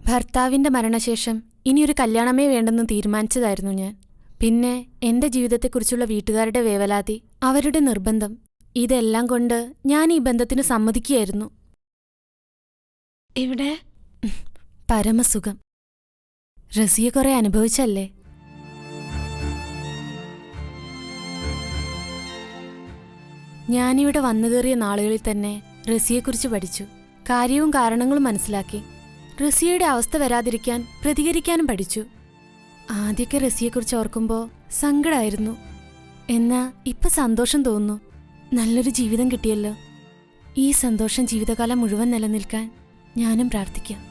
S9: ഭർത്താവിന്റെ മരണശേഷം ഇനിയൊരു കല്യാണമേ വേണ്ടെന്ന് തീരുമാനിച്ചതായിരുന്നു ഞാൻ. പിന്നെ എന്റെ ജീവിതത്തെക്കുറിച്ചുള്ള വീട്ടുകാരുടെ വേവലാതി, അവരുടെ നിർബന്ധം, ഇതെല്ലാം കൊണ്ട് ഞാൻ ഈ ബന്ധത്തിന് സമ്മതിക്കുകയായിരുന്നു. ഇവിടെ പരമസുഖം. റസിയ കുറെ അനുഭവിച്ചല്ലേ. ഞാനിവിടെ വന്നു കയറിയ നാളുകളിൽ തന്നെ റസിയെക്കുറിച്ച് പഠിച്ചു. കാര്യവും കാരണങ്ങളും മനസ്സിലാക്കി. റസിയയുടെ അവസ്ഥ വരാതിരിക്കാൻ പ്രതികരിക്കാനും പഠിച്ചു. ആദ്യമൊക്കെ റസിയെക്കുറിച്ച് ഓർക്കുമ്പോൾ സങ്കടമായിരുന്നു. എന്നാ ഇപ്പൊ സന്തോഷം തോന്നുന്നു. നല്ലൊരു ജീവിതം കിട്ടിയല്ലോ. ഈ സന്തോഷം ജീവിതകാലം മുഴുവൻ നിലനിൽക്കാൻ ഞാനും പ്രാർത്ഥിക്കാം.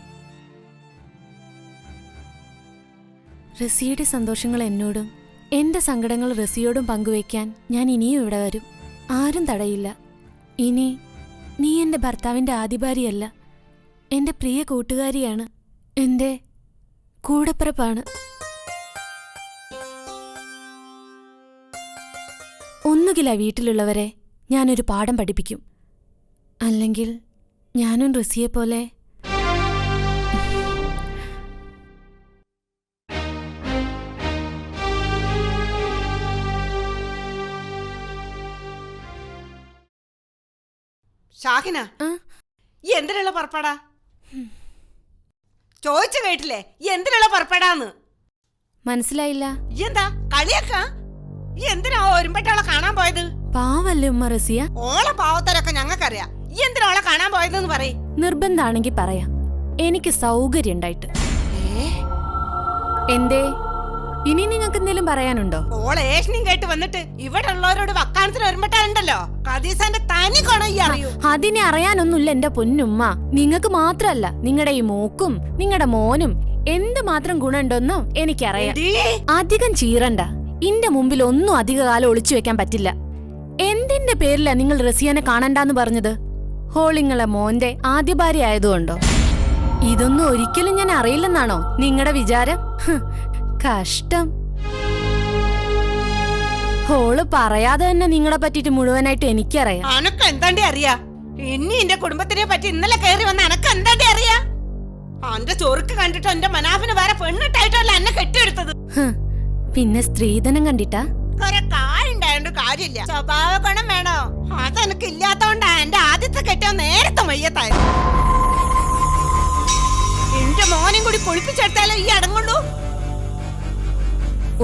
S9: റസിയയുടെ സന്തോഷങ്ങൾ എന്നോടും എന്റെ സങ്കടങ്ങൾ റസിയോടും പങ്കുവയ്ക്കാൻ ഞാൻ ഇനിയും ഇവിടെ വരും. ആരും തടയില്ല. ഇനി നീ എന്റെ ഭർത്താവിന്റെ ആദ്യ ഭാര്യയല്ല, എന്റെ പ്രിയ കൂട്ടുകാരിയാണ്, എന്റെ കൂടപ്പിറപ്പാണ്. ഒന്നുകിൽ ആ വീട്ടിലുള്ളവരെ ഞാനൊരു പാഠം പഠിപ്പിക്കും, അല്ലെങ്കിൽ ഞാനും റസിയെ പോലെ
S3: ഷാഹിന, എന്തിനുള്ള പുറപ്പാടാ? ചോദിച്ചു കേട്ടില്ലേ, എന്തിനുള്ള പുറപ്പാടാന്ന്?
S9: മനസ്സിലായില്ല.
S3: എന്താ കളിയാക്ക? എന്തിനാ ഒരുമ്പട്ടോളെ കാണാൻ പോയത്?
S9: പാവല്ലേ ഉമ്മ റസിയ?
S3: ഓളെ പാവത്തരൊക്കെ ഞങ്ങൾക്കറിയാം. എന്തിനാ ഓളെ കാണാൻ പോയതെന്ന് പറയും.
S9: നിർബന്ധാണെങ്കി പറയാം. എനിക്ക് സൗകര്യം ഉണ്ടായിട്ട്. എന്തേ, ഇനി നിങ്ങൾക്ക് എന്തെങ്കിലും പറയാനുണ്ടോ?
S3: ഓളെ ഏഷണിയും കേട്ട് വന്നിട്ട് ഇവിടെ ഉള്ളവരോട് വക്കാണത്തിന് ഒരുമ്പട്ടാണ്ടല്ലോ. കദീസാന്റെ തനി കൊണ അറിയൂ.
S9: അതിനെ അറിയാനൊന്നുമില്ല എന്റെ പൊന്നുമ്മ. നിങ്ങക്ക് മാത്രല്ല, നിങ്ങളുടെ ഈ മോക്കും നിങ്ങളുടെ മോനും എന്തുമാത്രം ഗുണമുണ്ടെന്നോ എനിക്കറിയാം. അധികം ചീറണ്ട. ഇന്റെ മുമ്പിൽ ഒന്നും അധിക കാലം ഒളിച്ചു വെക്കാൻ പറ്റില്ല. എന്തിന്റെ പേരിലാ നിങ്ങൾ റസിയാനെ കാണണ്ടെന്ന് പറഞ്ഞത്? ഹോളിങ്ങളെ മോന്റെ ആദ്യ ഭാര്യ ആയതുകൊണ്ടോ? ഇതൊന്നും ഒരിക്കലും ഞാൻ അറിയില്ലെന്നാണോ നിങ്ങളുടെ വിചാരം? കഷ്ടം. ഹോള് പറയാതെ തന്നെ നിങ്ങളെ പറ്റിട്ട് മുഴുവനായിട്ട് എനിക്കറിയാം.
S3: അനക്ക് എന്താണ്ടി അറിയാ? ഇനി എന്റെ കുടുംബത്തിനെ പറ്റി ഇന്നലെ കയറി വന്ന അനക്ക് എന്താണ്ടി അറിയാ? അന്റെ ചൊറുക്ക് കണ്ടിട്ടോ എന്റെ മനാഫിന് വേറെ പെണ്ണിട്ടായിട്ടല്ല എന്നെ കെട്ടിയെടുത്തത്.
S9: പിന്നെ സ്ത്രീധനം കണ്ടിട്ടാ?
S3: കൊറേ കായുണ്ടായോണ്ട് കാര്യമില്ല, സ്വഭാവ ഗുണം വേണോ? അതെനക്ക് ഇല്ലാത്തോണ്ടാ എന്റെ ആദ്യത്തെ കെട്ടിയോ നേരത്തെ മയ്യത്തായത്. എന്റെ മോനും കൂടി കുളിപ്പിച്ചെടുത്താലോ ഈ അടങ്ങുള്ളൂ.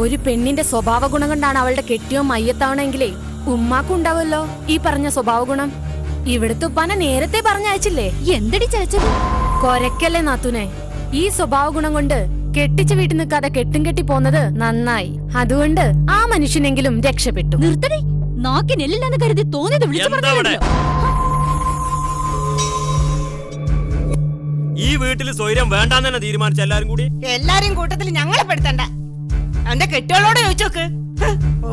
S9: ഒരു പെണ്ണിന്റെ സ്വഭാവ ഗുണം കൊണ്ടാണ് അവളുടെ കെട്ടിയോ മയ്യത്താവണെങ്കിലേ ഉമ്മാക്കും ഉണ്ടാവുമല്ലോ ഈ പറഞ്ഞ സ്വഭാവ ഗുണം. ഇവിടുത്തെ ഉപ്പാനെ നേരത്തെ പറഞ്ഞയച്ചില്ലേ?
S13: എന്തടി ചാച്ചത്?
S9: കൊരക്കല്ലേ നാത്തൂനെ. ഈ സ്വഭാവ ഗുണം കൊണ്ട് കെട്ടിച്ച വീട്ടിൽ നിൽക്കാതെ കെട്ടും കെട്ടി പോന്നത് നന്നായി. അതുകൊണ്ട് ആ മനുഷ്യനെങ്കിലും രക്ഷപ്പെട്ടു.
S13: നിർത്തടി, നാക്കിനെല്ലാന്ന് കരുതി തോന്നിയത് വിളിച്ചു പറഞ്ഞല്ലോ.
S7: ഈ വീട്ടിൽ സ്വൈര്യം വേണ്ടാന്ന് തന്നെ തീരുമാനിച്ച എല്ലാരും കൂടി.
S3: എല്ലാരും കൂട്ടത്തിൽ ഞങ്ങളെ പെടുത്തണ്ട. എന്റെ കെട്ടിയോളോട് ചോദിച്ചോക്ക്.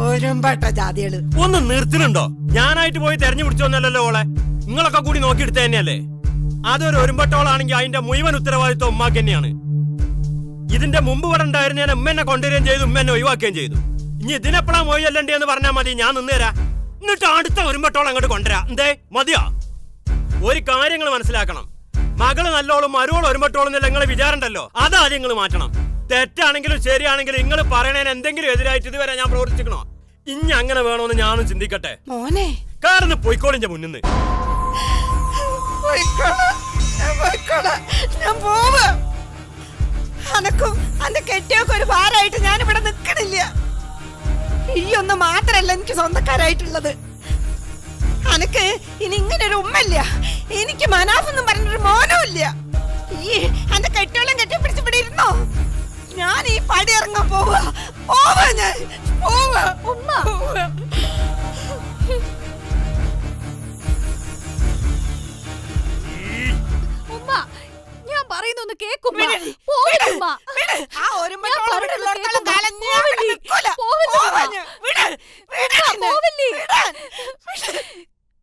S3: ഓരമ്പട്ട ജാതികള്.
S7: ഒന്ന് നിർത്തുന്നുണ്ടോ? ഞാനായിട്ട് പോയി തെരഞ്ഞു പിടിച്ചോന്നല്ലോ ഓളെ. നിങ്ങളൊക്കെ കൂടി നോക്കിയെടുത്ത തന്നെയല്ലേ? അതൊരു ഒരുമ്പട്ടോളാണെങ്കിൽ അതിന്റെ മുഴുവൻ ഉത്തരവാദിത്വം ഉമ്മാക്ക് തന്നെയാണ്. ഇതിന്റെ മുമ്പ് ഇവിടെ ഉണ്ടായിരുന്ന ഞാൻ ഉമ്മ എന്നെ കൊണ്ടുവരികയും ചെയ്തു, ഉമ്മ എന്നെ ഒഴിവാക്കുകയും ചെയ്തു. ഇനി ഇതിനെപ്പോഴാ മൊയ്യല്ലേ എന്ന് പറഞ്ഞാൽ മതി, ഞാൻ നിന്നുതരാ. എന്നിട്ട് അടുത്ത ഒരുമ്പട്ടോളം അങ്ങോട്ട് കൊണ്ടുവരാ. എന്തേ മതിയോ? ഒരു കാര്യങ്ങൾ മനസ്സിലാക്കണം. മകള് നല്ലോളും മരുവോളം ഒരുമ്പട്ടോളം എന്നല്ല നിങ്ങളെ വിചാരണ്ടല്ലോ. അതാദ്യം നിങ്ങൾ മാറ്റണം. തെറ്റാണെങ്കിലും ശരിയാണെങ്കിലും നിങ്ങൾ പറയണേന് എന്തെങ്കിലും എതിരായിട്ട് ഇതുവരെ ഞാൻ പ്രവർത്തിക്കണോ? ഇനി അങ്ങനെ വേണോന്ന് ഞാനും ചിന്തിക്കട്ടെ.
S3: മോനെ
S7: കാരണം പോയിക്കോളിന്റെ മുന്നിന്ന്.
S3: ഞാൻ പോവാ. അനക്കും അന്റെ കെട്ടിയൊക്കെ ഒരു ഭാരമായിട്ട് ഞാൻ ഇവിടെ നിക്കണില്ല. ഈ ഒന്ന് മാത്രല്ല എനിക്ക് സ്വന്തക്കാരായിട്ടുള്ളത്. അനക്ക് ഇനി ഇങ്ങനെ ഒരു ഉമ്മല്ല, എനിക്ക് മനാഫെന്നും പറഞ്ഞൊരു മോനും ഇല്ല. ഈ എന്റെ കെട്ടോളം കെട്ടിപ്പിടിച്ച് ഇവിടെ ഇരുന്നോ? ഞാൻ ഈ പടി ഇറങ്ങാൻ പോവാ. ഞാൻ പോവാ.
S6: ഉമ്മ ഉമ്മ, ഞാൻ പറയുന്നൊന്ന് കേക്കുമ്മ. പോവിടുമ്മ.
S3: ആ ഒരു മണിയോളം കാലം ഞാൻ നിൽക്കൂല.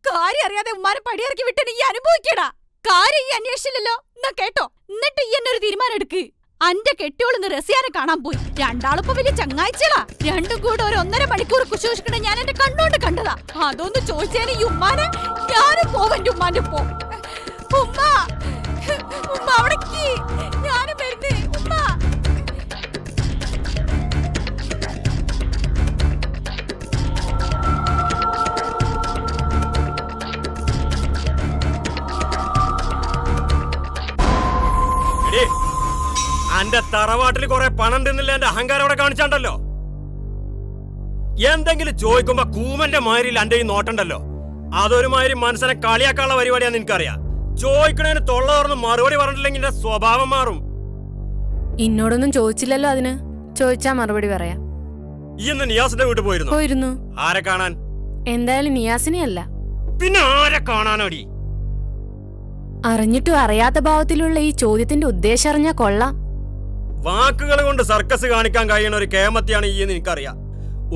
S13: കാര്യം അറിയാതെ ഉമ്മാരെ പടിയിറക്കി വിട്ട് നീ അനുഭവിക്കടാ. കാര്യം ഈ അന്വേഷിച്ചില്ലല്ലോ. എന്നാ കേട്ടോ, എന്നിട്ട് ഈ എന്നൊരു തീരുമാനം എടുക്ക്. അന്റെ കെട്ടിയോളിന്ന് റസിയാനെ കാണാൻ പോയി. രണ്ടാളിപ്പോ വലിയ ചങ്ങാഴ്ചകളാ. രണ്ടും കൂടെ ഒരു 1.5 മണിക്കൂർ കുശൂഷിക്കണ ഞാൻ എന്റെ കണ്ണോണ്ട് കണ്ടതാ. അതൊന്ന് ചോദിച്ചേനെ ഈ ഉമ്മാനെ. ഞാനും പോവന്റെ ഉമ്മാന്റെ പോ. ഉമ്മ ഉമ്മ അവിടേക്ക് ഞാനും വരുന്നേ. ഉമ്മ
S7: അന്റെ തറവാട്ടിൽ കുറെ പണം ഉണ്ടെന്നില്ല എന്റെ അഹങ്കാരം അവിടെ കാണിച്ചാണ്ടല്ലോ. എന്തെങ്കിലും ചോദിക്കുമ്പോ കൂമന്റെ മാരിൽ എന്റെ ഈ നോട്ടണ്ടല്ലോ, അതൊരു മാതിരി മനസ്സിനെ കളിയാക്കാനുള്ള പരിപാടിയാന്ന് എനിക്കറിയാം. ചോദിക്കണേന് തൊള്ള തുറന്ന് മറുപടി പറഞ്ഞിട്ടില്ലെങ്കിൽ എന്റെ സ്വഭാവം മാറും.
S9: എന്നോടൊന്നും ചോദിച്ചില്ലല്ലോ, അതിന് ചോദിച്ചാ മറുപടി പറയാം.
S7: ഈ ഇന്ന് നിയാസിന്റെ വീട്ടിൽ
S9: പോയിരുന്നു.
S7: ആരെ കാണാൻ?
S9: എന്തായാലും നിയാസിനെ അല്ല.
S7: പിന്നെ ആരെ കാണാനോടി?
S9: അറിഞ്ഞിട്ടും അറിയാത്ത ഭാവത്തിലുള്ള ഈ ചോദ്യത്തിന്റെ ഉദ്ദേശം അറിഞ്ഞാ കൊള്ളാം.
S7: വാക്കുകൾ കൊണ്ട് സർക്കസ് കാണിക്കാൻ കഴിയുന്ന ഒരു കേമത്തിയാണ് ഈ എന്ന് എനിക്കറിയാം.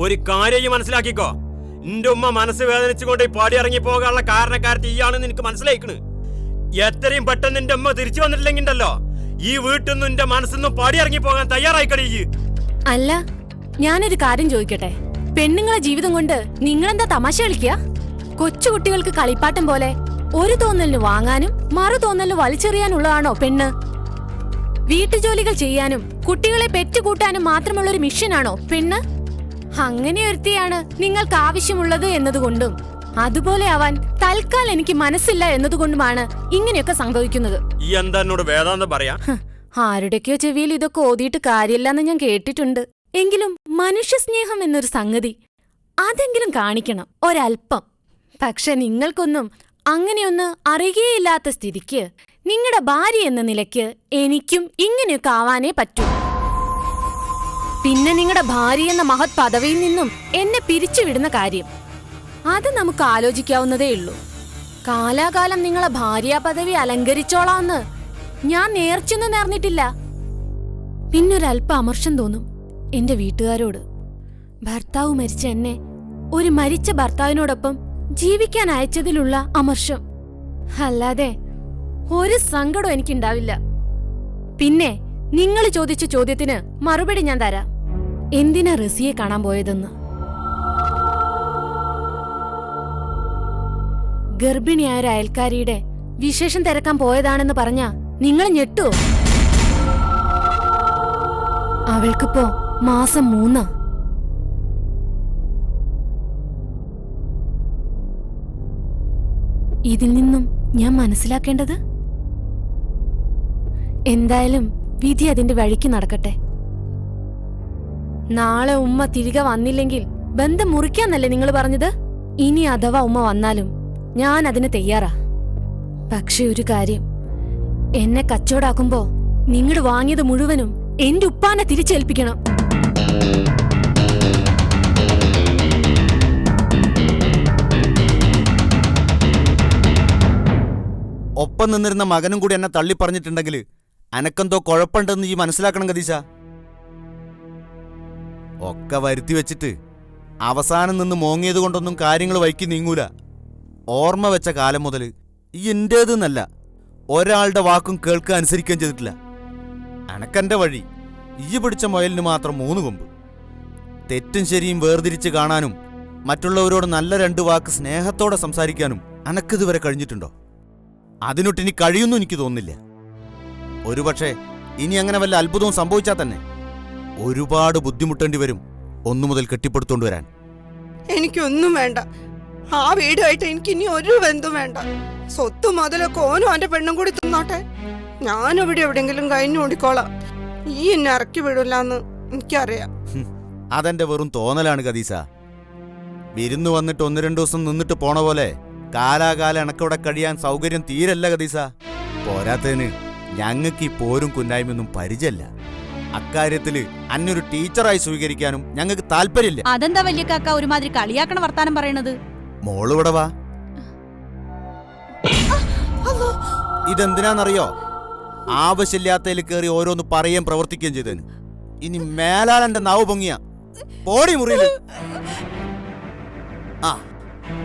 S7: ഒരു കാര്യം മനസ്സിലാക്കിക്കോ, എന്റെ ഉമ്മ മനസ്സ് വേദനിച്ചുകൊണ്ട് ഈ പാടി ഇറങ്ങി പോകാനുള്ള കാരണക്കാരത്തി ഈയാണെന്ന് എനിക്ക് മനസ്സിലായിക്കണ്. എത്രയും പെട്ടെന്ന് എന്റെ ഉമ്മ തിരിച്ചു വന്നിട്ടില്ലെങ്കിൽ ഉണ്ടല്ലോ, ഈ വീട്ടിൽ നിന്നും എന്റെ മനസ്സിന്നും പാടി ഇറങ്ങി പോകാൻ തയ്യാറായിക്കടി.
S9: അല്ല, ഞാനൊരു കാര്യം ചോദിക്കട്ടെ. പെണ്ണുങ്ങളെ ജീവിതം കൊണ്ട് നിങ്ങളെന്താ തമാശ കളിക്കുക? കൊച്ചുകുട്ടികൾക്ക് കളിപ്പാട്ടം പോലെ ഒരു തോന്നലിന് വാങ്ങാനും മറു തോന്നലിന് വലിച്ചെറിയാനുള്ളതാണോ പെണ്ണ്? വീട്ടുജോലികൾ ചെയ്യാനും കുട്ടികളെ പെറ്റുകൂട്ടാനും മാത്രമുള്ള ഒരു മിഷനാണോ പെണ്ണ്? അങ്ങനെ ഒരുത്തിയാണ് നിങ്ങൾക്ക് ആവശ്യമുള്ളത് എന്നതുകൊണ്ടും അതുപോലെ ആവാൻ തൽക്കാലം എനിക്ക് മനസ്സില്ല എന്നതുകൊണ്ടുമാണ് ഇങ്ങനെയൊക്കെ സംഭവിക്കുന്നത്.
S7: ഈ എന്താ എന്നോട് വേദാന്തം പറയാ?
S9: ആരുടെയൊക്കെയോ ചെവിയിൽ ഇതൊക്കെ ഓതിയിട്ട് കാര്യമില്ലെന്ന് ഞാൻ കേട്ടിട്ടുണ്ട്. എങ്കിലും മനുഷ്യ സ്നേഹം എന്നൊരു സംഗതി അതെങ്കിലും കാണിക്കണം ഒരൽപ്പം. പക്ഷെ നിങ്ങൾക്കൊന്നും അങ്ങനെയൊന്ന് അറിയുകയില്ലാത്ത സ്ഥിതിക്ക് നിങ്ങളുടെ ഭാര്യ എന്ന നിലയ്ക്ക് എനിക്കും ഇങ്ങനെയൊക്കെ ആവാനേ പറ്റൂ. പിന്നെ നിങ്ങളുടെ ഭാര്യ എന്ന മഹത് പദവിയിൽ നിന്നും എന്നെ പിരിച്ചുവിടുന്ന കാര്യം അത് നമുക്ക് ആലോചിക്കാവുന്നതേ ഉള്ളൂ. കാലാകാലം നിങ്ങളെ ഭാര്യാ പദവി അലങ്കരിച്ചോളാന്ന് ഞാൻ നേർച്ചൊന്നും നേർന്നിട്ടില്ല. പിന്നൊരൽപ്പം അമർഷം തോന്നും എന്റെ വീട്ടുകാരോട്. ഭർത്താവ് മരിച്ച എന്നെ ഒരു മരിച്ച ഭർത്താവിനോടൊപ്പം ജീവിക്കാൻ അയച്ചതിലുള്ള അമർഷം. അല്ലാതെ ഒരു സങ്കടം എനിക്കുണ്ടാവില്ല. പിന്നെ നിങ്ങൾ ചോദിച്ച ചോദ്യത്തിന് മറുപടി ഞാൻ തരാം. എന്തിനാ റസിയെ കാണാൻ പോയതെന്ന്. ഗർഭിണിയായ ഒരു അയൽക്കാരിയുടെ വിശേഷം തിരക്കാൻ പോയതാണെന്ന് പറഞ്ഞാ നിങ്ങൾ ഞെട്ടുവോ? അവൾക്കിപ്പോ മാസം 3. ഇതിൽ നിന്നും ഞാൻ മനസ്സിലാക്കേണ്ടത്, എന്തായാലും വിധി അതിന്റെ വഴിക്ക് നടക്കട്ടെ. നാളെ ഉമ്മ തിരികെ വന്നില്ലെങ്കിൽ ബന്ധം മുറിക്കാന്നല്ലേ നിങ്ങൾ പറഞ്ഞത്? ഇനി അഥവാ ഉമ്മ വന്നാലും ഞാൻ അതിന് തയ്യാറാ. പക്ഷെ ഒരു കാര്യം, എന്നെ കച്ചവടാക്കുമ്പോ നിങ്ങൾ വാങ്ങിയത് മുഴുവനും എന്റെ ഉപ്പാനെ തിരിച്ചേൽപ്പിക്കണം.
S16: ഒപ്പം നിന്നിരുന്ന മകനും കൂടി എന്നെ തള്ളി പറഞ്ഞിട്ടുണ്ടെങ്കിൽ അനക്കെന്തോ കുഴപ്പമുണ്ടെന്ന് ഈ മനസ്സിലാക്കണം കദീശ. ഒക്കെ വരുത്തി വെച്ചിട്ട് അവസാനം നിന്ന് മോങ്ങിയത് കൊണ്ടൊന്നും കാര്യങ്ങൾ വൈക്കി നീങ്ങൂല. ഓർമ്മ വെച്ച കാലം മുതൽ ഈ എന്റേതെന്നല്ല ഒരാളുടെ വാക്കും കേൾക്കുക അനുസരിക്കുകയും ചെയ്തിട്ടില്ല. അനക്കെന്റെ വഴി, ഈ പിടിച്ച മുയലിന് മാത്രം 3 കൊമ്പ്. തെറ്റും ശരിയും വേർതിരിച്ച് കാണാനും മറ്റുള്ളവരോട് നല്ല 2 വാക്ക് സ്നേഹത്തോടെ സംസാരിക്കാനും അനക്കിതുവരെ കഴിഞ്ഞിട്ടുണ്ടോ? അതിനൊട്ടിനി കഴിയുന്നു എനിക്ക് തോന്നുന്നില്ല. ഒരുപക്ഷെ ഇനി അങ്ങനെ വല്ല അത്ഭുതവും സംഭവിച്ചാൽ തന്നെ ഒരുപാട് ബുദ്ധിമുട്ടേണ്ടി വരും 1 മുതൽ കെട്ടിപ്പടുത്തോണ്ട് വരാൻ.
S3: എനിക്കൊന്നും വേണ്ട. ആ വീടുമായിട്ട് എനിക്ക് ഇനി ഒരു ബന്ധം വേണ്ട. സ്വത്ത് മുതലൊക്കെ ഓനും അവന്റെ പെണ്ണും കൂടി തിന്നോട്ടെ. ഞാനിവിടെ എവിടെയെങ്കിലും കഴിഞ്ഞു ഓടിക്കോളാം. ഈ എന്നെ ഇറക്കി വിടില്ലാന്ന് എനിക്കറിയാം.
S16: അതെന്റെ വെറും തോന്നലാണ് കദീസ. വിരുന്ന് വന്നിട്ട് 1-2 ദിവസം നിന്നിട്ട് പോണ പോലെ കാലാകാലം എനക്കവിടെ കഴിയാൻ സൗകര്യം തീരല്ല കദീസ. പോരാത്തതിന് ഞങ്ങൾക്ക് ഈ പോരും കുന്നായ്മയൊന്നും പരിചയല്ല. അക്കാര്യത്തില് അന്നൊരു ടീച്ചറായി സ്വീകരിക്കാനും ഞങ്ങൾക്ക് താല്പര്യമില്ല.
S13: അതെന്താ വലിയ കാക്ക ഒരുമാതിരി കളിയാക്കണ വർത്താനം പറയണത്?
S16: മോളിവിടെ വാ. ഇതെന്തിനാന്നറിയോ? ആവശ്യമില്ലാത്തതിൽ കയറി ഓരോന്ന് പറയുകയും പ്രവർത്തിക്കുകയും ചെയ്തതിന്. ഇനി മേലാൽ എന്റെ നാവ് പൊങ്ങിയ പോടി മുറിയില്. ആ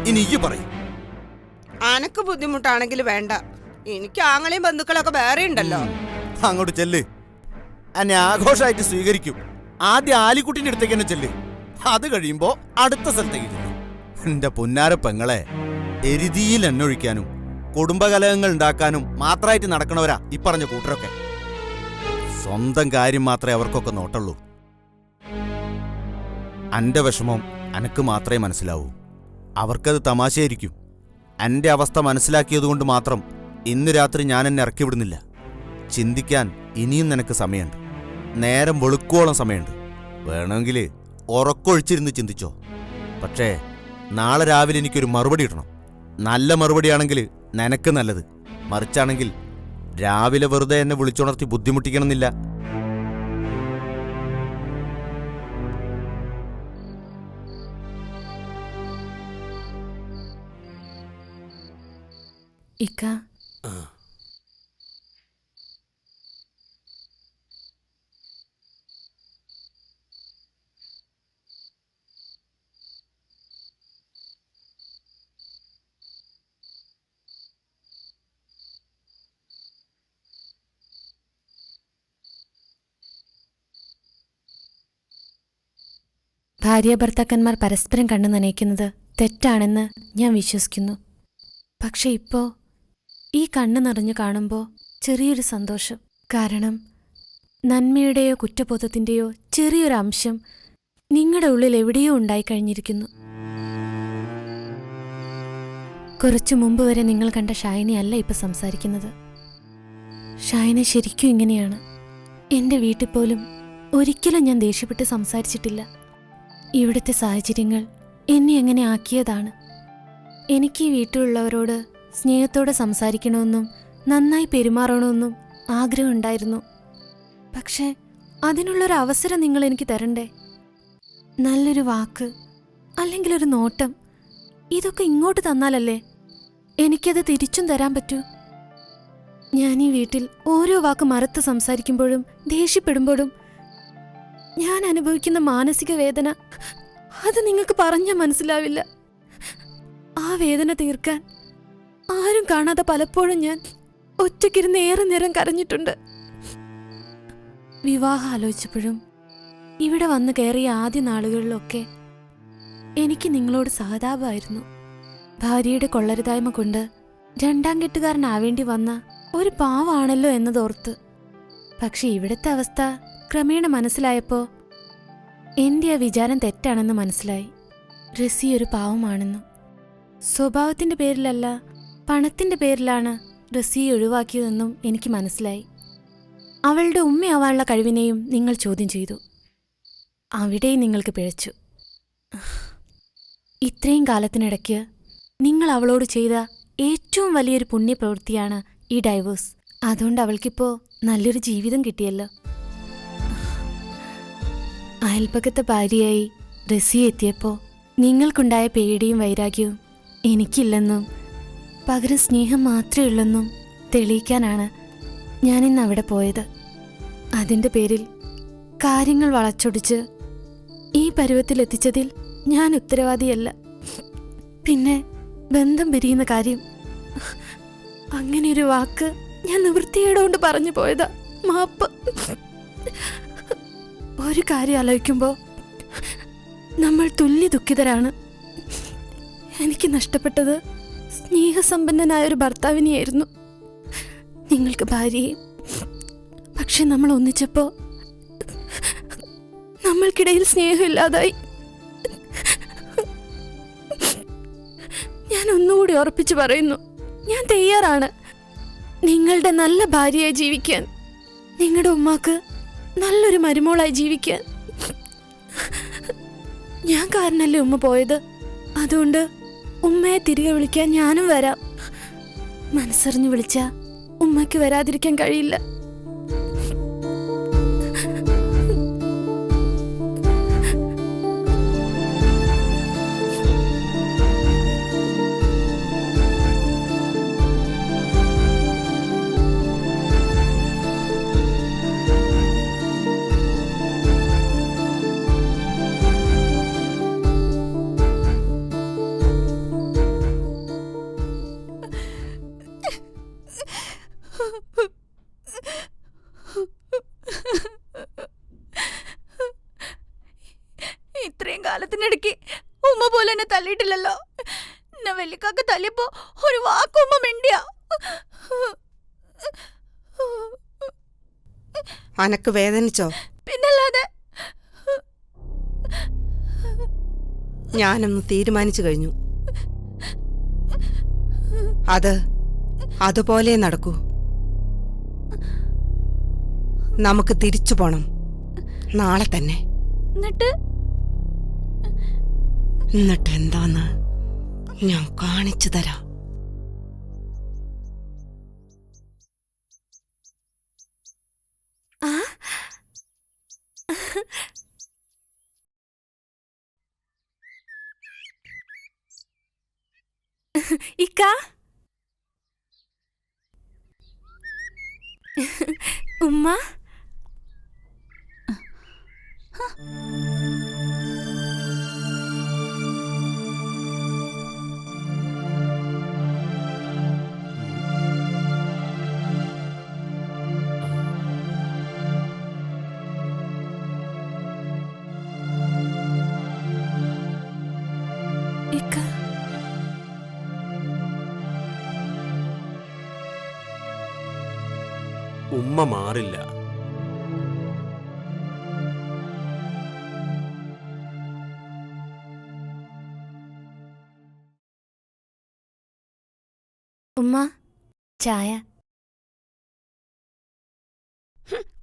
S16: ഇനി ഈ പറയും.
S3: അനക്ക് ബുദ്ധിമുട്ടാണെങ്കിൽ വേണ്ട, എനിക്ക് ആങ്ങളെയും ബന്ധുക്കളൊക്കെ വേറെ ഉണ്ടല്ലോ.
S16: അങ്ങോട്ട് ചെല്ല്, എന്നെ ആഘോഷമായിട്ട് സ്വീകരിക്കും. ആദ്യം ആലിക്കുട്ടിന്റെ അടുത്തേക്ക് തന്നെ ചെല്ല്. അത് കഴിയുമ്പോ അടുത്ത സ്ഥലത്തേക്ക് ചെല്ലും. എന്റെ പുന്നാര പെങ്ങളെ എരുതിയിൽ എണ്ണൊഴിക്കാനും കുടുംബകലഹങ്ങൾ ഉണ്ടാക്കാനും മാത്രമായിട്ട് നടക്കണവരാ ഈ പറഞ്ഞ കൂട്ടരൊക്കെ. സ്വന്തം കാര്യം മാത്രമേ അവർക്കൊക്കെ നോട്ടുള്ളൂ. എന്റെ വിഷമം അനക്ക് മാത്രമേ മനസ്സിലാവൂ. അവർക്കത് തമാശയായിരിക്കും. എന്റെ അവസ്ഥ മനസ്സിലാക്കിയതുകൊണ്ട് മാത്രം ഇന്ന് രാത്രി ഞാൻ എന്നെ ഇറക്കി വിടുന്നില്ല. ചിന്തിക്കാൻ ഇനിയും നിനക്ക് സമയമുണ്ട്. നേരം വെളുക്കോളം സമയമുണ്ട്. വേണമെങ്കിൽ ഉറക്കൊഴിച്ചിരുന്ന് ചിന്തിച്ചോ. പക്ഷേ നാളെ രാവിലെ എനിക്കൊരു മറുപടി ഇടണം. നല്ല മറുപടിയാണെങ്കിൽ നിനക്ക് നല്ലത്. മറിച്ചാണെങ്കിൽ രാവിലെ വെറുതെ എന്നെ വിളിച്ചുണർത്തി ബുദ്ധിമുട്ടിക്കണമെന്നില്ല.
S9: ഇക്ക, ഭാര്യാഭർത്താക്കന്മാർ പരസ്പരം കണ്ണു നനയ്ക്കുന്നത് തെറ്റാണെന്ന് ഞാൻ വിശ്വസിക്കുന്നു. പക്ഷെ ഇപ്പോ ഈ കണ്ണ് നിറഞ്ഞു കാണുമ്പോൾ ചെറിയൊരു സന്തോഷം. കാരണം നന്മയുടെയോ കുറ്റബോധത്തിൻ്റെയോ ചെറിയൊരു അംശം നിങ്ങളുടെ ഉള്ളിൽ എവിടെയോ ഉണ്ടായിക്കഴിഞ്ഞിരിക്കുന്നു. കുറച്ചു മുമ്പ് വരെ നിങ്ങൾ കണ്ട ഷായനയല്ല ഇപ്പം സംസാരിക്കുന്നത്. ഷായന ശരിക്കും ഇങ്ങനെയാണ്. എൻ്റെ വീട്ടിൽ പോലും ഒരിക്കലും ഞാൻ ദേഷ്യപ്പെട്ട് സംസാരിച്ചിട്ടില്ല. ഇവിടുത്തെ സാഹചര്യങ്ങൾ എന്നെ എങ്ങനെ ആക്കിയതാണ്. എനിക്ക് ഈ വീട്ടിലുള്ളവരോട് സ്നേഹത്തോടെ സംസാരിക്കണമെന്നും നന്നായി പെരുമാറണമെന്നും ആഗ്രഹമുണ്ടായിരുന്നു. പക്ഷേ അതിനുള്ളൊരു അവസരം നിങ്ങൾ എനിക്ക് തരണ്ടേ? നല്ലൊരു വാക്ക് അല്ലെങ്കിൽ ഒരു നോട്ടം, ഇതൊക്കെ ഇങ്ങോട്ട് തന്നാലല്ലേ എനിക്കത് തിരിച്ചും തരാൻ പറ്റൂ. ഞാൻ ഈ വീട്ടിൽ ഓരോ വാക്ക് മറത്ത് സംസാരിക്കുമ്പോഴും ദേഷ്യപ്പെടുമ്പോഴും ഞാൻ അനുഭവിക്കുന്ന മാനസിക വേദന അത് നിങ്ങൾക്ക് പറഞ്ഞാൽ മനസ്സിലാവില്ല. ആ വേദന തീർക്കാൻ ആരും കാണാതെ പലപ്പോഴും ഞാൻ ഒറ്റയ്ക്കിരുന്ന് ഏറെ നേരം കരഞ്ഞിട്ടുണ്ട്. വിവാഹം ആലോചിച്ചപ്പോഴും ഇവിടെ വന്ന് കയറിയ ആദ്യ നാളുകളിലൊക്കെ എനിക്ക് നിങ്ങളോട് സഹതാപമായിരുന്നു. ഭാര്യയുടെ കൊള്ളരുതായ്മ കൊണ്ട് 2ാം കെട്ടുകാരനാവേണ്ടി വന്ന ഒരു പാവാണല്ലോ എന്നതോർത്ത്. പക്ഷെ ഇവിടുത്തെ അവസ്ഥ ക്രമേണ മനസ്സിലായപ്പോൾ എൻ്റെ ആ വിചാരം തെറ്റാണെന്ന് മനസ്സിലായി. റസി ഒരു പാവമാണെന്നും സ്വഭാവത്തിൻ്റെ പേരിലല്ല പണത്തിൻ്റെ പേരിലാണ് റസിയെ ഒഴിവാക്കിയതെന്നും എനിക്ക് മനസ്സിലായി. അവളുടെ ഉമ്മയാവാനുള്ള കഴിവിനെയും നിങ്ങൾ ചോദ്യം ചെയ്തു. അവിടെയും നിങ്ങൾക്ക് പിഴച്ചു. ഇത്രയും കാലത്തിനിടയ്ക്ക് നിങ്ങൾ അവളോട് ചെയ്ത ഏറ്റവും വലിയൊരു പുണ്യപ്രവൃത്തിയാണ് ഈ ഡൈവോഴ്സ്. അതുകൊണ്ട് അവൾക്കിപ്പോൾ നല്ലൊരു ജീവിതം കിട്ടിയല്ലോ. അയൽപക്കത്തെ ഭാര്യയായി റസിയ എത്തിയപ്പോൾ നിങ്ങൾക്കുണ്ടായ പേടിയും വൈരാഗ്യവും എനിക്കില്ലെന്നും പകരം സ്നേഹം മാത്രമേ ഉള്ളെന്നും തെളിയിക്കാനാണ് ഞാനിന്ന് അവിടെ പോയത്. അതിൻ്റെ പേരിൽ കാര്യങ്ങൾ വളച്ചൊടിച്ച് ഈ പരുവത്തിലെത്തിച്ചതിൽ ഞാൻ ഉത്തരവാദിയല്ല. പിന്നെ ബന്ധം പിരിയുന്ന കാര്യം, അങ്ങനെയൊരു വാക്ക് ഞാൻ നിവൃത്തിയേടുകൊണ്ട് പറഞ്ഞു പോയതാ. മാപ്പ്. ഒരു കാര്യം ആലോചിക്കുമ്പോൾ നമ്മൾ തുല്യ ദുഃഖിതരാണ്. എനിക്ക് നഷ്ടപ്പെട്ടത് സ്നേഹസമ്പന്നനായൊരു ഭർത്താവിനെയായിരുന്നു, നിങ്ങൾക്ക് ഭാര്യയും. പക്ഷെ നമ്മൾ ഒന്നിച്ചപ്പോൾ നമ്മൾക്കിടയിൽ സ്നേഹമില്ലാതായി. ഞാൻ ഒന്നുകൂടി ഉറപ്പിച്ചു പറയുന്നു, ഞാൻ തയ്യാറാണ് നിങ്ങളുടെ നല്ല ഭാര്യയായി ജീവിക്കാൻ, നിങ്ങളുടെ ഉമ്മാക്ക് നല്ലൊരു മരുമോളായി ജീവിക്കാൻ. ഞാൻ കാരണല്ലേ ഉമ്മ പോയത്. അതുകൊണ്ട് ഉമ്മയെ തിരികെ വിളിക്കാൻ ഞാനും വരാം. മനസ്സറിഞ്ഞു വിളിച്ചാ ഉമ്മയ്ക്ക് വരാതിരിക്കാൻ കഴിയില്ല.
S13: ഇത്രയും കാലത്തിനിടയ്ക്ക് ഉമ്മ പോലെ എന്നെ തല്ലിയിട്ടില്ലല്ലോ. എന്നെ വെല്ലിക്കാക്ക തല്ലിയപ്പോ ഒരു വാക്കുമ്മ മിണ്ടിയ.
S3: അനക്ക് വേദനിച്ചോ?
S13: പിന്നല്ലാതെ.
S3: ഞാനൊന്ന് തീരുമാനിച്ചു കഴിഞ്ഞു. അതുപോലെ നടക്കൂ. നമുക്ക് തിരിച്ചു പോണം, നാളെ തന്നെ. എന്നിട്ട് എന്താന്ന് ഞാൻ കാണിച്ചു തരാം.
S9: ഇക്ക, ഉമ്മ, ഇക്ക,
S7: ഉമ്മ മാറില്ല.
S9: ഉമ്മ, ചായ.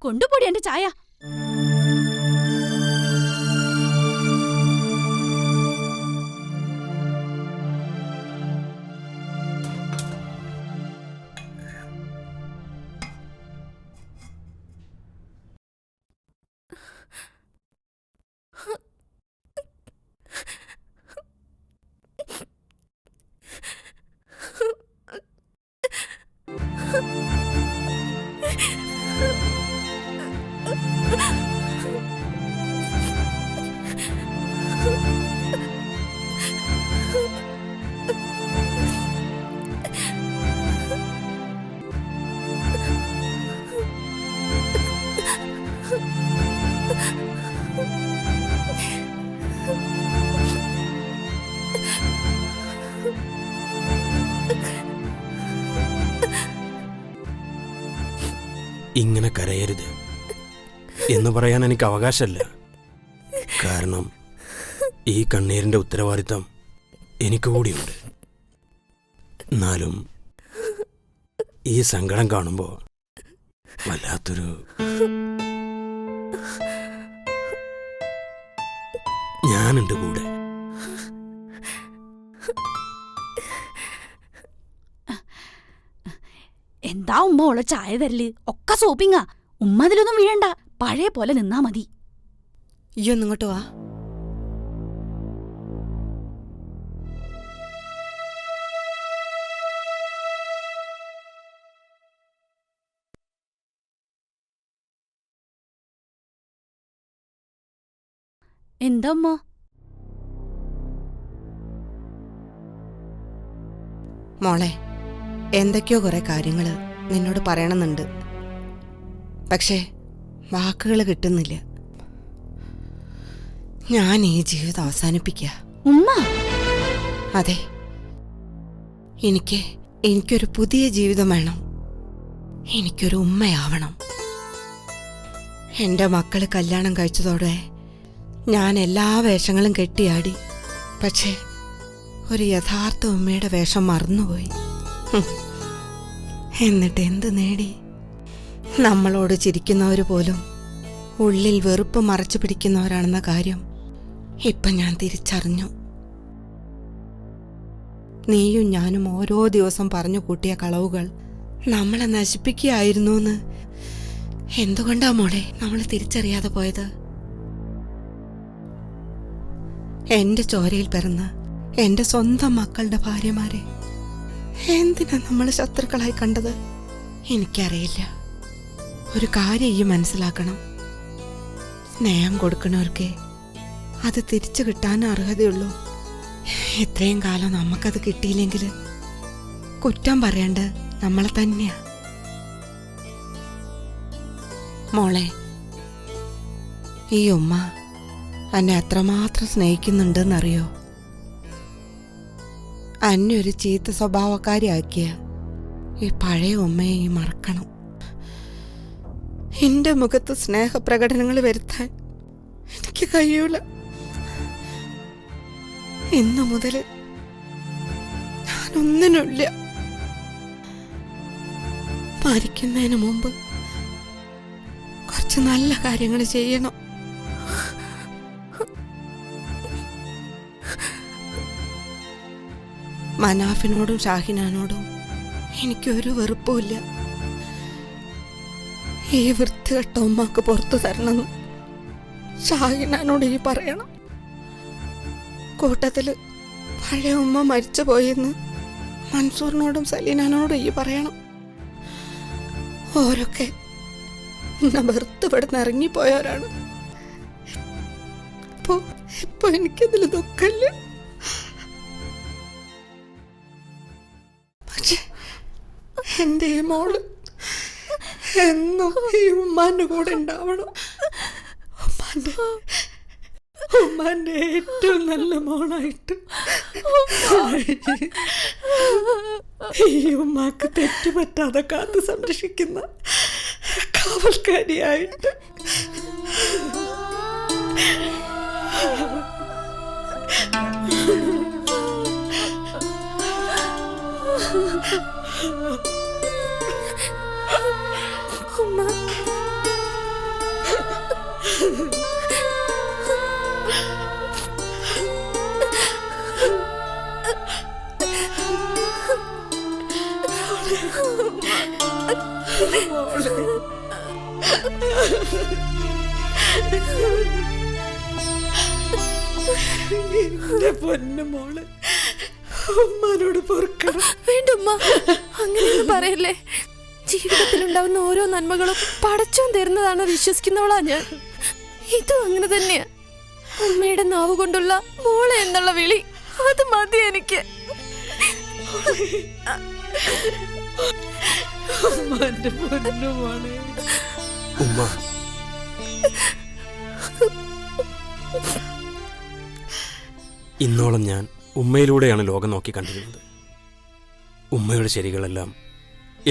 S13: കൊണ്ടുപോടി എന്റെ ചായ.
S7: ഇങ്ങനെ കരയരുത് എന്ന് പറയാൻ എനിക്ക് അവകാശമല്ല. കാരണം ഈ കണ്ണീരിന്റെ ഉത്തരവാദിത്തം എനിക്ക് കൂടിയുണ്ട്. എന്നാലും ഈ സങ്കടം കാണുമ്പോ വല്ലാത്തൊരു ഞാനുണ്ട് കൂടെ.
S13: എന്താ ഉമ്മ ഉള്ള ചായ തരല്? ഒക്കെ സോപ്പിങ്ങാ. ഉമ്മ അതിലൊന്നും വീഴണ്ട, പഴയ പോലെ നിന്നാ മതി.
S3: ഇയ്യൊന്നിങ്ങോട്ട് വാ.
S13: എന്താ ഉമ്മ?
S3: മോളെ, എന്തൊക്കെയോ കുറെ കാര്യങ്ങള് നിന്നോട് പറയണമെന്നുണ്ട്. പക്ഷേ വാക്കുകൾ കിട്ടുന്നില്ല. ഞാൻ ഈ ജീവിതം അവസാനിപ്പിക്കുക.
S13: ഉമ്മ,
S3: അതെ, എനിക്കൊരു പുതിയ ജീവിതം വേണം. എനിക്കൊരു ഉമ്മയാവണം. എൻ്റെ മക്കള് കല്യാണം കഴിച്ചതോടെ ഞാൻ എല്ലാ വേഷങ്ങളും കെട്ടിയാടി. പക്ഷേ ഒരു യഥാർത്ഥ ഉമ്മയുടെ വേഷം മറന്നുപോയി. എന്നിട്ട് എന്ത് നേടി? നമ്മളോട് ചിരിക്കുന്നവർ പോലും ഉള്ളിൽ വെറുപ്പ് മറച്ചു പിടിക്കുന്നവരാണെന്ന കാര്യം ഇപ്പൊ ഞാൻ തിരിച്ചറിഞ്ഞു. നീയും ഞാനും ഓരോ ദിവസം പറഞ്ഞു കൂട്ടിയ കളവുകൾ നമ്മളെ നശിപ്പിക്കുകയായിരുന്നു എന്ന് എന്തുകൊണ്ടാ മോളെ നമ്മൾ തിരിച്ചറിയാതെ പോയത്? എന്റെ ചോരയിൽ പിറന്ന എന്റെ സ്വന്തം മക്കളുടെ ഭാര്യമാരെ എന്തിനാ നമ്മൾ ശത്രുക്കളായി കണ്ടത്? എനിക്കറിയില്ല. ഒരു കാര്യം ഈ മനസ്സിലാക്കണം, സ്നേഹം കൊടുക്കണവർക്ക് അത് തിരിച്ചു കിട്ടാൻ അർഹതയുള്ളൂ. ഇത്രയും കാലം നമുക്കത് കിട്ടിയില്ലെങ്കിൽ കുറ്റം പറയേണ്ട നമ്മളെ തന്നെയാ. മോളെ, ഈ ഉമ്മ എന്നെ എത്രമാത്രം സ്നേഹിക്കുന്നുണ്ടെന്നറിയോ? എന്നെ ഒരു ചീത്ത സ്വഭാവക്കാരിയാക്കിയ ഈ പഴയ ഉമ്മയെ ഈ മറക്കണം. എന്റെ മുഖത്ത് സ്നേഹപ്രകടനങ്ങൾ വരുത്താൻ എനിക്ക് കഴിയൂല. ഇന്നു മുതൽ ഞാനൊന്നിനുമില്ല. മരിക്കുന്നതിന് മുമ്പ് കുറച്ച് നല്ല കാര്യങ്ങൾ ചെയ്യണം. മനാഫിനോടും ഷാഹിനാനോടും എനിക്കൊരു വെറുപ്പുമില്ല. ഈ വൃത്തികെട്ട ഉമ്മാക്ക് പുറത്തു തരണമെന്ന് ഷാഹിനാനോട് ഈ പറയണം. കൂട്ടത്തില് പഴയ ഉമ്മ മരിച്ചു പോയെന്ന് മൻസൂറിനോടും സലീനാനോടും ഈ പറയണം. ഓരൊക്കെ എന്നെ വെറുത്തുപെടുന്ന് ഇറങ്ങിപ്പോയവരാണ്. ഇപ്പൊ എനിക്കതിൽ ദുഃഖമില്ല. പക്ഷെ എന്റെ ഈ മോള് എന്നും ഈ ഉമ്മാന്റെ കൂടെ ഉണ്ടാവണം. ഉമ്മാന്റെ ഏറ്റവും നല്ല മോളായിട്ട്, ഈ ഉമ്മാക്ക് തെറ്റുപറ്റാതെ കാത്തു സംരക്ഷിക്കുന്ന കാവൽക്കാരിയായിട്ട്.
S6: ഉമ്മ,
S3: എന്റെ പൊന്നു മോള്, ഉമ്മാനോട് പൊറുക്കണം.
S6: വേണ്ട ഉമ്മ, അങ്ങനെയൊന്നും പറയല്ലേ. ജീവിതത്തിലുണ്ടാവുന്ന ഓരോ നന്മകളും പടച്ചോൻ തരുന്നതാണ് വിശ്വസിക്കുന്നവളാ ഞാൻ. ഇതും അങ്ങനെ തന്നെയാ. ഉമ്മയുടെ നാവ് കൊണ്ടുള്ള മോളെ എന്നുള്ള വിളി, അത് മതി എനിക്ക്.
S18: ഉമ്മ, ഇന്നോളം ഞാൻ ഉമ്മയിലൂടെയാണ് ലോകം നോക്കി കണ്ടിരുന്നത്. ഉമ്മയുടെ ശരികളെല്ലാം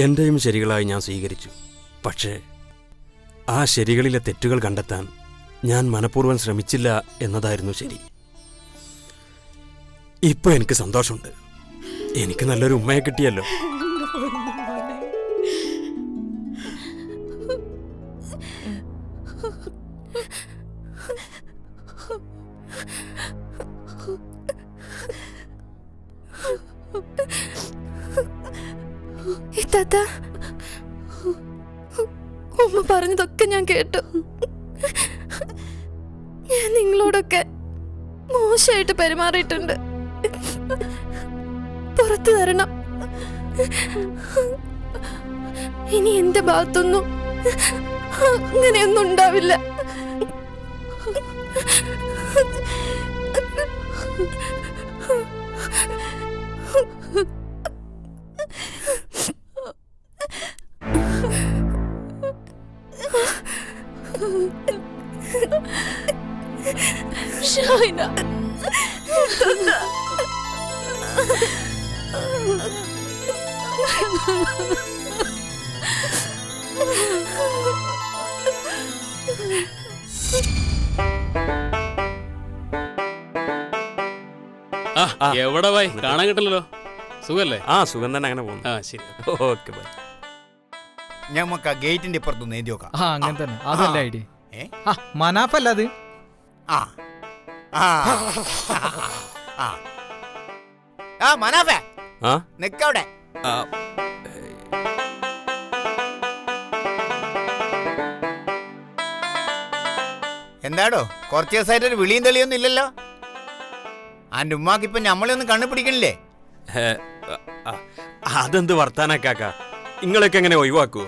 S18: എൻ്റെയും ശരികളായി ഞാൻ സ്വീകരിച്ചു. പക്ഷേ ആ ശരികളിലെ തെറ്റുകൾ കണ്ടെത്താൻ ഞാൻ മനഃപൂർവ്വം ശ്രമിച്ചില്ല എന്നതായിരുന്നു ശരി. ഇപ്പൊ എനിക്ക് സന്തോഷമുണ്ട്. എനിക്ക് നല്ലൊരു ഉമ്മയെ കിട്ടിയല്ലോ.
S6: ഉമ്മ പറഞ്ഞതൊക്കെ ഞാൻ കേട്ടു. ഞാൻ നിങ്ങളോടൊക്കെ മോശമായിട്ട് പെരുമാറിയിട്ടുണ്ട്. പുറത്തു തരണം. ഇനി എന്റെ ഭാഗത്തൊന്നും അങ്ങനെയൊന്നും ഉണ്ടാവില്ല. ഷാഹിന,
S15: എവിടെ പോയി കാണാൻ കിട്ടില്ലല്ലോ. സുഖല്ലേ?
S18: ആ, സുഖം തന്നെ. അങ്ങനെ പോകുന്നു.
S15: ആ, ശരി.
S18: Okay bye.
S8: നമുക്ക് ആ ഗേറ്റിന്റെ ഇപ്പുറത്ത് നീന്തി നോക്കാം.
S1: അങ്ങനെ തന്നെ. അതല്ല ഐഡിയ. മനാഫല്ല അത്.
S8: ആ, മനാഫേ
S18: ആ
S8: നിക്കവിടെ. എന്താടോ കുറച്ച് ദിവസമായിട്ട് ഒരു വിളിയും തെളിയൊന്നും ഇല്ലല്ലോ. ആൻ്റെ ഉമ്മാക്ക് ഇപ്പൊ നമ്മളെയൊന്നും കണ്ണുപിടിക്കണില്ലേ?
S18: അതെന്ത് വർത്താനക്കാക്ക, നിങ്ങളൊക്കെ എങ്ങനെ ഒഴിവാക്കുവോ?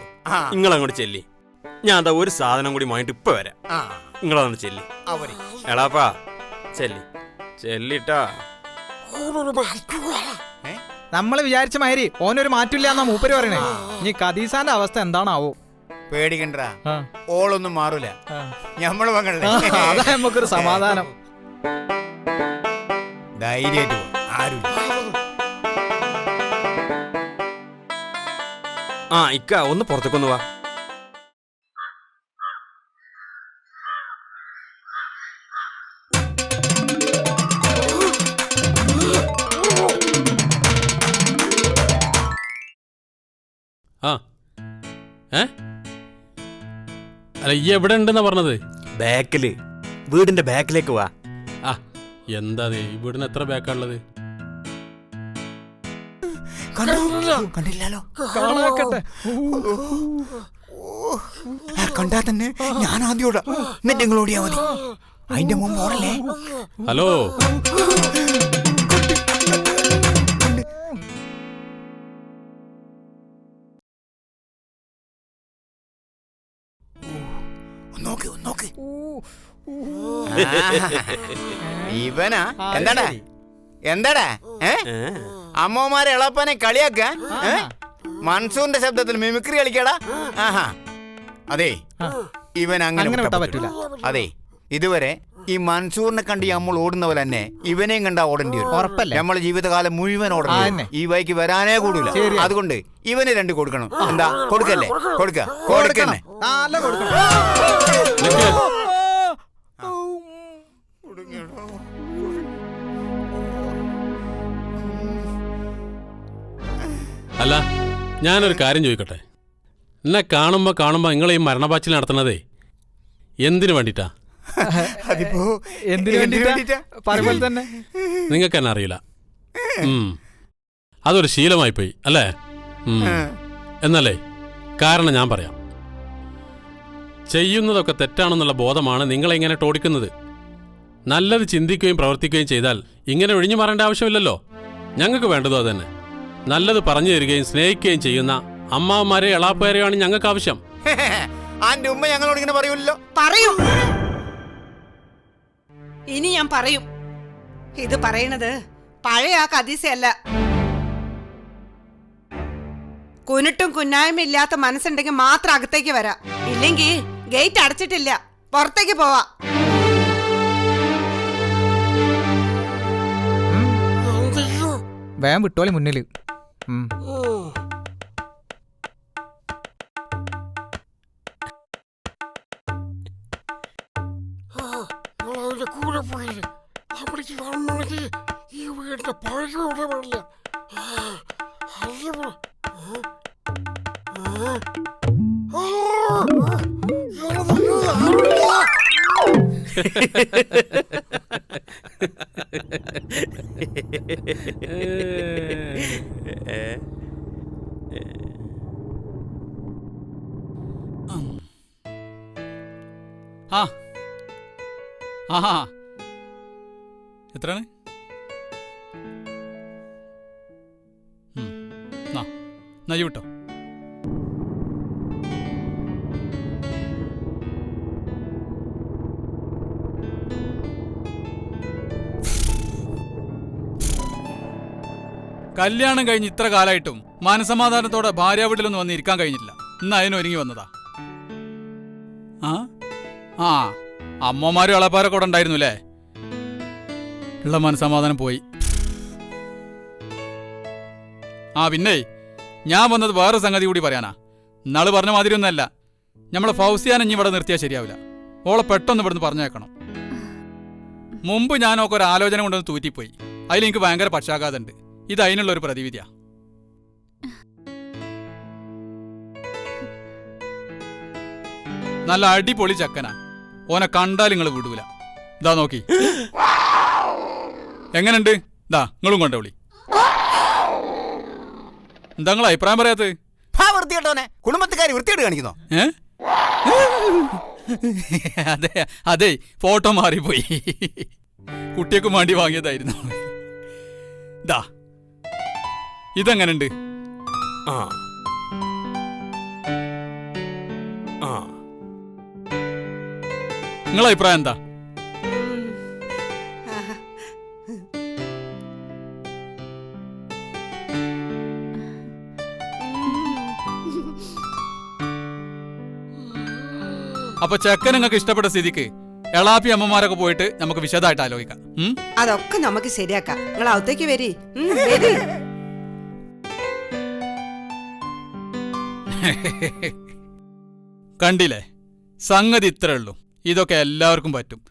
S18: നിങ്ങളങ്ങോട്ട് ചെല്ലി, ഞാൻ അതാ ഒരു സാധനം കൂടി വാങ്ങിട്ട് ഇപ്പൊ വരാം. നിങ്ങളങ്ങോട്ട് ചെല്ലി. എളാപ്പാ ചെല്ലി ചെല്ലിട്ടാ.
S1: നമ്മള് വിചാരിച്ച മാതിരി ഓനൊരു മാറ്റില്ല എന്നാ മൂപ്പര് പറയണേ. ഇനി കദീസാന്റെ അവസ്ഥ എന്താണാവോ?
S8: പേടിക്കണ്ട, ഓളൊന്നും മാറൂല. ഞമ്മള് മകളെ
S1: അതാ നമുക്കൊരു സമാധാനം.
S8: ധൈര്യമായിട്ട് ആരും.
S18: ആ ഇക്ക ഒന്ന് പുറത്തേക്കൊന്ന് വാ.
S11: ആ അല്ല ഈ എവിടെ ഉണ്ടെന്നാ പറഞ്ഞത്?
S18: ബാക്കില്, വീടിന്റെ ബാക്കിലേക്ക് വാ.
S11: ആ എന്താ വീടിന് എത്ര ബാക്കാണുള്ളത്?
S8: കണ്ടില്ലല്ലോ.
S14: കണ്ടാ തന്നെ ഞാൻ ആദ്യോടാ, എന്നിട്ട് നിങ്ങൾ ഓടിയാ മതി. അതിന്റെ മുമ്പ് ഓടല്ലേ.
S11: ഹലോ
S14: നോക്ക്.
S8: ഇവനാ എന്താടാ എന്താടാ അമ്മമാരെ എളപ്പനെ കളിയാക്ക? മൻസൂറിന്റെ ശബ്ദത്തിൽ മിമിക്രി കളിക്കടാ. ആഹാ അതെ, ഇവൻ അങ്ങനെ പറ്റൂല. അതെ, ഇതുവരെ ഈ മൻസൂറിനെ കണ്ട് നമ്മൾ ഓടുന്ന പോലെ തന്നെ ഇവനെയും കണ്ടാ ഓടേണ്ടി വരും. നമ്മളെ ജീവിതകാലം മുഴുവൻ ഓടണം. ഈ വഴിക്ക് വരാനേ കൂടൂല. അതുകൊണ്ട് ഇവന് 2 കൊടുക്കണം. എന്താ കൊടുക്കല്ലേ? കൊടുക്കന്നെ.
S11: അല്ല ഞാനൊരു കാര്യം ചോദിക്കട്ടെ. എന്നെ കാണുമ്പോ നിങ്ങളെ ഈ മരണപാച്ചിൽ നടത്തണതേ എന്തിനു വേണ്ടിട്ടാ? നിങ്ങൾക്ക് എന്നെ അറിയില്ല. അതൊരു ശീലമായി പോയി അല്ലേ? എന്നല്ലേ? കാരണം ഞാൻ പറയാം, ചെയ്യുന്നതൊക്കെ തെറ്റാണെന്നുള്ള ബോധമാണ് നിങ്ങളെ ഇങ്ങനെ ടോടിക്കുന്നത്. നല്ലത് ചിന്തിക്കുകയും പ്രവർത്തിക്കുകയും ചെയ്താൽ ഇങ്ങനെ ഒഴിഞ്ഞു മാറേണ്ട ആവശ്യമില്ലല്ലോ. ഞങ്ങൾക്ക് വേണ്ടതോ അതന്നെ. നല്ലത് പറഞ്ഞു തരികയും സ്നേഹിക്കുകയും ചെയ്യുന്ന അമ്മാവന്മാരെ എളാപ്പേരെയാണ് ഞങ്ങൾക്ക് ആവശ്യം.
S8: ആന്റെ ഉമ്മ ഞങ്ങളോട് ഇങ്ങനെ പറയൂല്ലോ.
S3: പറയും, ഇനി ഞാൻ പറയും. ഇത് പറയണത് പഴയ ആ കദീസയല്ല. കുനിട്ടും കുന്നായ്മയില്ലാത്ത മനസ്സുണ്ടെങ്കിൽ മാത്രം അകത്തേക്ക് വരാം. ഇല്ലെങ്കിൽ ഗേറ്റ് അടച്ചിട്ടില്ല, പുറത്തേക്ക് പോവാ.
S1: വേഗം വിട്ടോളി മുന്നില്.
S14: കൂടെ പോയില്ലേ അവിടേക്ക് കാണണമെങ്കിൽ ഈ വീടിന്റെ പഴയ ഇവിടെ പാടില്ല.
S10: എത്രയാണ്? നയ്യ വിട്ടോ. കല്യാണം കഴിഞ്ഞ് ഇത്ര കാലമായിട്ടും മനസമാധാനത്തോടെ ഭാര്യ വീട്ടിലൊന്നും വന്ന് ഇരിക്കാൻ കഴിഞ്ഞില്ല. ഇന്ന് അതിനൊരുങ്ങി വന്നതാ. ആ അമ്മമാരും ഇളപ്പാരൊക്കെ കൂടെ ഉണ്ടായിരുന്നു അല്ലേ? ഉള്ള മനസമാധാനം പോയി. പിന്നെ ഞാൻ വന്നത് വേറെ സംഗതി കൂടി പറയാനാ. ഇന്നാള് പറഞ്ഞ മാതിരി ഒന്നല്ല. നമ്മളെ ഫൗസിയാനെ ഇനി ഇവിടെ നിർത്തിയാൽ ശരിയാവില്ല. ഓളെ പെട്ടെന്ന് ഇവിടുന്ന് പറഞ്ഞേക്കണം. മുമ്പ് ഞാനൊക്കെ ഒരു ആലോചന കൊണ്ടൊന്ന് തൂറ്റിപ്പോയി. അതിലെനിക്ക് ഭയങ്കര പക്ഷാഘാതമുണ്ട്. ഇത് അതിനുള്ള ഒരു പ്രതിവിധിയാ. നല്ല അടിപൊളി ചക്കനാ. ഓനെ കണ്ടാൽ നിങ്ങൾ വിടൂല. ഇതാ നോക്കി. എങ്ങനെയുണ്ട്? ദാ നിങ്ങളും കൊണ്ടോളി. എന്താ നിങ്ങൾ അഭിപ്രായം പറയാത്തത്?
S8: വൃത്തികെട്ടവനെ കുടുംബത്തുകാർ വൃത്തിയായിട്ട് കാണിക്കുന്നോ?
S10: അതെ അതെ, ഫോട്ടോ മാറിപ്പോയി. കുട്ടിയൊക്കെ വേണ്ടി വാങ്ങിയതായിരുന്നു. ദാ ഇതെങ്ങനുണ്ട്?
S18: ആ ആ
S10: നിങ്ങളെ അഭിപ്രായം എന്താ? അപ്പൊ ചെക്കൻ നിങ്ങൾക്ക് ഇഷ്ടപ്പെട്ട സ്ഥിതിക്ക് എളാപ്പി അമ്മമാരൊക്കെ പോയിട്ട് നമുക്ക് വിശദമായിട്ട് ആലോചിക്കാം.
S3: അതൊക്കെ നമുക്ക് ശരിയാക്കാം. നിങ്ങൾ അകത്തേക്ക് വരി. വരി.
S10: കണ്ടില്ലേ, സംഗതി ഇത്രേ ഉള്ളൂ. ഇതൊക്കെ എല്ലാവർക്കും പറ്റും.